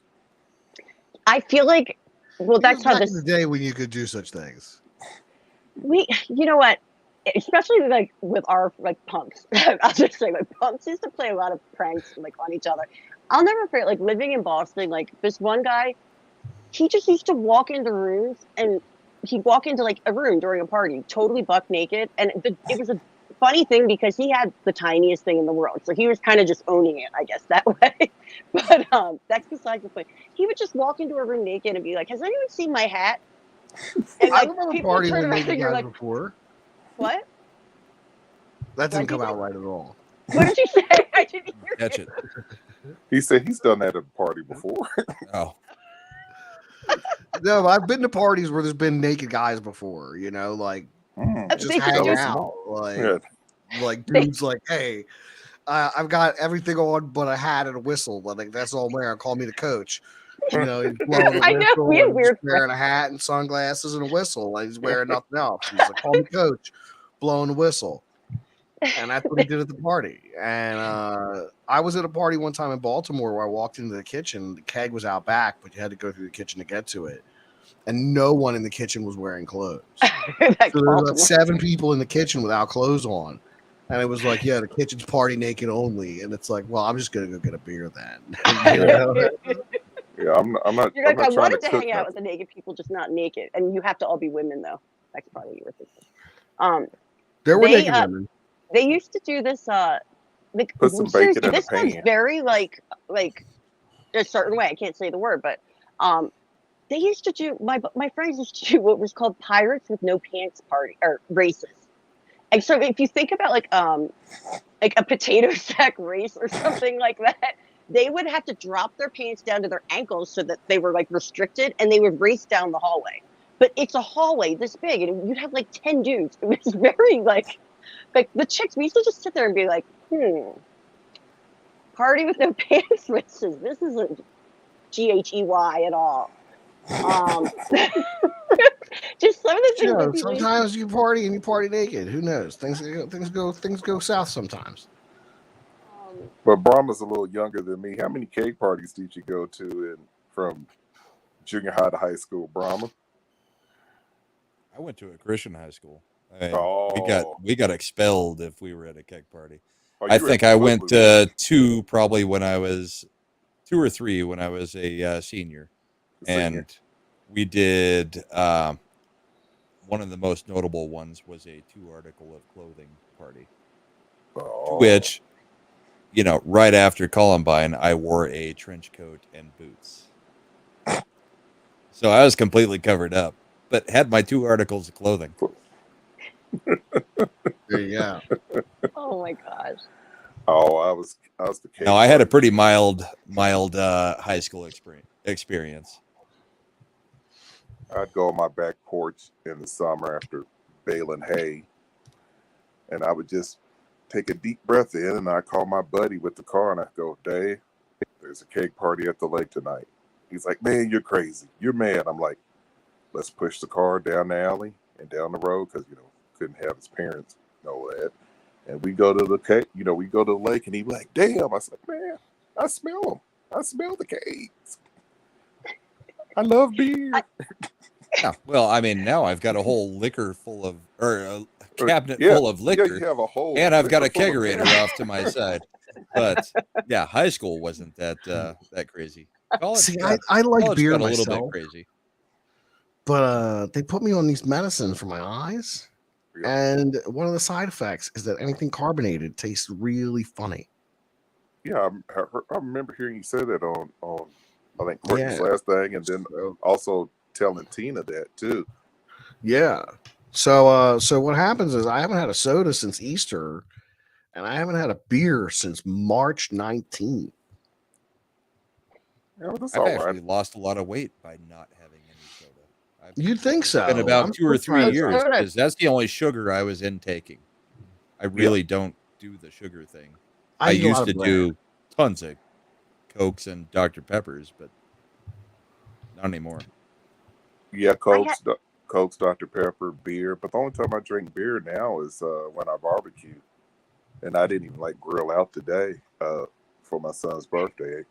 I feel like, well, that's how this. The day when you could do such things. You know what? Especially like with our like punks. I'll just say like punks used to play a lot of pranks like on each other. I'll never forget like living in Boston. Like this one guy, he just used to walk into rooms and he'd walk into like a room during a party, totally buck naked, and it was a funny thing because he had the tiniest thing in the world, so he was kind of just owning it, I guess, that way. But that's besides the point. He would just walk into a room naked and be like, "Has anyone seen my hat?" And like, I remember partying with naked guys like, before. What? That didn't come out right at all. What did you say? I didn't hear Catch it. He said he's done that at a party before. Oh. No, I've been to parties where there's been naked guys before, you know, like just hanging out. Like dudes like, hey, I've got everything on but a hat and a whistle. Like that's all I'm wearing. Call me the coach. You know, he's blowing I know, we have weird wearing a hat and sunglasses and a whistle. Like he's wearing nothing else. He's like, call me coach, blowing the whistle. And that's what he did at the party. And I was at a party one time in Baltimore where I walked into the kitchen. The keg was out back, but you had to go through the kitchen to get to it. And no one in the kitchen was wearing clothes. So there were about 7 people in the kitchen without clothes on. And it was like, yeah, the kitchen's party naked only. And it's like, well, I'm just going to go get a beer then. Yeah, I'm not. You're like, I wanted to hang out with the naked people, just not naked. And you have to all be women, though. That's probably what you were thinking. There were naked women. They used to do this. Like, put some bacon in this a pan. was very like a certain way. I can't say the word, but they used to do. My friends used to do what was called pirates with no pants party or races. And so if you think about like a potato sack race or something like that, they would have to drop their pants down to their ankles so that they were like restricted, and they would race down the hallway. But it's a hallway this big, and you'd have like 10 dudes. It was very like the chicks. We used to just sit there and be like, party with no pants races. This isn't GHEY at all. Just some of the things. Sometimes you party and you party naked. Who knows? Things go south sometimes. But Brahma's a little younger than me. How many cake parties did you go to from junior high to high school, Brahma? I went to a Christian high school. We got expelled if we were at a keg party. I think I went to 2 probably when I was 2 or 3 when I was a senior. And we did one of the most notable ones was a 2-article of clothing party. Which, you know, right after Columbine, I wore a trench coat and boots. So I was completely covered up, but had my 2 articles of clothing. There you go. Oh my gosh. Oh, I was the cake. No, I had a pretty mild high school experience. I'd go on my back porch in the summer after baling hay, and I would just take a deep breath in, and I'd call my buddy with the car, and I'd go, Dave, there's a cake party at the lake tonight. He's like, man, you're crazy. You're mad. I'm like, let's push the car down the alley and down the road because, you know, couldn't have his parents know that. And we go to the cake, you know, we go to the lake, and he'd be like, damn. I was like, man, I smell them. I smell the cakes. I love beer. Yeah, well, I mean, now I've got a whole liquor full of, or a cabinet full of liquor, you have a whole and I've got a kegerator off to my side. But yeah, high school wasn't that crazy. See, I like beer got myself, a little bit crazy, but they put me on these medicines for my eyes. And one of the side effects is that anything carbonated tastes really funny. Yeah, I remember hearing you say that on I think Courtney's Yeah. last thing, and then also telling Tina that too. Yeah. So what happens is I haven't had a soda since Easter, and I haven't had a beer since March 19th. Yeah, well, that's I've all actually right. lost a lot of weight by not having any soda. You'd think so. It's been about I'm 2 or still trying 3 to- years soda- because that's the only sugar I was intaking. I really don't do the sugar thing. I eat a lot used of to bread. do tons of Cokes and Dr. Peppers, but not anymore. Yeah, Cokes, Dr. Pepper, beer. But the only time I drink beer now is when I barbecue. And I didn't even like grill out today for my son's birthday.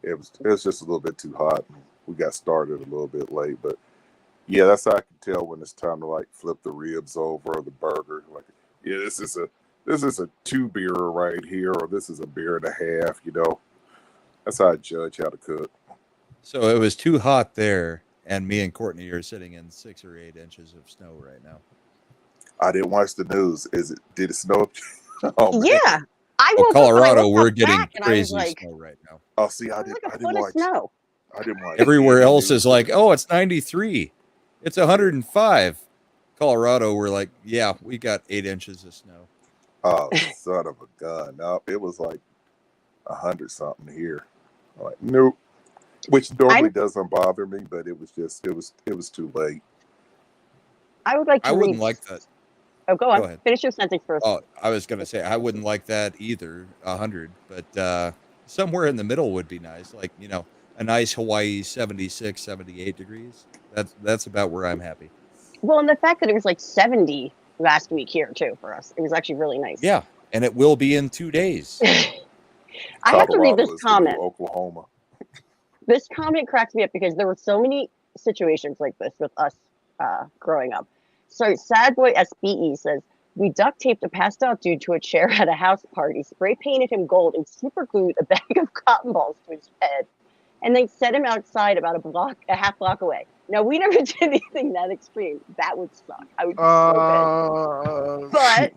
It was just a little bit too hot. We got started a little bit late, but yeah, that's how I can tell when it's time to like flip the ribs over or the burger. Like, yeah, this is a 2 beer right here, or this is a beer and a half. You know, that's how I judge how to cook. So it was too hot there, and me and Courtney are sitting in 6 or 8 inches of snow right now. I didn't watch the news. Did it snow? Oh, man. Yeah. I Well, woke up and I Colorado, looked we're up getting back and I was crazy like, snow right now. Oh, see, I "There's like a didn't foot of watch. snow." I didn't watch. Everywhere any else news. is like, oh, it's 93. It's 105. Colorado, we're like, yeah, we got 8 inches of snow. Oh, son of a gun! No, it was like 100 something here. I'm like, nope. Which normally doesn't bother me, but it was too late. I would like to I wouldn't read. like that. Oh, go on. Go ahead. Finish your sentence first. Oh, I was going to say, I wouldn't like that either, 100. But somewhere in the middle would be nice. Like, you know, a nice Hawaii 76, 78 degrees. That's about where I'm happy. Well, and the fact that it was like 70 last week here, too, for us. It was actually really nice. Yeah, and it will be in 2 days. I have to read Colorado this is the new comment. Oklahoma. This comment cracks me up because there were so many situations like this with us growing up. So Sad Boy SBE says, we duct taped a passed out dude to a chair at a house party, spray painted him gold, and super glued a bag of cotton balls to his head, and then set him outside about a half block away. Now, we never did anything that extreme. That would suck. I would be so pissed.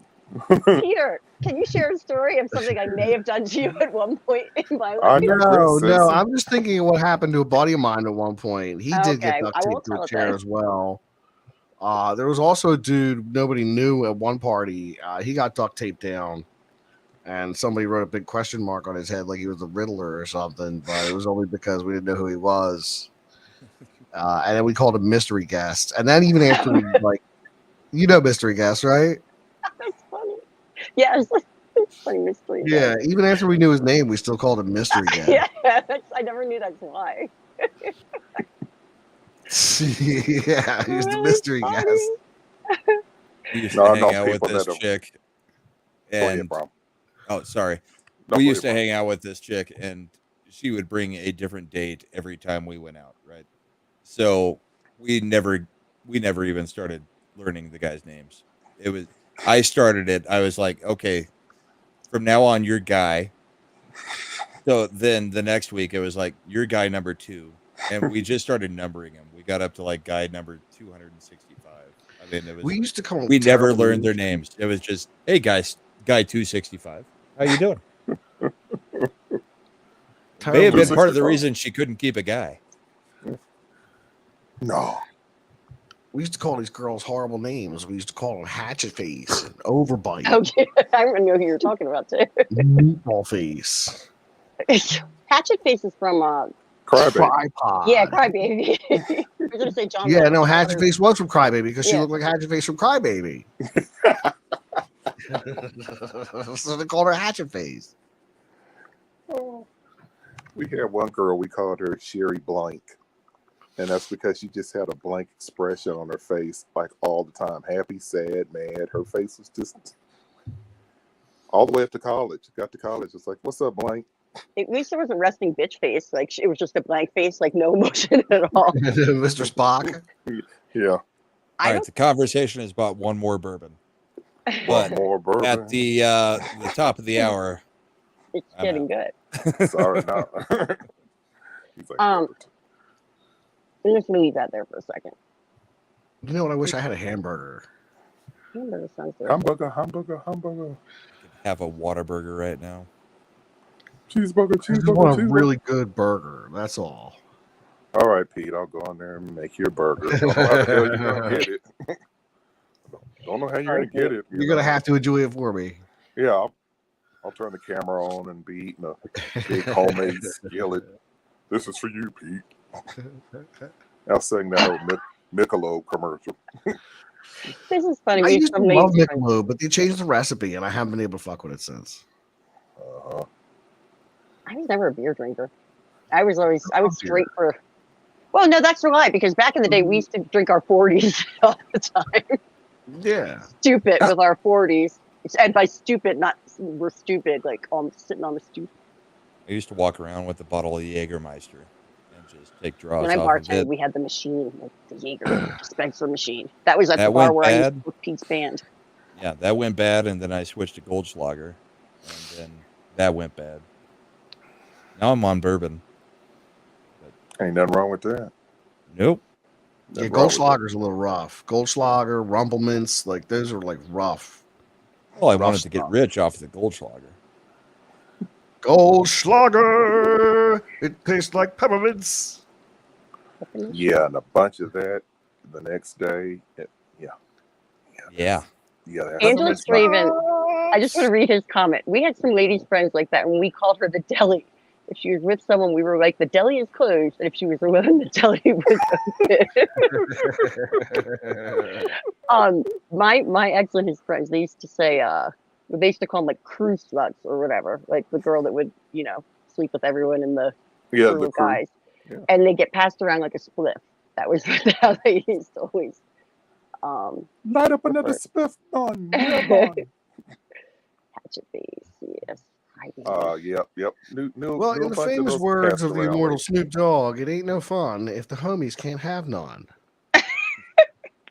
But Peter, can you share a story of something I may have done to you at one point in my life? No, I'm just thinking of what happened to a buddy of mine at one point. He did get Okay, duct I won't taped to tell a it chair then. as well. There was also a dude nobody knew at one party. He got duct taped down, and somebody wrote a big question mark on his head like he was a Riddler or something, but it was only because we didn't know who he was. And then we called him mystery guest. And then even after we mystery guest, right? That's funny. Yes. It's funny mystery. Yeah, even after we knew his name, we still called him mystery guest. Yeah, I never knew that's why. Yeah, he's the mystery guest. We used to hang out with this chick. And sorry. We used to hang out with this chick, and she would bring a different date every time we went out, right? So we never even started learning the guys' names. I started it. I was like, okay, from now on, you're Guy. So then the next week, it was like, you're Guy number 2. And we just started numbering them. We got up to like Guy number 265. I mean, it was. We used to call them. We never learned their names. It was just, hey guys, Guy 265. How you doing? May have been part of the reason she couldn't keep a guy. No. We used to call these girls horrible names. We used to call them Hatchet Face and Overbite. Okay, I don't know who you're talking about too. Meatball Face. Hatchet Face is from Crybaby. Yeah, Crybaby. I was gonna say John. Yeah, no, Hatchet Face was from Crybaby because she looked like Hatchet Face from Crybaby. So they called her Hatchet Face. We had one girl, we called her Sherry Blank. And that's because she just had a blank expression on her face, like all the time. Happy, sad, mad. Her face was just all the way up to college. Got to college, it's like, what's up, Blank? At least there was a resting bitch face. Like it was just a blank face, like no emotion at all. Mr. Spock. Yeah. All right, the conversation is about one more bourbon. But more bourbon. At the top of the hour, it's getting good. Sorry, no. He's like, I'm just gonna leave that there for a second. You know what? I wish I had a hamburger. Hamburger sounds good. Hamburger, hamburger, hamburger. Have a Whataburger right now. Cheeseburger, I just cheeseburger, want a cheeseburger. really good burger. That's all. All right, Pete, I'll go in there and make you a burger. Don't know how the hell you're gonna get it. Don't know how you're gonna get it. You're gonna have to enjoy it for me. Yeah, I'll turn the camera on and be eating a big homemade skillet. This is for you, Pete. I'll sing that old Michelob commercial. This is funny. I We used to have love amazing- Michelob, but they changed the recipe, and I haven't been able to fuck with it since. I was never a beer drinker. I was straight for. Well, no, that's a lie, because back in the day we used to drink our 40s all the time. Yeah. Stupid with our 40s, and by stupid, not we're stupid, like sitting on the stoop. I used to walk around with a bottle of Jägermeister and just take draws When I off of bartended, it. we had the machine, like the Jaeger dispenser machine. That was at That the bar went where I used bad. to book Pete's band. Yeah, that went bad, and then I switched to Goldschlager, and then that went bad. Now I'm on bourbon. Ain't nothing wrong with that. Nope. Yeah, Goldschlager's a little rough. Goldschlager, Rumplemans, like those are like rough. Well, I Rough wanted to get stuff. rich off the Goldschlager. Goldschlager, it tastes like peppermints. Yeah, and a bunch of that the next day. Yeah. Yeah. Angela that's Straven, I just want to read his comment. We had some ladies friends like that, and we called her the deli. If she was with someone, we were like, the deli is closed, and if she was alone, the deli was open. My ex and his friends, they used to say, they used to call them like crew sluts or whatever, like the girl that would, sleep with everyone in the crew the of crew. guys, Yeah. and they get passed around like a spliff. That was how they used to always. Light up another spiff on. Hatchet face, yes. Yep. Well, in the famous words of the immortal Snoop Dogg, it ain't no fun if the homies can't have none.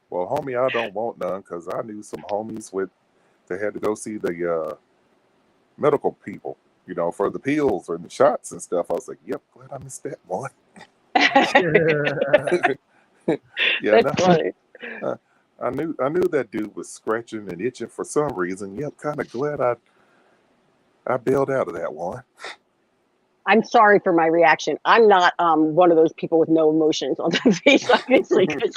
Well, homie, I don't want none because I knew some homies they had to go see the medical people, for the pills or the shots and stuff. I was like, yep, glad I missed that one. Yeah, That's funny. I knew that dude was scratching and itching for some reason. Yep, kind of glad I bailed out of that one. I'm sorry for my reaction. I'm not one of those people with no emotions on their face, obviously, because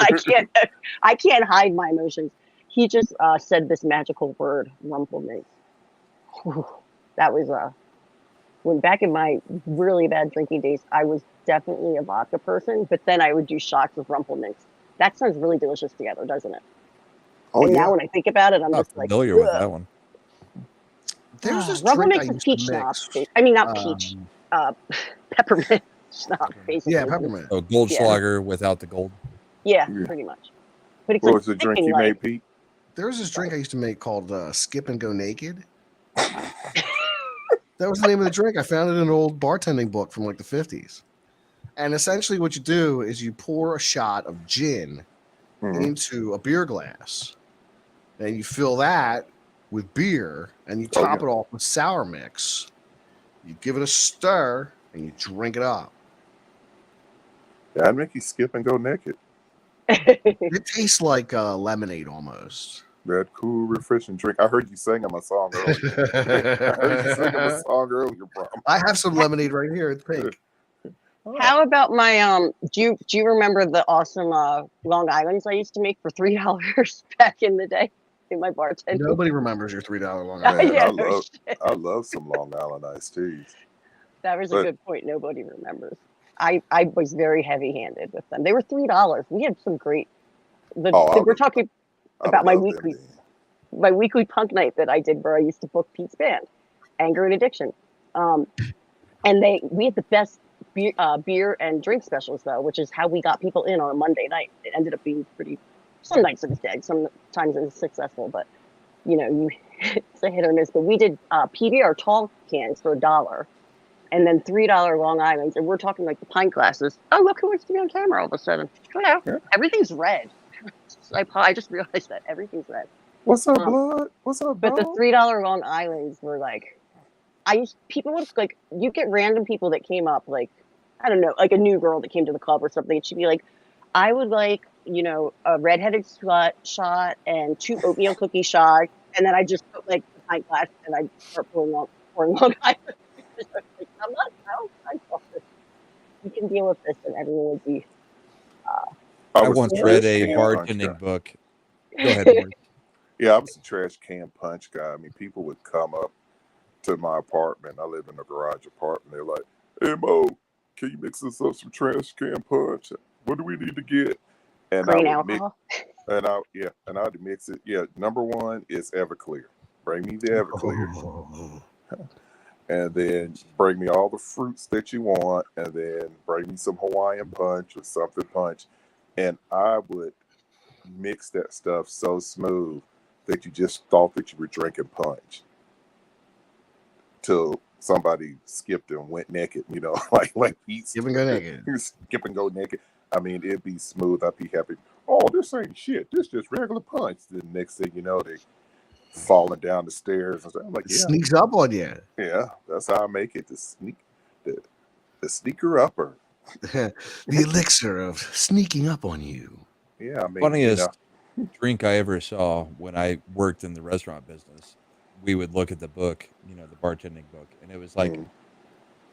I can't hide my emotions. He just said this magical word, rumplemans. That was when back in my really bad drinking days, I was definitely a vodka person, but then I would do shots of rumplemans. That sounds really delicious together, doesn't it? Oh, and yeah. now when I think about it, I'm Not just like, familiar with ugh. that one. There's this drink I Rumplemans is used to peach mix. schnapps. I mean, not peach. Peppermint schnapps, basically. Yeah, peppermint. So Goldschlager without the gold. Yeah, pretty much. But it's What like was the drink thick you and made, light. Pete? There's this drink I used to make called Skip and Go Naked. That was the name of the drink. I found it in an old bartending book from like the 50s. And essentially what you do is you pour a shot of gin into a beer glass. And you fill that with beer and you top it off with sour mix. You give it a stir and you drink it up. That'd make you skip and go naked. It tastes like lemonade almost. That cool, refreshing drink. I heard you singing my song earlier. I heard you singing my song earlier, bro. I have some lemonade right here. It's pink. How about my do you remember the awesome Long Islands I used to make for $3 back in the day in my bartending? Nobody remembers your $3 Long Man, Island. Yeah, I love some Long Island iced teas. That was a good point. Nobody remembers. I was very heavy-handed with them. They were $3. We had some great. We're talking about my weekly punk night that I did, where I used to book Pete's band, Anger and Addiction, and we had the best beer and drink specials though, which is how we got people in on a Monday night. It ended up being pretty. Some nights it was dead, sometimes it was successful, but it's a hit or miss. But we did PBR tall cans for $1. And then $3 Long Islands, and we're talking like the pint glasses. Oh, look who wants to be on camera all of a sudden. Everything's red. I just realized that everything's red. What's up, blood? What's up, But the dog? $3 Long Islands were like, people would like, you get random people that came up, like, I don't know, like a new girl that came to the club or something, and she'd be like, I would like, a redheaded shot and 2 oatmeal cookie shots, and then I just put like a pint glass and I start pouring Long Island. Like, I'm not. I don't this. You can deal with this, and everyone would be. I once read a bartending book. Go ahead, Morris. Yeah, I was a trash can punch guy. I mean, people would come up to my apartment. I live in a garage apartment. They're like, "Hey Mo, can you mix us up some trash can punch? What do we need to get?" And Green I would alcohol. and I'd mix it. Yeah, number one is Everclear. Bring me the Everclear. And then bring me all the fruits that you want, and then bring me some Hawaiian punch or something punch. And I would mix that stuff so smooth that you just thought that you were drinking punch. Till somebody skipped and went naked, like Pete. Skip and go naked. Skip and go naked. I mean, it'd be smooth. I'd be happy. Oh, this ain't shit. This just regular punch. The next thing you know, they falling down the stairs. And I'm like, it sneaks up on you. Yeah, that's how I make it. The sneaker upper. The elixir of sneaking up on you. Yeah, I mean, funniest drink I ever saw when I worked in the restaurant business. We would look at the book, the bartending book, and it was like,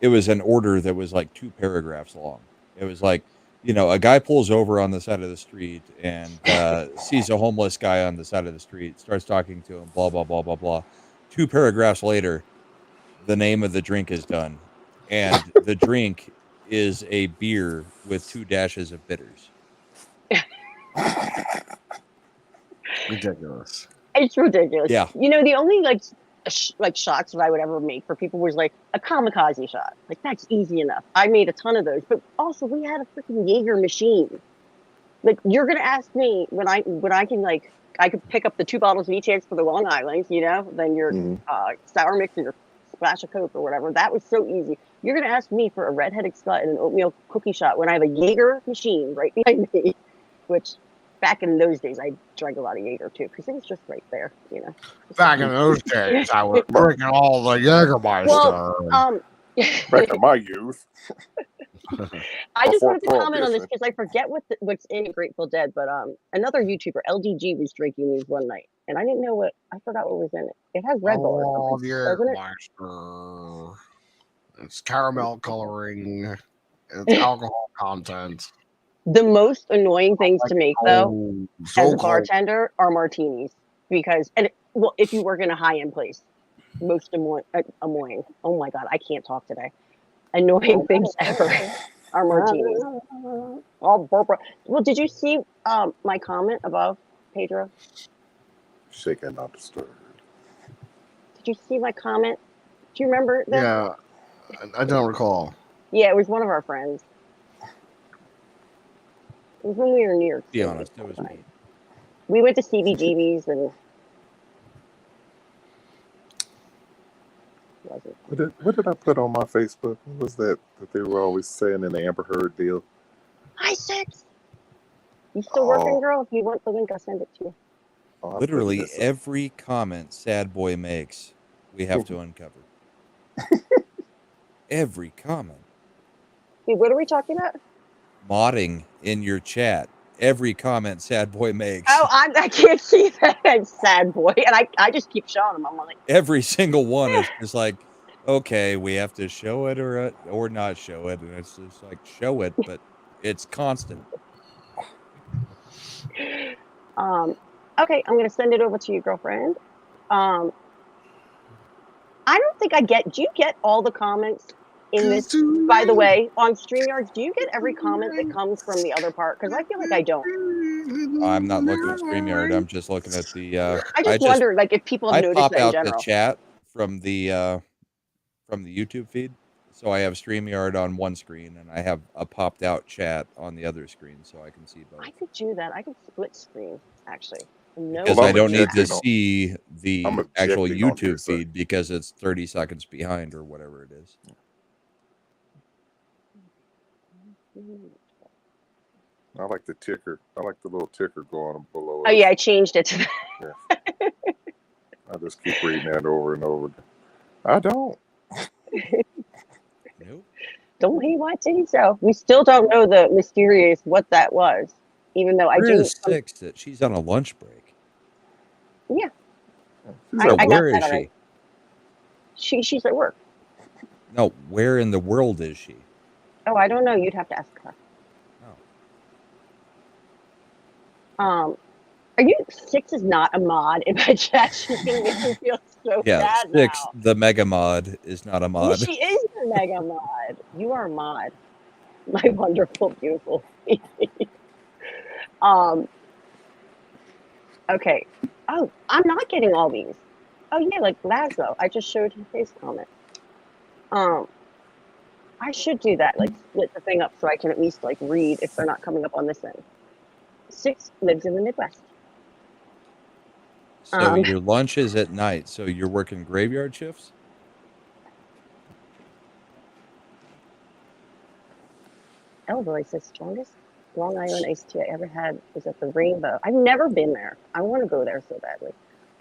it was an order that was like 2 paragraphs long. It was like, a guy pulls over on the side of the street and sees a homeless guy on the side of the street, starts talking to him, blah, blah, blah, blah, blah. 2 paragraphs later, the name of the drink is done. And the drink is a beer with 2 dashes of bitters. Ridiculous. It's ridiculous. Yeah. The only like shots that I would ever make for people was like a kamikaze shot. Like, that's easy enough. I made a ton of those, but also we had a freaking Jaeger machine. Like, you're gonna ask me when I can I could pick up the 2 bottles of each for the Long Islands, then your sour mix and your splash of Coke or whatever. That was so easy. You're gonna ask me for a redheaded slut and an oatmeal cookie shot when I have a Jaeger machine right behind me, which. Back in those days, I drank a lot of Jaeger too, because it was just right there, Back in those days, I was drinking all the Jägermeister. Well, back in my youth. I just wanted to comment on this because I forget what's in Grateful Dead, but another YouTuber, LDG, was drinking these one night, and I didn't know I forgot what was in it. It has Red Bull or something, doesn't it? Jägermeister. It's caramel coloring. It's alcohol content. The most annoying things to make, though, as a bartender, are martinis. Because, if you work in a high-end place, most annoying. Oh my God, I can't talk today. Annoying things ever are martinis. Well, did you see my comment above, Pedro? Shaken, not disturbed. Did you see my comment? Do you remember that? Yeah, I don't recall. Yeah, it was one of our friends. It was when we were in New York City. Be honest, it was me. We went to CBGB's and what did I put on my Facebook? What was that they were always saying in the Amber Heard deal? Hi, Six. You still working, girl? If you want the link, I'll send it to you. Literally every comment Sad Boy makes, we have to uncover. Every comment. Wait, what are we talking about? Modding in your chat. Every comment Sad Boy makes. Oh, I can't see that, Sad Boy. And I just keep showing them. I'm like, every single one is just like, okay, we have to show it or not show it. And it's just like, show it, but it's constant. Okay, I'm going to send it over to your girlfriend. I don't think do you get all the comments in this, by the way, on StreamYards? Do you get every comment that comes from the other part? Because I feel like I don't. I'm not looking at StreamYard. I'm just looking at the. I just wonder, if people have noticed that in general. I pop out the chat from the YouTube feed, so I have StreamYard on one screen and I have a popped out chat on the other screen, so I can see both. I could do that. I could split screen, actually. Because I don't need to see the actual YouTube feed because it's 30 seconds behind or whatever it is. I like the ticker. I like the little ticker going below. Oh, yeah, I changed it to that. Yeah. I just keep reading that over and over. I don't. Nope. Don't he want to? So we still don't know the mysterious what that was, even though I Where do. is Six that she's on a lunch break? Yeah, So I got where that is already. She's at work. No, where in the world is she? Oh, I don't know. You'd have to ask her. Oh. Are you Six is not a mod in my chat? She's gonna make me feel so Yeah, bad Six, now. the mega mod, is not a mod. She is the mega mod. You are a mod. My wonderful, beautiful baby. Okay. Oh, I'm not getting all these. Oh yeah, like Lazo. I just showed his comment. I should do that, like split the thing up so I can at least like read if they're not coming up on this end. Six lives in the Midwest. So your lunch is at night. So you're working graveyard shifts? Elroy says strongest Long Island iced tea I ever had was at the Rainbow. I've never been there. I want to go there so badly.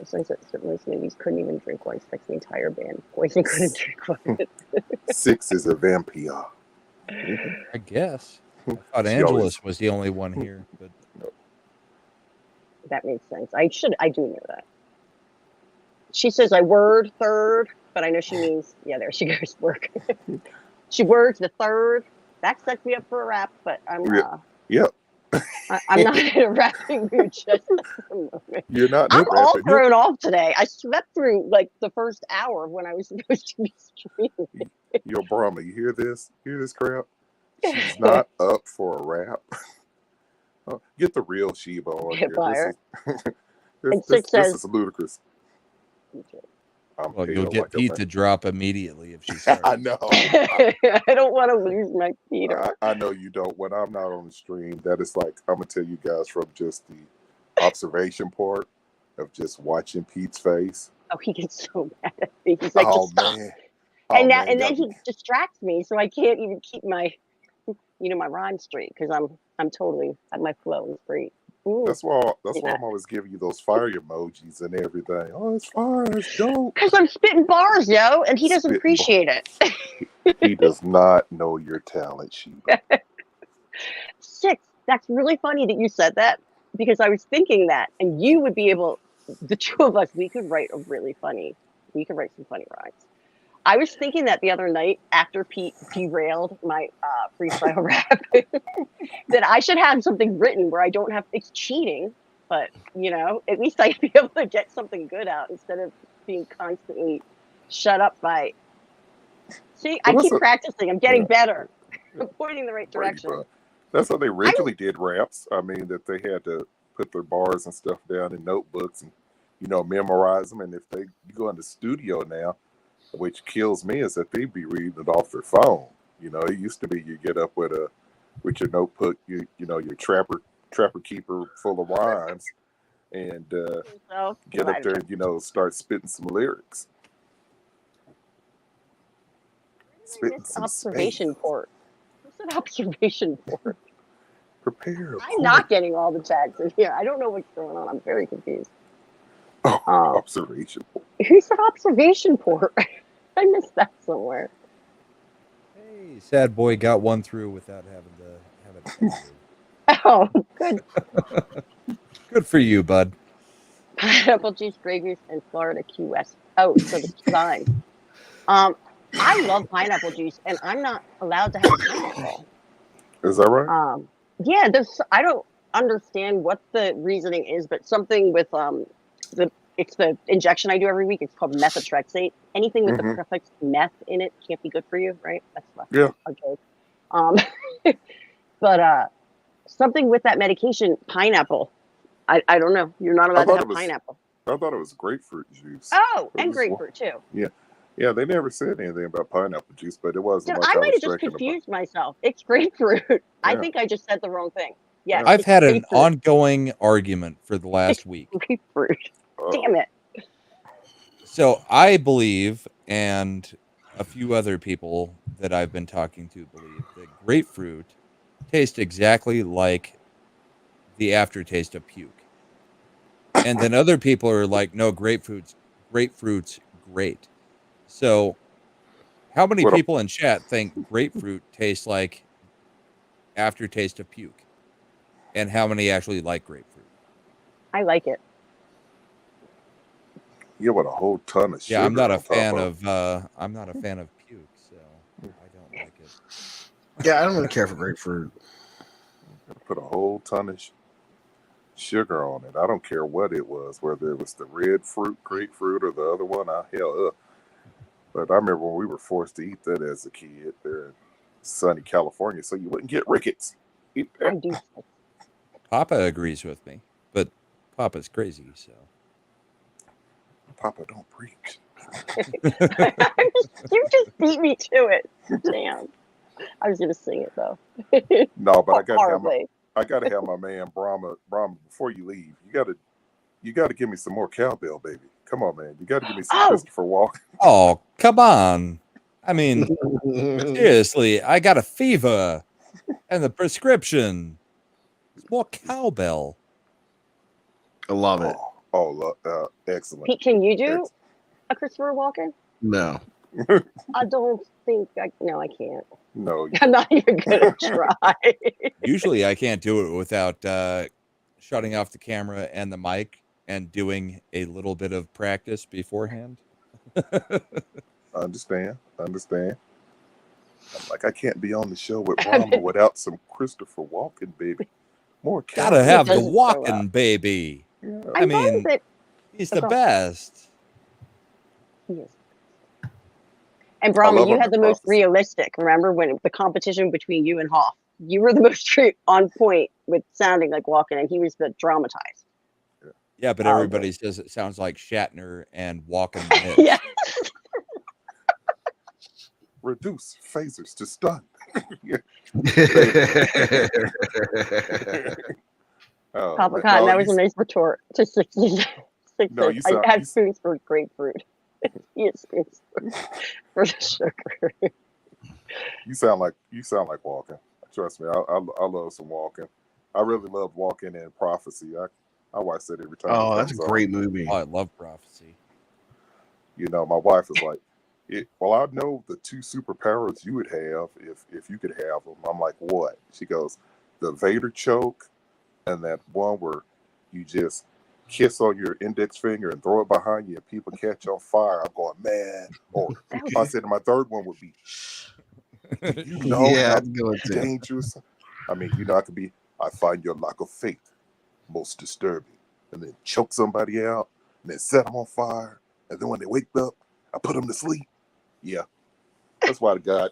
Since most movies couldn't even drink wine, fix the entire band. Poison couldn't drink wine. Six is a vampire. I guess. I thought Angelus was the only one here, but that makes sense. I do know that. She says I word third, but I know she means there she goes work. She words the third. That sets me up for a rap, but I'm I'm not in a rapping mood just for a moment. You're not. I'm all thrown off today. I slept through like the first hour of when I was supposed to be streaming. Yo, Brahma, you hear this? Hear this crap? She's not up for a rap. Get the real Sheba on here. This is ludicrous. Well, you'll get Pete to drop immediately if she starts. I know. I don't want to lose my Peter. I know you don't. When I'm not on the stream, that is like, I'm going to tell you guys from just the observation part of just watching Pete's face. Oh, he gets so mad at me. He's like, just stop. Man. And then he distracts me, so I can't even keep my, my rhyme straight because I'm totally at my flow is great. Ooh. That's why I'm always giving you those fire emojis and everything. Oh, it's fire, it's dope. Because I'm spitting bars, yo, and he doesn't appreciate it. He does not know your talent, Sheba. Six. That's really funny that you said that because I was thinking that, and you would be able. The two of us, we could write some funny rhymes. I was thinking that the other night after Pete derailed my freestyle rap, that I should have something written where I don't have, it's cheating, but at least I'd be able to get something good out instead of being constantly shut up by, I keep practicing, I'm getting better. I'm pointing the right direction. That's how they originally did raps. I mean, that they had to put their bars and stuff down in notebooks and, memorize them. And if you go in the studio now, which kills me, is that they'd be reading it off their phone. It used to be you get up with your notebook, your trapper keeper full of rhymes, and get up there and start spitting some lyrics. Spitting some observation port. What's an observation port? Prepare. I'm not getting all the chats in here. I don't know what's going on. I'm very confused. Observation port. Who said observation port? I missed that somewhere. Hey, sad boy got one through without having to have it. Oh, good. Good for you, bud. Pineapple juice, gravy, and Florida Key West. Oh, so the sign. I love pineapple juice, and I'm not allowed to have pineapple. Is that right? Yeah, I don't understand what the reasoning is, but something with it's the injection I do every week. It's called methotrexate. Anything with the prefix meth in it can't be good for you, right? That's a joke. But something with that medication, pineapple. I don't know. You're not allowed to have pineapple. I thought it was grapefruit juice. Oh, and grapefruit too. Yeah, they never said anything about pineapple juice, but it wasn't like I might have just confused myself. It's grapefruit. Yeah. I think I just said the wrong thing. Yeah, I've had an ongoing argument for the last week. Grapefruit. Damn it. So I believe, and a few other people that I've been talking to believe, that grapefruit tastes exactly like the aftertaste of puke. And then other people are like, no, grapefruit's great. So How many What a- people in chat think grapefruit tastes like aftertaste of puke? And how many actually like grapefruit? I like it. Yeah, with a whole ton of sugar. Yeah, I'm not a on top fan of I'm not a fan of puke, so I don't like it. Yeah, I don't really care for grapefruit. Put a whole ton of sugar on it. I don't care what it was, whether it was the red fruit, grapefruit, or the other one. But I remember when we were forced to eat that as a kid there in sunny California, so you wouldn't get rickets. Eat I that. do. Papa agrees with me, but Papa's crazy, so. Papa, don't preach. You just beat me to it. Damn. I was gonna sing it though. No, but I gotta Hardly. have my man Brahma before you leave. You gotta give me some more cowbell, baby. Come on, man. You gotta give me some Christopher Walken. Oh, come on. I mean, seriously, I got a fever and the prescription. It's more cowbell. I love it. Excellent. Pete, can you do a Christopher Walken? No. I don't think no, I can't. No. I'm not even gonna try. Usually I can't do it without shutting off the camera and the mic and doing a little bit of practice beforehand. Understand. I'm like, I can't be on the show with Brahma without some Christopher Walken, baby. More Gotta have the Walken, baby. Yeah. I mean, he's the best. Yes. And Brahma, you had the most realistic. Remember when the competition between you and Hoff? You were the most on point with sounding like Walken, and he was the dramatized. Yeah, but everybody says it sounds like Shatner and Walken. Yeah. Reduce phasers to stun. Papa Cotton, that was a nice retort to 66. No, I had spoons for grapefruit. He had spoons for the sugar. You sound like Walken. Trust me, I love some Walken. I really love Walken and Prophecy. I watch that every time. Oh, that's a great movie. Oh, I love Prophecy. You know, my wife is like, well, I know the two superpowers you would have if you could have them. I'm like, what? She goes, the Vader choke, and that one where you just kiss on your index finger and throw it behind you and people catch on fire. I'm going, man. Or I said my third one would be, you know how dangerous. I mean, you know, I find your lack of faith most disturbing. And then choke somebody out and then set them on fire. And then when they wake up, I put them to sleep. Yeah. That's why God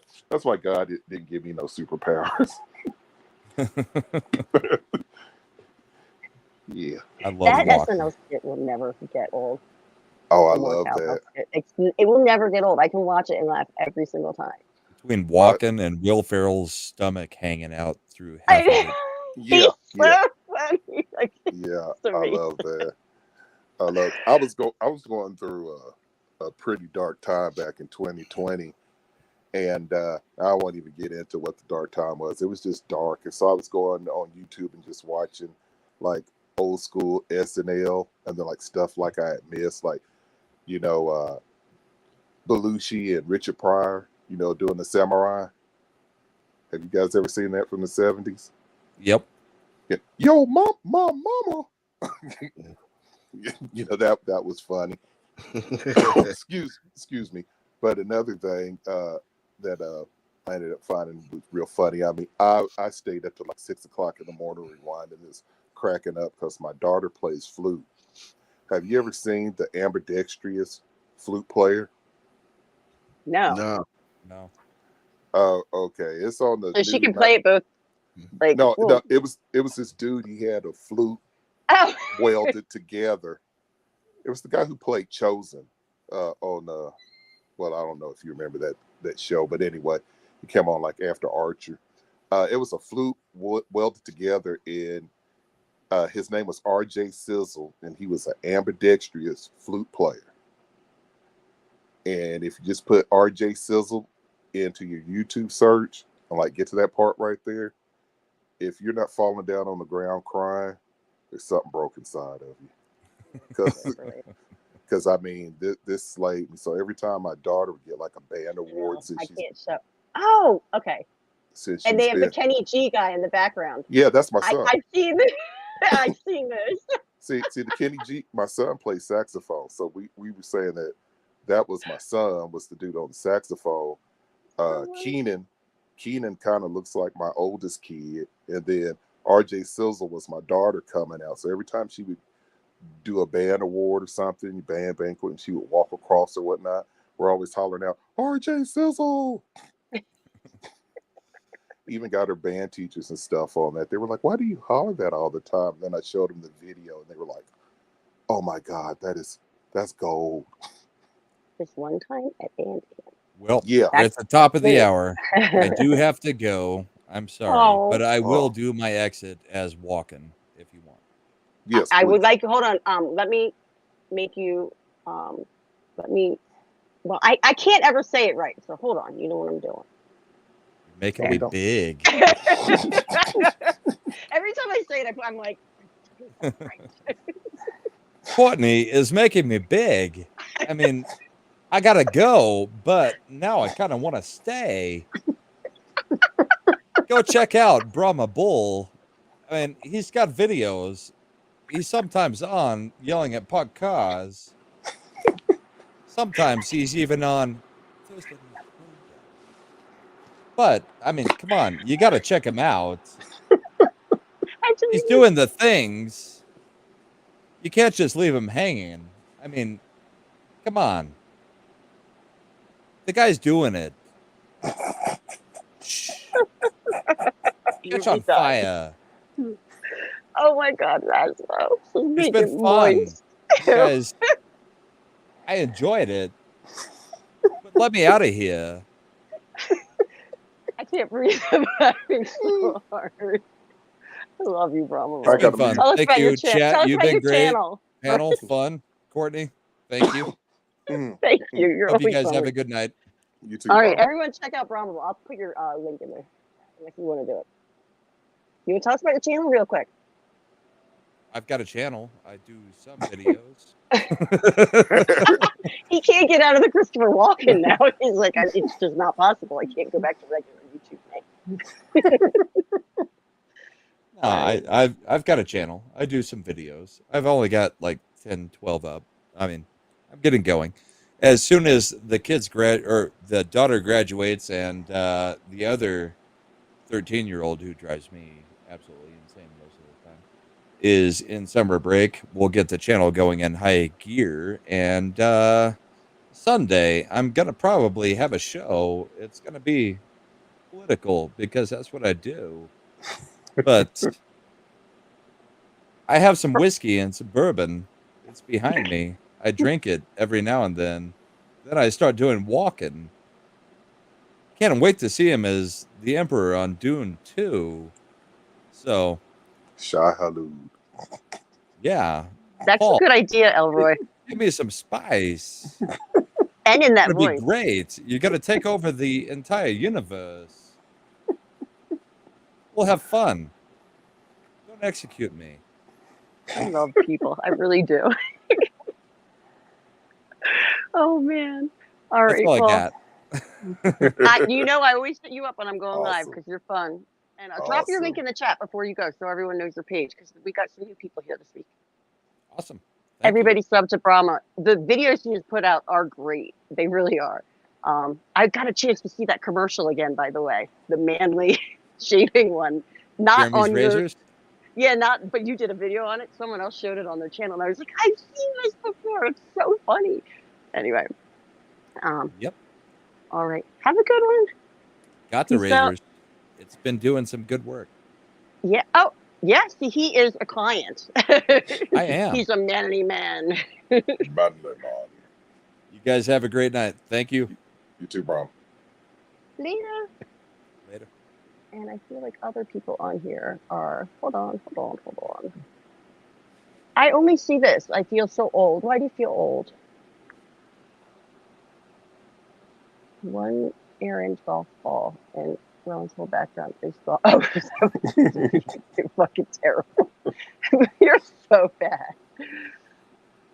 didn't give me no superpowers. Yeah. I love that Walken. SNL skit will never get old. Oh, I love that. It will never get old. I can watch it and laugh every single time. Between Walken and Will Ferrell's stomach hanging out through half of it. Yeah. So funny. Like, yeah. I love that. I was going through a pretty dark time back in 2020. And I won't even get into what the dark time was. It was just dark. And so I was going on YouTube and just watching like old school SNL and then like stuff like I had missed, like, you know, Belushi and Richard Pryor, you know, doing the samurai. Have you guys ever seen that from the 70s? Yep. Yeah. Yo, mama. You know, that was funny. Excuse me. But another thing that I ended up finding was real funny. I mean, I stayed up till like 6 o'clock in the morning rewinding this, cracking up because my daughter plays flute. Have you ever seen the ambidextrous flute player? No. Oh, okay. It's on the. So she can play it both. Like no, it was this dude. He had a flute welded together. It was the guy who played Chosen on well, I don't know if you remember that show, but anyway, he came on like after Archer. It was a flute welded together, and his name was R.J. Sizzle, and he was an ambidextrous flute player. And if you just put R.J. Sizzle into your YouTube search and like get to that part right there, if you're not falling down on the ground crying, there's something broke inside of you. because I mean, this slayed me. So every time my daughter would get like a band award, No, since I she's can't show. Oh, okay. since And they she's have the been, Kenny G guy in the background. yeah, that's my son. I've seen this. I've seen this. See, the Kenny G, my son plays saxophone. So we were saying that was my son, was the dude on the saxophone. Keenan kind of looks like my oldest kid, and then RJ Sizzle was my daughter coming out. So every time she would do a band award or something, band banquet, and she would walk across or whatnot, we're always hollering out, RJ Sizzle. Even got her band teachers and stuff on that. They were like, why do you holler that all the time? And then I showed them the video, and they were like, oh my God, that's gold. This one time at band camp. Well, Yeah. we're at the top of the hour. I do have to go. I'm sorry, Oh. but I will do my exit as walking if you want. Yes, I would please. like. Hold on. Let me make you. Let me. Well, I can't ever say it right. So hold on. You know what I'm doing. You're making There me you go. big. Every time I say it, I'm like. Courtney is making me big. I mean, I gotta go, but now I kind of want to stay. Go check out Brahma Bull. I mean, he's got videos. He's sometimes on yelling at puck cars. Sometimes he's even on. But I mean, come on, you got to check him out. He's doing the things. You can't just leave him hanging. I mean, come on. The guy's doing it. Catch on fire. Oh my God, Rasmo. It's been fun. You guys, I enjoyed it. But let me out of here. I can't breathe. I'm laughing so hard. I love you, Brahma. It's been fun. Tell us Thank about your you, Tell chat. us You've about been your great. channel. Panel, fun. Courtney, thank you. Thank you. You're Hope you always guys have fun. a good night. You too. All right, Brahma. everyone, check out Brahma. I'll put your link in there if you want to do it. You want to tell us about your channel real quick? I've got a channel. I do some videos. He can't get out of the Christopher Walken now. He's like, it's just not possible. I can't go back to regular YouTube thing. I've got a channel. I do some videos. I've only got like 10, 12 up. I mean, I'm getting going. As soon as the the daughter graduates and the other 13-year-old who drives me absolutely insane most of the time is in summer break, we'll get the channel going in high gear. And Sunday, I'm going to probably have a show. It's going to be political because that's what I do. But I have some whiskey and some bourbon. It's behind me. I drink it every now and then. Then I start doing walking. Can't wait to see him as the Emperor on Dune 2. So, Shah Halud. Yeah. That's Paul, a good idea, Elroy. give me some spice. And in that It'd voice. be great. You got to take over the entire universe. We'll have fun. Don't execute me. I love people. I really do. Oh, man. All right. That's all I got. You know, I always hit you up when I'm going live Awesome. because you're fun. And drop your link in the chat before you go so everyone knows your page because we got some new people here this week. Awesome. Everybody sub to Brahma. The videos she has put out are great. They really are. I got a chance to see that commercial again, by the way. The manly shaving one. Not Jeremy's on your... razors? Yeah, but you did a video on it. Someone else showed it on their channel. And I was like, I've seen this before. It's so funny. Anyway. Yep. All right. Have a good one. Got the Peace out. razors. It's been doing some good work. Yeah. Oh, yes. He is a client. I am. He's a manly man. You guys have a great night. Thank you. You too, bro. Later. Later. And I feel like other people on here are... Hold on. I only see this. I feel so old. Why do you feel old? One errand golf ball and Rowan's whole background is golf. Oh, you're fucking terrible. You're so bad.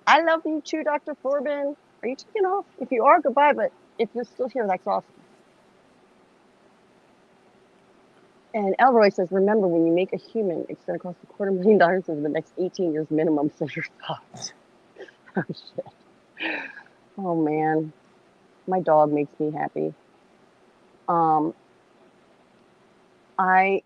I love you too, Dr. Corbin. Are you taking off? If you are, goodbye. But if you're still here, that's awesome. And Elroy says, remember, when you make a human, it's going to cost $250,000 over the next 18 years minimum, so you're fucked. Oh, shit. Oh, man. My dog makes me happy. I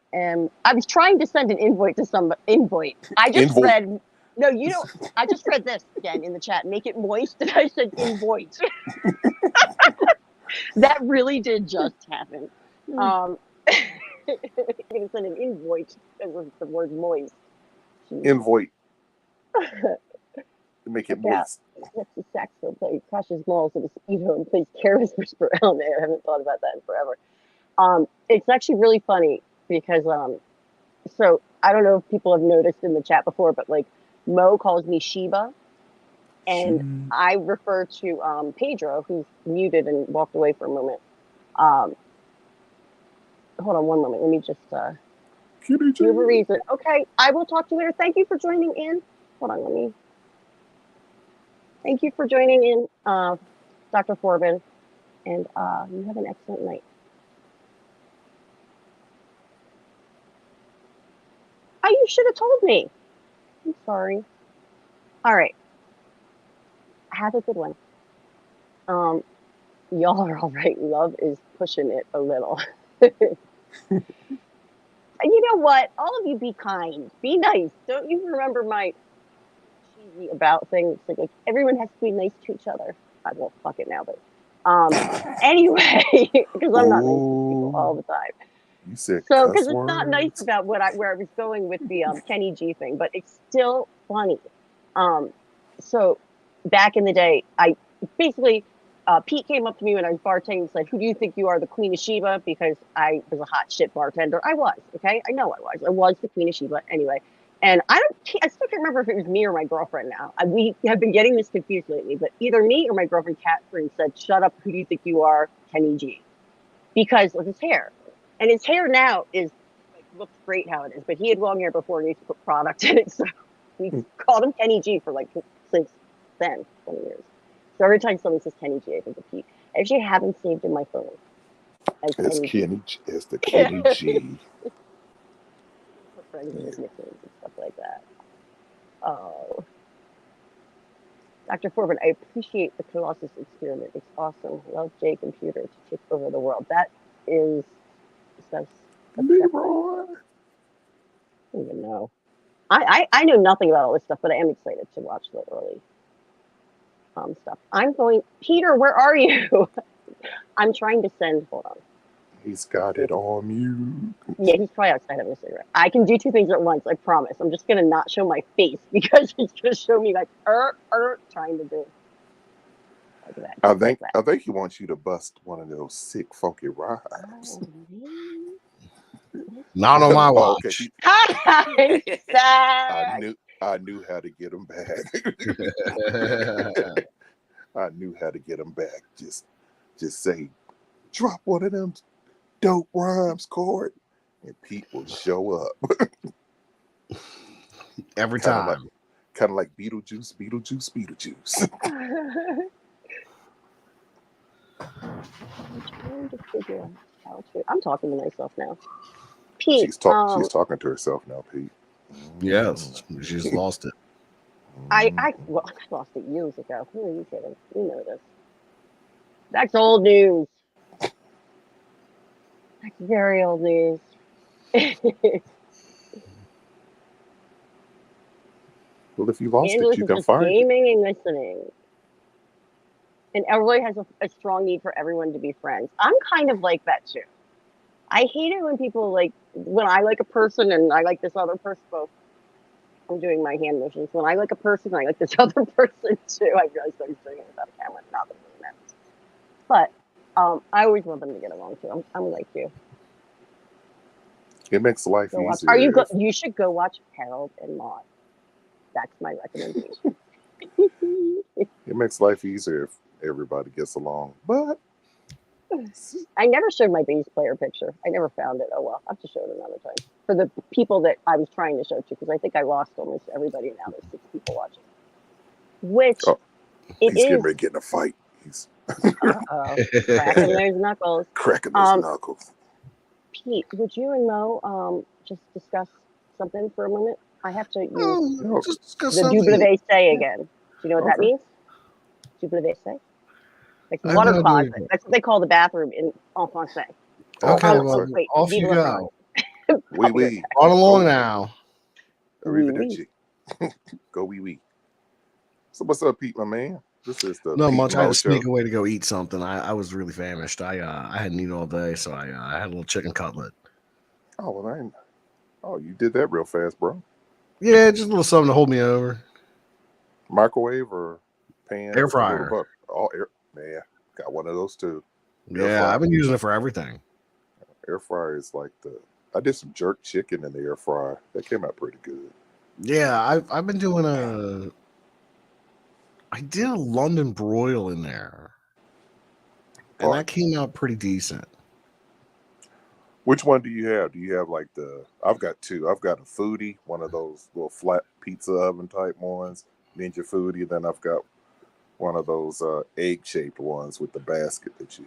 was trying to send an invite to somebody. I just read, no, you know, I just read this again in the chat. Make it moist. And I said invite. That really did just happen. I'm going to send an invite because of the word moist. Invite. Make it moist. That's the saxophone player. Crashes balls with a speedo and plays Careless Whisper. Oh, man, I haven't thought about that in forever. It's actually really funny because, so I don't know if people have noticed in the chat before, but like Mo calls me Sheba, and I refer to Pedro, who's muted and walked away for a moment. Hold on one moment. Let me just you have a reason. Okay, I will talk to you later. Thank you for joining in. Hold on, thank you for joining in, Dr. Corbin, and you have an excellent night. Oh, you should have told me. I'm sorry. All right. Have a good one. Y'all are all right. Love is pushing it a little. And you know what? All of you be kind. Be nice. Don't you remember my cheesy about things? Like everyone has to be nice to each other. I won't fuck it now, but anyway, because I'm not nice to people all the time. You said so because it's not nice about where I was going with the Kenny G thing, but it's still funny. So back in the day, I basically Pete came up to me when I was bartending and said, "Who do you think you are, the Queen of Sheba?" Because I was a hot shit bartender. I was, okay. I know I was. I was the Queen of Sheba anyway. And I still can't remember if it was me or my girlfriend now. We have been getting this confused lately, but either me or my girlfriend Catherine said, "Shut up, who do you think you are, Kenny G?" Because of his hair. And his hair now is like looks great how it is, but he had long hair before and he used to put product in it. So we called him Kenny G for like since then, 20 years. So every time someone says Kenny G, I think of Pete. I actually haven't saved in my phone as the Kenny G. For friends and nicknames and stuff like that. Oh. Dr. Corbin, I appreciate the Colossus experiment. It's awesome. Love J Computer to take over the world. That is Leroy. I don't even know. I know nothing about all this stuff, but I am excited to watch the early stuff. Peter, where are you? I'm trying to send, hold on. He's got it on mute. Yeah, he's probably outside having a cigarette. I can do two things at once, I promise. I'm just gonna not show my face because he's gonna show me like trying to do. Like that. I think he wants you to bust one of those sick, funky rhymes. Not on my watch. Okay. I knew how to get him back. I knew how to get him back. Just say, drop one of them dope rhymes, Court, and Pete will show up. Every time. Kind of like Beetlejuice. I'm trying to figure out how to. I'm talking to myself now. Pete. She's talking to herself now, Pete. Yes, she's lost it. I lost it years ago. Who are you kidding? You know this. That's old news. That's very old news. Well, if you lost Angela's it, you can find gaming and listening. And Elroy has a strong need for everyone to be friends. I'm kind of like that too. I hate it when people when I like a person and I like this other person. Well, I'm doing my hand motions. When I like a person, I like this other person too. I realized I was doing it without a camera. Not that it really matters. But I always want them to get along too. I'm like you. It makes life easier. You should go watch Harold and Maude. That's my recommendation. It makes life easier if everybody gets along. But I never showed my bass player picture. I never found it. Oh well, I'll have to show it another time. For the people that I was trying to show to, because I think I lost almost everybody now. There's 6 people watching. which Oh, it he's getting is. ready to get in a fight. He's Uh-oh. Cracking those knuckles. cracking those knuckles. Pete, would you and Mo just discuss something for a moment? I have to use Just discuss the something. double say again. Do you know what that Okay. means? Double say? Like I've water no closet. idea. That's what they call the bathroom in en français. Okay, Oh, well, Wait, off vive you la go. France. Wee wee. On along Go. now. Oui, Arrivederci. Go wee wee. So what's up, Pete, my man? This is the Not Pete much. and I had Mo to show. sneak away to go eat something. I was really famished. I hadn't eaten all day, so I had a little chicken cutlet. Oh, well, you did that real fast, bro. Yeah, just a little something to hold me over. Microwave or pan? Air with a little fryer. butter? Oh, man, got one of those too. Air Yeah, fryer. I've been using it for everything. Air fryer is like I did some jerk chicken in the air fryer. That came out pretty good. Yeah, I've been doing I did a London broil in there, and that came out pretty decent. Which one do you have? Do you have like I've got two. I've got a Foodie, one of those little flat pizza oven type ones, Ninja Foodie. Then I've got one of those egg-shaped ones with the basket that you...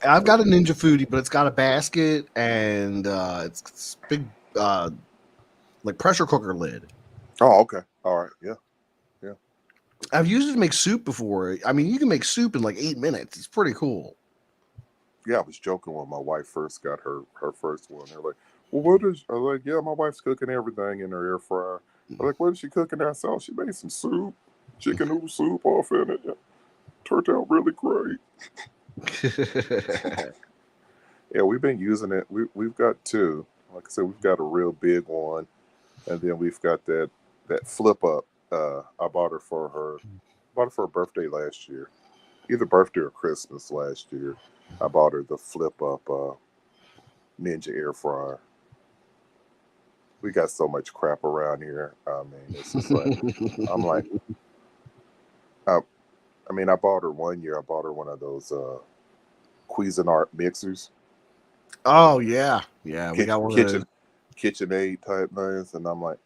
I've got a Ninja Foodie, but it's got a basket and it's big, like pressure cooker lid. Oh, okay. All right. Yeah. I've used it to make soup before. I mean, you can make soup in like 8 minutes. It's pretty cool. Yeah, I was joking when my wife first got her first one. They're like, well, what is... I was like, yeah, my wife's cooking everything in her air fryer. I'm like, what is she cooking that sauce? She made some soup, chicken noodle soup off in it. Yeah. Turned out really great. Yeah, we've been using it. We've got two. Like I said, we've got a real big one, and then we've got that flip up. I bought her for her birthday last year, either birthday or Christmas last year. I bought her the flip up Ninja air fryer. We got so much crap around here. I mean, it's just like I'm like, I bought her one year. I bought her one of those Cuisinart mixers. Oh yeah, we got one of those. KitchenAid type things, and I'm like,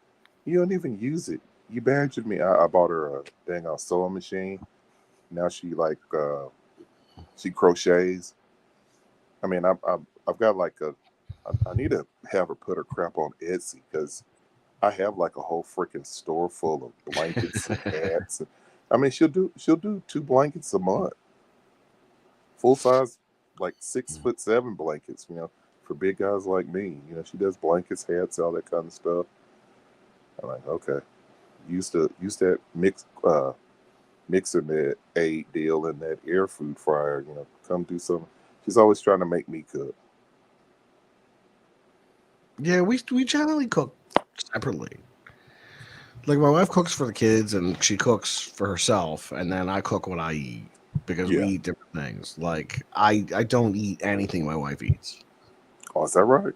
you don't even use it. You badgered me. I bought her a dang sewing machine. Now she like she crochets. I mean, I've got like I need to have her put her crap on Etsy because I have like a whole freaking store full of blankets and hats. I mean, she'll do 2 blankets a month, full size, like 6'7" blankets. For big guys like me, she does blankets, hats, all that kind of stuff. I'm like, okay, used that mixer aid deal and that air food fryer. Come do some. She's always trying to make me cook. Yeah, we generally cook separately. Like my wife cooks for the kids and she cooks for herself, and then I cook what I eat because we eat different things. Like I don't eat anything my wife eats. Oh, is that right?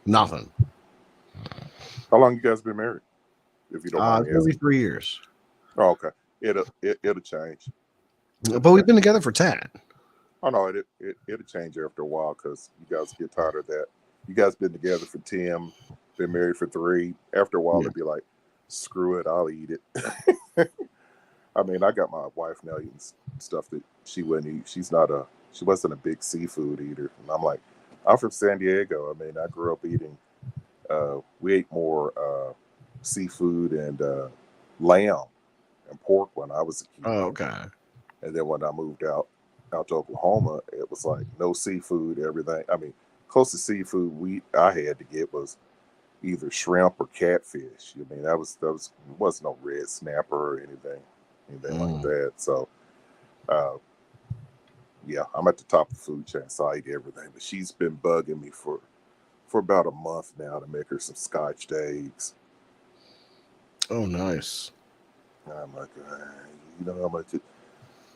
Nothing. How long you guys been married? If you don't mind me Maybe asking. 3 years. Oh, okay. It'll change. But we've been together for 10. Oh no, it'll change after a while because you guys get tired of that. You guys been together for 10, been married for 3. After a while, it'd be like, screw it, I'll eat it. I mean, I got my wife now eating stuff that she wouldn't eat. She wasn't a big seafood eater, and I'm like, I'm from San Diego. I mean, I grew up eating. We ate more seafood and lamb and pork when I was a kid. Oh, okay. And then when I moved out to Oklahoma, it was like no seafood, everything. I mean, closest seafood I had to get was either shrimp or catfish. I mean, that wasn't no red snapper or anything like that. So, yeah, I'm at the top of the food chain, so I eat everything. But she's been bugging me for about a month now to make her some scotched eggs. Oh, nice. And I'm like, you know how much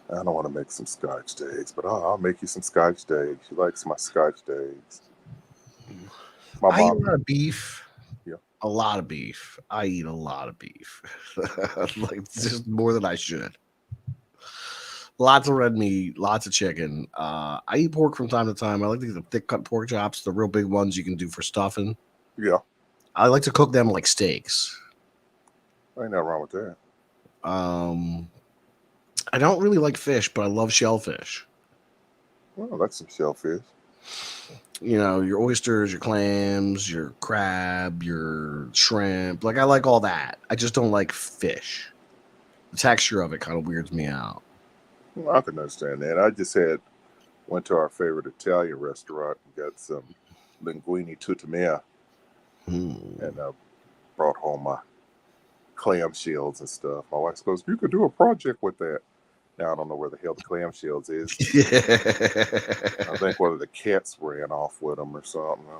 I don't want to make some scotched eggs, but I'll make you some scotched eggs. She likes my scotched eggs. I eat a lot of beef. Yeah. A lot of beef. I eat a lot of beef. Like just more than I should. Lots of red meat, lots of chicken. I eat pork from time to time. I like to get the thick cut pork chops, the real big ones you can do for stuffing. Yeah. I like to cook them like steaks. Ain't nothing wrong with that. I don't really like fish, but I love shellfish. Oh, I like some shellfish. You know, your oysters, your clams, your crab, your shrimp. Like, I like all that. I just don't like fish. The texture of it kind of weirds me out. Well, I can understand that. I just went to our favorite Italian restaurant and got some linguine tutamia, and brought home my clam shells and stuff. My wife goes, "You could do a project with that." Now I don't know where the hell the clam shells is. I think one of the cats ran off with them or something. I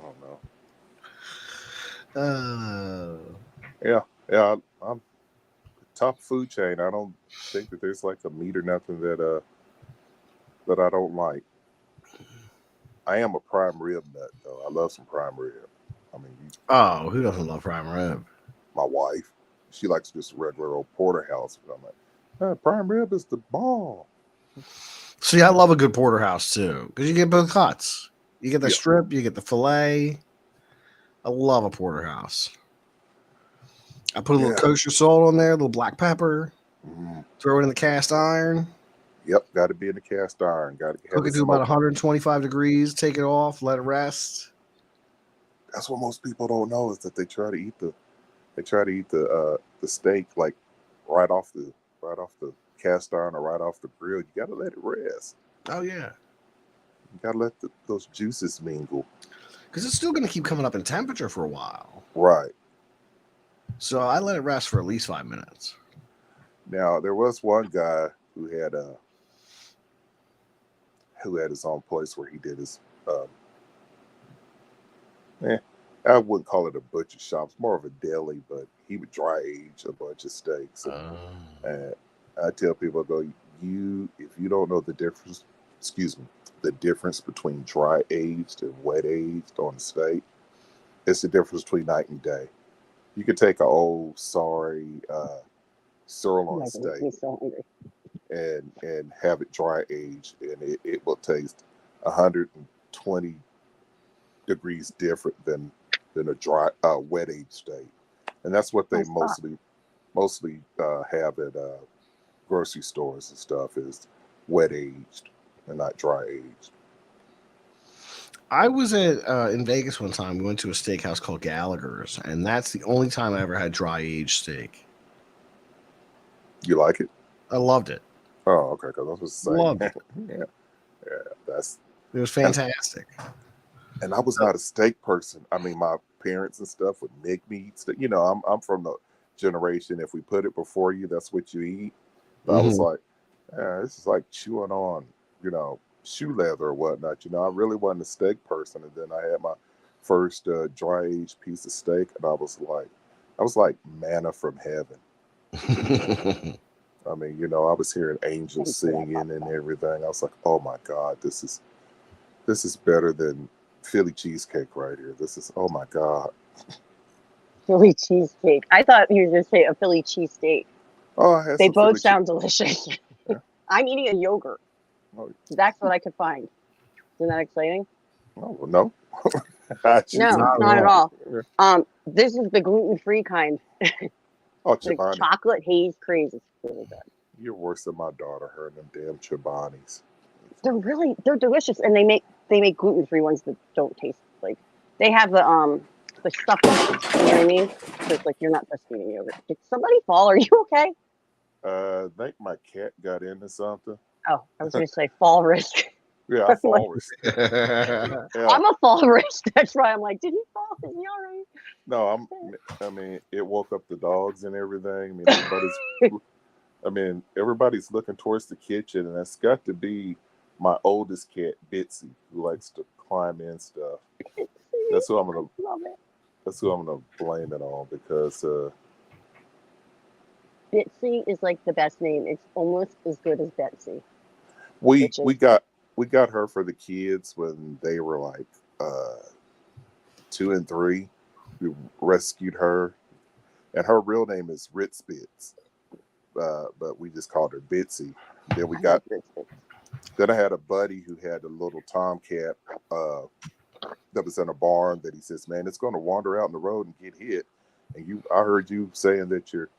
don't know. Yeah. I'm top food chain. I don't think that there's like a meat or nothing that I don't like. I am a prime rib nut though. I love some prime rib. I mean, who doesn't love prime rib? My wife, she likes just regular old porterhouse. But I'm like, prime rib is the ball. See, I love a good porterhouse too because you get both cuts. You get the strip, you get the fillet. I love a porterhouse. I put a little kosher salt on there, a little black pepper. Throw it in the cast iron. Yep, got to be in the cast iron. Got to cook it to about 125 degrees. Take it off, let it rest. That's what most people don't know is that they try to eat the steak like right off the cast iron or right off the grill. You got to let it rest. Oh yeah, you got to let those juices mingle because it's still going to keep coming up in temperature for a while. Right. So I let it rest for at least 5 minutes. Now there was one guy who had his own place where he did his I wouldn't call it a butcher shop. It's more of a deli, but he would dry age a bunch of steaks. And I tell people, if you don't know the difference between dry aged and wet aged on a steak, it's the difference between night and day. You could take an old sirloin steak and have it dry aged, and it will taste 120 degrees different than a dry wet aged steak, and that's what they mostly have at grocery stores and stuff is wet aged and not dry aged. I was in Vegas one time. We went to a steakhouse called Gallagher's, and that's the only time I ever had dry aged steak. You like it? I loved it. Oh, okay. Because I was saying, loved it. It was fantastic. And I was not a steak person. I mean, my parents and stuff would make me eat steak. You know, I'm from the generation, if we put it before you, that's what you eat. But I was like, this is like chewing on, shoe leather or whatnot. I really wasn't a steak person. And then I had my first dry aged piece of steak, and I was like manna from heaven. I mean, I was hearing angels singing and everything. I was like, oh my God, this is better than Philly cheesecake right here. This is, oh my God. Philly cheesecake. I thought you were going to say a Philly cheesesteak. Oh, they both sound delicious. Yeah. I'm eating a yogurt. Oh. That's what I could find. Isn't that exciting? Oh, no. No, not at all. This is the gluten-free kind. Chobani. Chocolate haze craze is really good. You're worse than my daughter. Her and them damn Chobanis. They're delicious, and they make gluten-free ones that don't taste like. They have the stuff. You know what I mean? So it's like you're not breastfeeding yogurt. Did somebody fall? Are you okay? I think my cat got into something. Oh, I was going to say fall risk. Yeah, I fall risk. Yeah. I'm a fall risk. That's why I'm like, did he fall? Is he all right? No, it woke up the dogs and everything. Everybody's looking towards the kitchen, and that's got to be my oldest cat, Bitsy, who likes to climb in stuff. That's who I'm gonna blame it on because Bitsy is like the best name. It's almost as good as Betsy. We got her for the kids when they were like 2 and 3. We rescued her, and her real name is Ritzbitz, but we just called her Bitsy. Then I had a buddy who had a little tomcat that was in a barn that he says, man, it's going to wander out in the road and get hit. And I heard you saying that your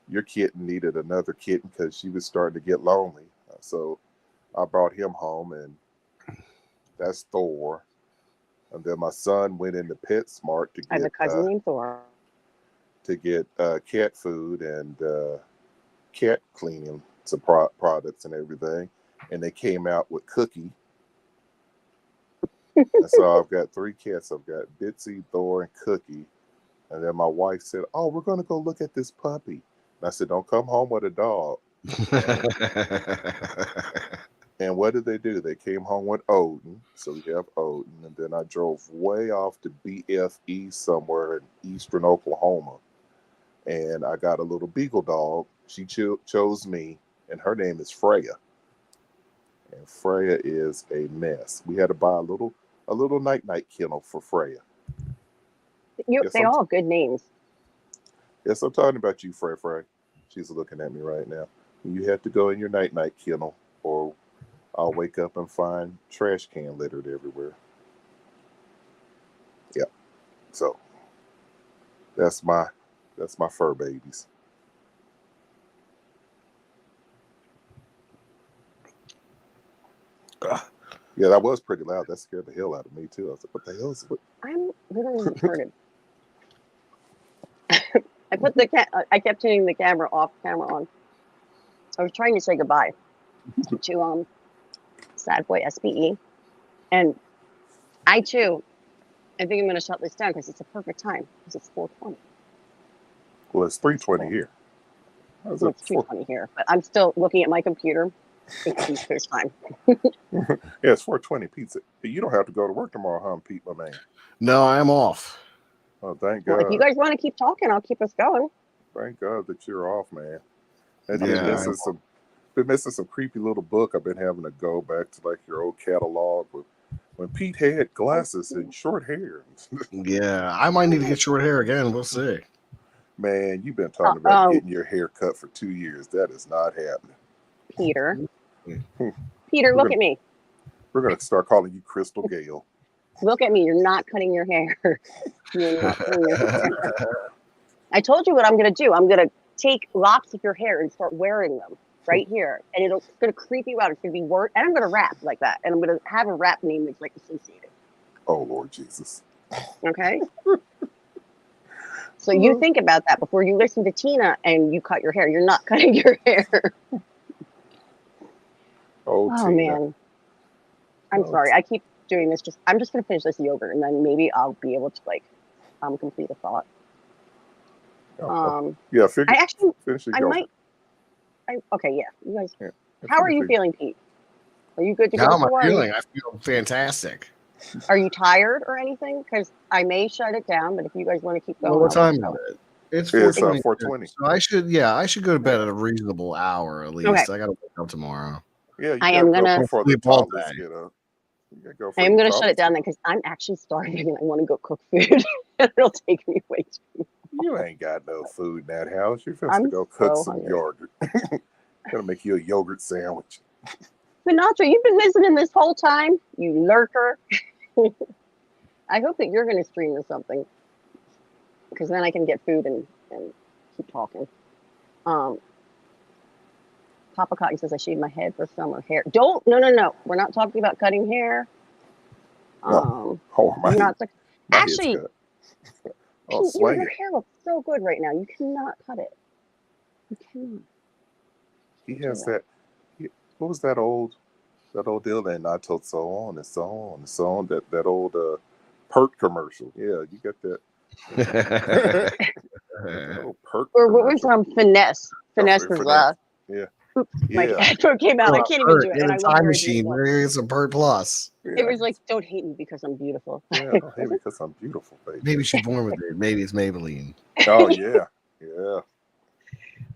your kitten needed another kitten because she was starting to get lonely. So I brought him home, and that's Thor. And then my son went into PetSmart to I have a get cousin named Thor. cat food and cat cleaning products and everything. And they came out with Cookie. And so I've got 3 cats. I've got Bitsy, Thor, and Cookie. And then my wife said, "Oh, we're going to go look at this puppy." And I said, "Don't come home with a dog." And what did they do? They came home with Odin. So we have Odin. And then I drove way off to BFE somewhere in eastern Oklahoma. And I got a little beagle dog. She chose me, and her name is Freya. And Freya is a mess. We had to buy a little night kennel for Freya. They all have good names. Yes, I'm talking about you, Frey. She's looking at me right now. You have to go in your night kennel, or I'll wake up and find trash can littered everywhere. Yeah. So that's my fur babies. Yeah, that was pretty loud. That scared the hell out of me too. I was like, "What the hell is it?" I'm literally retarded. I kept turning the camera off, camera on. I was trying to say goodbye to Sad Boy SBE, and I think I'm going to shut this down because it's a perfect time because it's 4:20. Well, it's 3:20 here. It's 3:20 here, but I'm still looking at my computer. It's East Coast time. Yeah, it's 4:20 pizza. You don't have to go to work tomorrow, huh, Pete, my man? No, I'm off. Oh, thank God. Well, if you guys want to keep talking, I'll keep us going. Thank God that you're off, man. And Yeah. been missing some creepy little book. I've been having to go back to like your old catalog with when Pete had glasses and short hair. Yeah, I might need to get short hair again. We'll see. Man, you've been talking about getting your hair cut for 2 years. That is not happening. Peter, look at me. We're going to start calling you Crystal Gale. Look at me. You're not cutting your hair. You're not cutting your hair. I told you what I'm going to do. I'm going to take locks of your hair and start wearing them right here. And it's going to creep you out. It's going to be worse. And I'm going to rap like that. And I'm going to have a rap name that's like associated. Oh, Lord Jesus. Okay? So you think about that before you listen to Tina and you cut your hair. You're not cutting your hair. Oh, Tina. Man. I'm sorry. I keep doing this. I'm just going to finish this yogurt and then maybe I'll be able to complete a thought. Yeah, okay, yeah. You guys. Yeah, how are you feeling, Pete? Are you good to go? How am I feeling? I feel fantastic. Are you tired or anything? Because I may shut it down, but if you guys want to keep going. Well, what time is it? It's 4:20. 4:20. So I should go to bed at a reasonable hour at least. Okay. I got to wake up tomorrow. Yeah, I am gonna before the toddlers get up. I am gonna shut it down then because I'm actually starving and I want to go cook food. It'll take me way too long. You ain't got no food in that house. You're supposed to go cook some yogurt. Gonna make you a yogurt sandwich. Sinatra, you've been listening this whole time, you lurker. I hope that you're gonna stream or something, because then I can get food and keep talking. Papa Cotton says I shaved my head for summer hair. No. We're not talking about cutting hair. Actually, your hair looks so good right now. You cannot cut it. You cannot. He has that. What was that old deal that not told so on and so on and so on? That old Perk commercial. Yeah, you got that. Perk. Or what was Finesse? Finesse was yeah. My headphone came out. I can't even do it. In a time machine, it's a Perk Plus. Yeah. It was like, don't hate me because I'm beautiful. Yeah, don't hate me because I'm beautiful, baby. Maybe she's born with it. Maybe it's Maybelline. Oh yeah, yeah.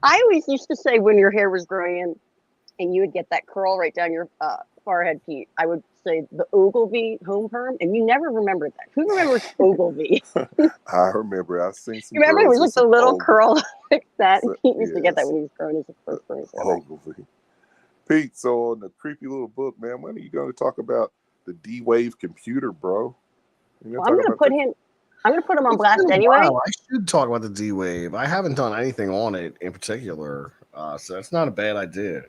I always used to say when your hair was growing in, and you would get that curl right down your forehead, Pete, I would say the Ogilvy home perm, and you never remembered that. Who remembers Ogilvy? I remember. I've seen some. You remember it was like the little curl like that. Pete used to get that when he was growing his first person. Ogilvy. Pete, so on the creepy little book, man, when are you going to talk about the D-Wave computer, bro? Well, I'm going to put him. I'm gonna put them on It's blast been a anyway. while. I should talk about the D Wave. I haven't done anything on it in particular, so that's not a bad idea.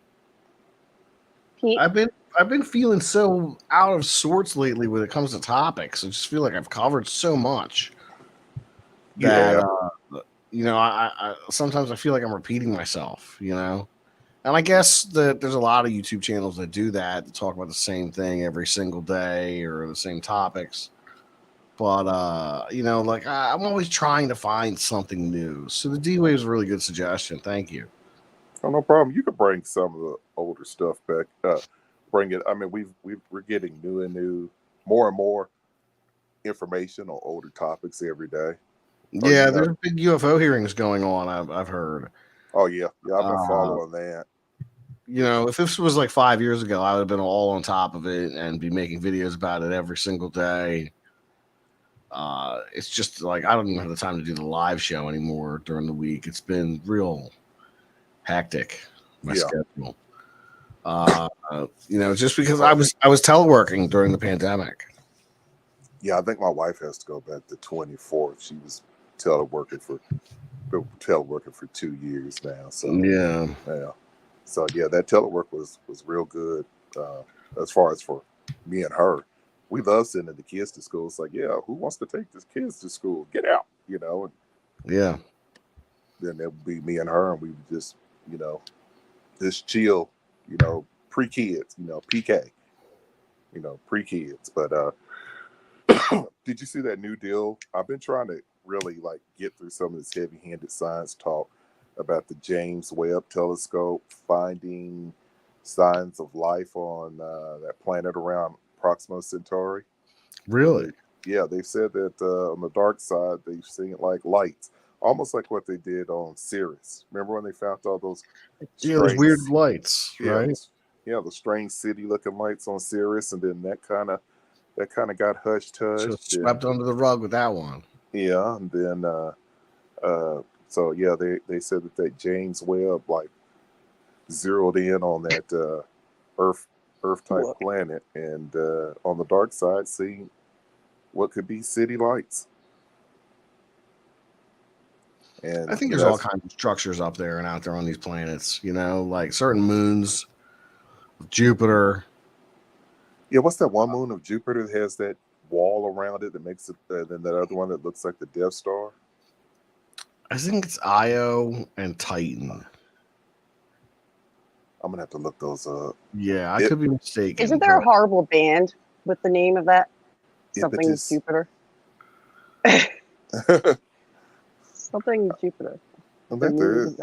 Pete, I've been feeling so out of sorts lately when it comes to topics. I just feel like I've covered so much that I sometimes I feel like I'm repeating myself, And I guess that there's a lot of YouTube channels that do that talk about the same thing every single day or the same topics. But I'm always trying to find something new. So the D Wave is a really good suggestion. Thank you. Oh, no problem. You could bring some of the older stuff back. Bring it. I mean, we're getting new, more and more information on older topics every day. Yeah, there's big UFO hearings going on. I've heard. Oh yeah, I've been following that. If this was like 5 years ago, I would have been all on top of it and be making videos about it every single day. It's just like I don't even have the time to do the live show anymore during the week. It's been real hectic, my schedule. Just because I was teleworking during the pandemic. Yeah, I think my wife has to go back to 24th. She was teleworking for 2 years now. So yeah. So yeah, that telework was real good. As far as for me and her, we love sending the kids to school. It's like, yeah, who wants to take the kids to school? Get out, And yeah. Then it would be me and her, and we would just, just chill, pre-kids, PK, pre-kids. But did you see that new deal? I've been trying to really get through some of this heavy-handed science talk about the James Webb Telescope finding signs of life on that planet around Proxima Centauri. Really? Yeah, they said that on the dark side they've seen lights, almost like what they did on Sirius. Remember when they found all those those weird lights, right? Yeah, the strange city-looking lights on Sirius, and then that kind of got hushed. Just swept under the rug with that one. Yeah, and then so yeah, they said that James Webb zeroed in on that Earth type planet, and on the dark side, seeing what could be city lights. And I think there's all kinds of structures up there and out there on these planets. Like certain moons, Jupiter. Yeah, what's that one moon of Jupiter that has that wall around it that makes it? Then that other one that looks like the Death Star. I think it's Io and Titan. I'm gonna have to look those up. Yeah, I could be mistaken. Isn't there a horrible band with the name of that? Something Jupiter. Something Jupiter. I bet there is.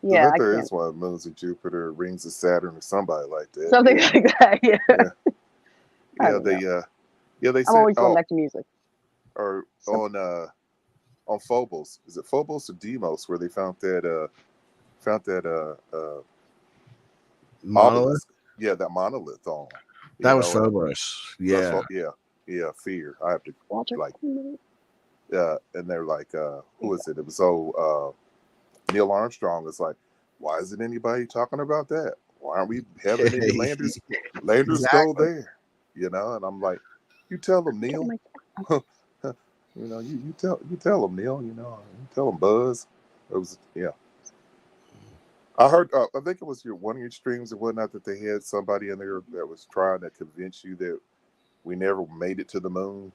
Yeah, I bet there is one. Moons of Jupiter, rings of Saturn, or somebody like that. Something like that. Yeah. They. I'm always going back to music. Or on Phobos. Is it Phobos or Deimos where they found that monolith? Yeah, that monolith on. That was Phobos. Yeah. Fear. I have to Walter. And they're like, who is it? It was Neil Armstrong is like, why isn't anybody talking about that? Why aren't we having any landers go there? And I'm like, you tell them, Neil. You tell them, Neil. You tell them, Buzz. It was I heard. I think it was one of your streams or whatnot that they had somebody in there that was trying to convince you that we never made it to the moon.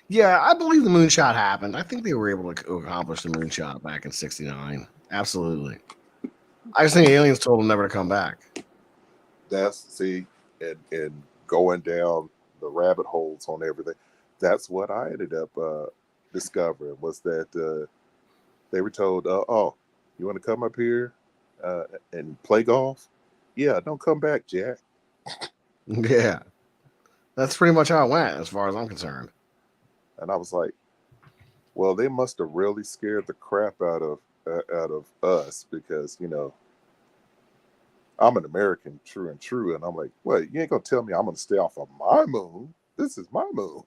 Yeah, I believe the moonshot happened. I think they were able to accomplish the moonshot back in '69. Absolutely. I just think aliens told them never to come back. And going down the rabbit holes on everything. That's what I ended up discovering was that they were told, oh, you want to come up here and play golf? Yeah, don't come back, Jack. Yeah. That's pretty much how it went as far as I'm concerned. And I was like, well, they must have really scared the crap out of us because, I'm an American, true and true. And I'm like, well, you ain't going to tell me I'm going to stay off of my moon. This is my moon.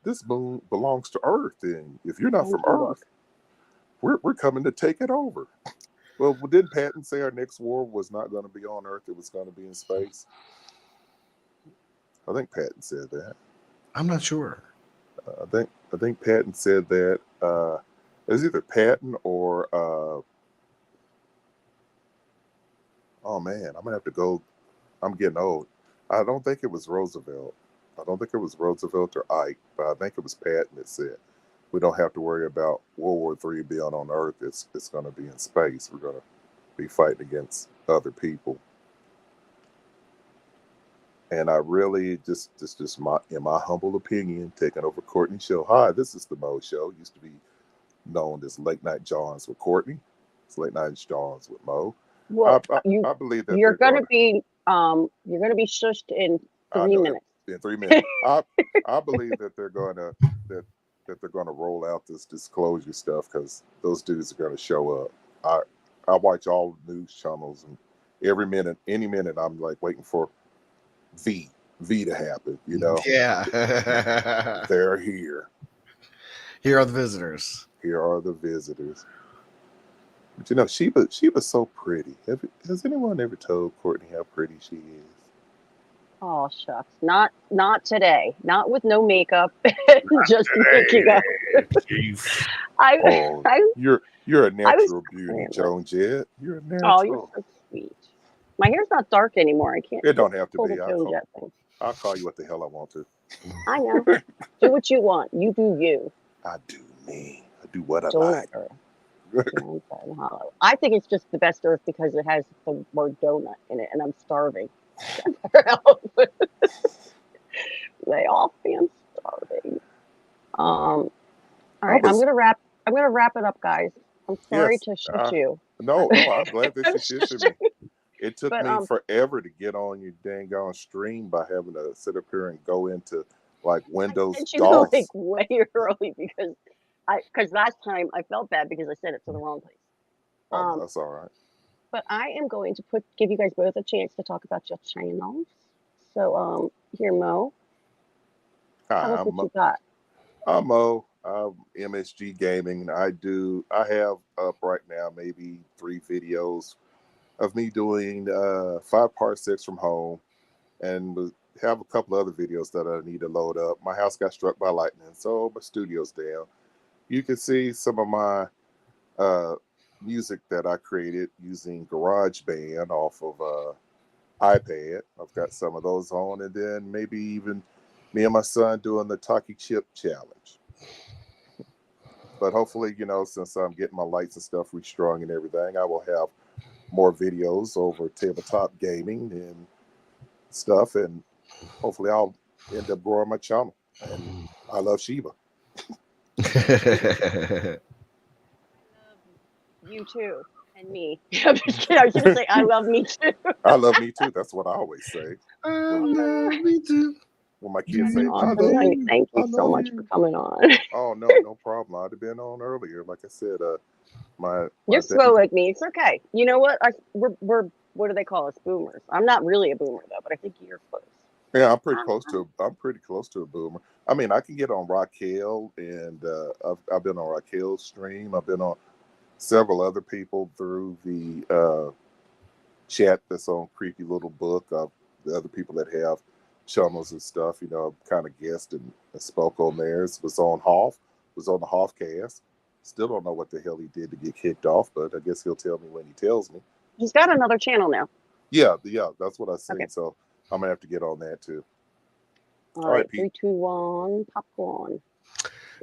This moon belongs to Earth. And if you're not from Earth, we're coming to take it over. Well, didn't Patton say our next war was not going to be on Earth? It was going to be in space. I think Patton said that. I'm not sure. I think Patton said that. It was either Patton or oh man, I'm gonna have to go. I'm getting old. I don't think it was Roosevelt. I don't think it was Roosevelt or Ike, but I think it was Patton that said we don't have to worry about World War III being on Earth. It's going to be in space. We're going to be fighting against other people. And I really just in my humble opinion, taking over Courtney's show. Hi, this is the Mo Show. Used to be known as Late Night JAWNS with Courtney. It's Late Night JAWNS with Mo. Well, I believe that you're going to be shushed in 3 minutes. In 3 minutes, I believe that they're going to that they're going to roll out this disclosure stuff because those dudes are going to show up. I watch all news channels, and any minute, I'm like waiting for V to happen. You know? Yeah. They're here. Here are the visitors. Here are the visitors. But you know, Sheba's so pretty. Has anyone ever told Courtney how pretty she is? Oh shucks, not today. Not with no makeup, just making up. You're a natural beauty, Joan Jett. You're a natural. Oh, you're so sweet. My hair's not dark anymore. I can't. It don't have to pull be. the Joan Jett thing. I'll call you what the hell I want to. I know. Do what you want. You do you. I do me. I do what I Donut like. Earth. I think it's just the best Earth because it has the word donut in it, and I'm starving. They all think I'm starving. All right, I'm gonna wrap it up, guys. I'm sorry to shoot you. No, I'm glad that you shitted me. It took me forever to get on your dang on stream by having to sit up here and go into like Windows DOS. Like way early because last time I felt bad because I sent it to the wrong place. That's all right. But I am going to give you guys both a chance to talk about your channels. So here, Mo. Tell us what you got. I'm Mo. I'm MSG Gaming. I have up right now maybe 3 videos of me doing 5-part 6 from home, and we have a couple other videos that I need to load up. My house got struck by lightning, so my studio's down. You can see some of my music that I created using GarageBand off of iPad. I've got some of those on, and then maybe even me and my son doing the Talkie Chip Challenge. But hopefully, you know, since I'm getting my lights and stuff restrung and everything, I will have more videos over tabletop gaming and stuff, and hopefully I'll end up growing my channel. And I love Sheba. You too, and me. I'm just kidding. I was gonna say I love me too. I love me too. That's what I always say. I love me too. When my kids say, awesome. Thank you so much for coming on. Oh no problem. I'd have been on earlier. Like I said, you're slow like me. It's okay. You know what? We're what do they call us? Boomers. I'm not really a boomer though, but I think you're close. Yeah, I'm pretty close to a boomer. I mean, I can get on Raquel, and I've been on Raquel's stream. I've been on several other people through the chat that's on Creepy Little Book. The other people that have channels and stuff, you know, kind of guessed and spoke on theirs. Was on the Hoffcast. Still don't know what the hell he did to get kicked off, but I guess he'll tell me when he tells me. He's got another channel now. Yeah, that's what I said. Okay. So I'm gonna have to get on that too. All right, 3, 2, 1, popcorn.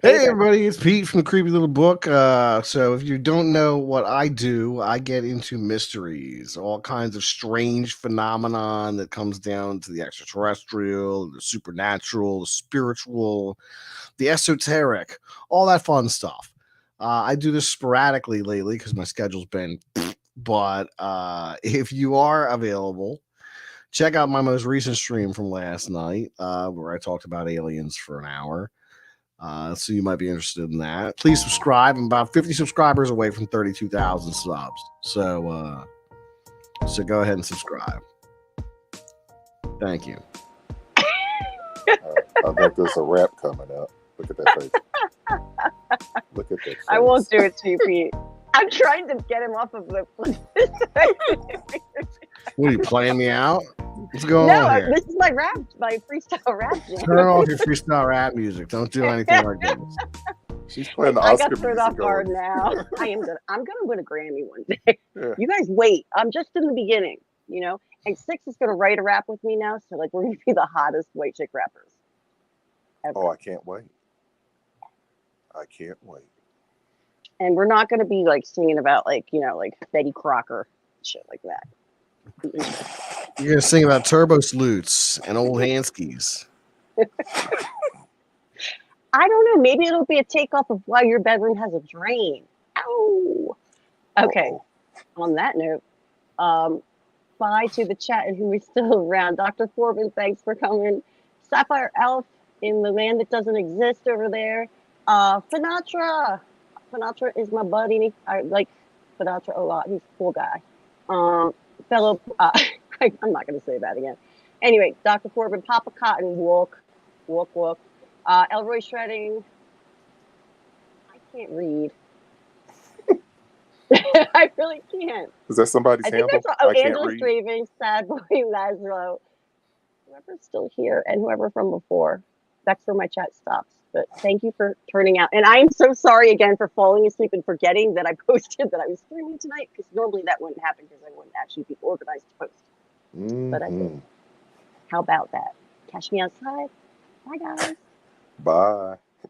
Hey everybody, it's Pete from the Creepy Little Book. So if you don't know what I do, I get into mysteries, all kinds of strange phenomenon that comes down to the extraterrestrial, the supernatural, the spiritual, the esoteric, all that fun stuff. I do this sporadically lately because my schedule's been, but if you are available, check out my most recent stream from last night where I talked about aliens for an hour. So you might be interested in that. Please subscribe. I'm about 50 subscribers away from 32,000 subs. So go ahead and subscribe. Thank you. I think there's a rap coming up. Look at that face. Look at that face. I won't do it to you, Pete. I'm trying to get him off of the. What are you playing me out? What's going No, on here? this is my freestyle rap jam. Turn off your freestyle rap music. Don't do anything like this. She's playing the I Oscar got thrown music off guard on. now. I'm gonna win a Grammy one day. Yeah. You guys wait. I'm just in the beginning, you know. And Six is gonna write a rap with me now, so like we're gonna be the hottest white chick rappers ever. Oh, I can't wait. I can't wait. And we're not gonna be like singing about like like Betty Crocker shit like that. You're gonna sing about turbo salutes and old handskis. I don't know. Maybe it'll be a takeoff of why your bedroom has a drain. Ow. Okay. Uh-oh. On that note, bye to the chat and who is still around. Dr. Corbin, thanks for coming. Sapphire Elf in the land that doesn't exist over there. Finatra. Finatra is my buddy. I like Finatra a lot. He's a cool guy. Fellow, I'm not going to say that again. Anyway, Dr. Corbin, Papa Cotton, walk. Elroy Shredding. I can't read. I really can't. Is that somebody's I think handle? that's I can't Angela read. Straving, Sad Boy Lazaro, whoever's still here, and whoever from before. That's where my chat stops. But thank you for turning out. And I am so sorry again for falling asleep and forgetting that I posted that I was streaming tonight, because normally that wouldn't happen because I wouldn't actually be organized to post. But I did. How about that? Catch me outside. Bye, guys. Bye.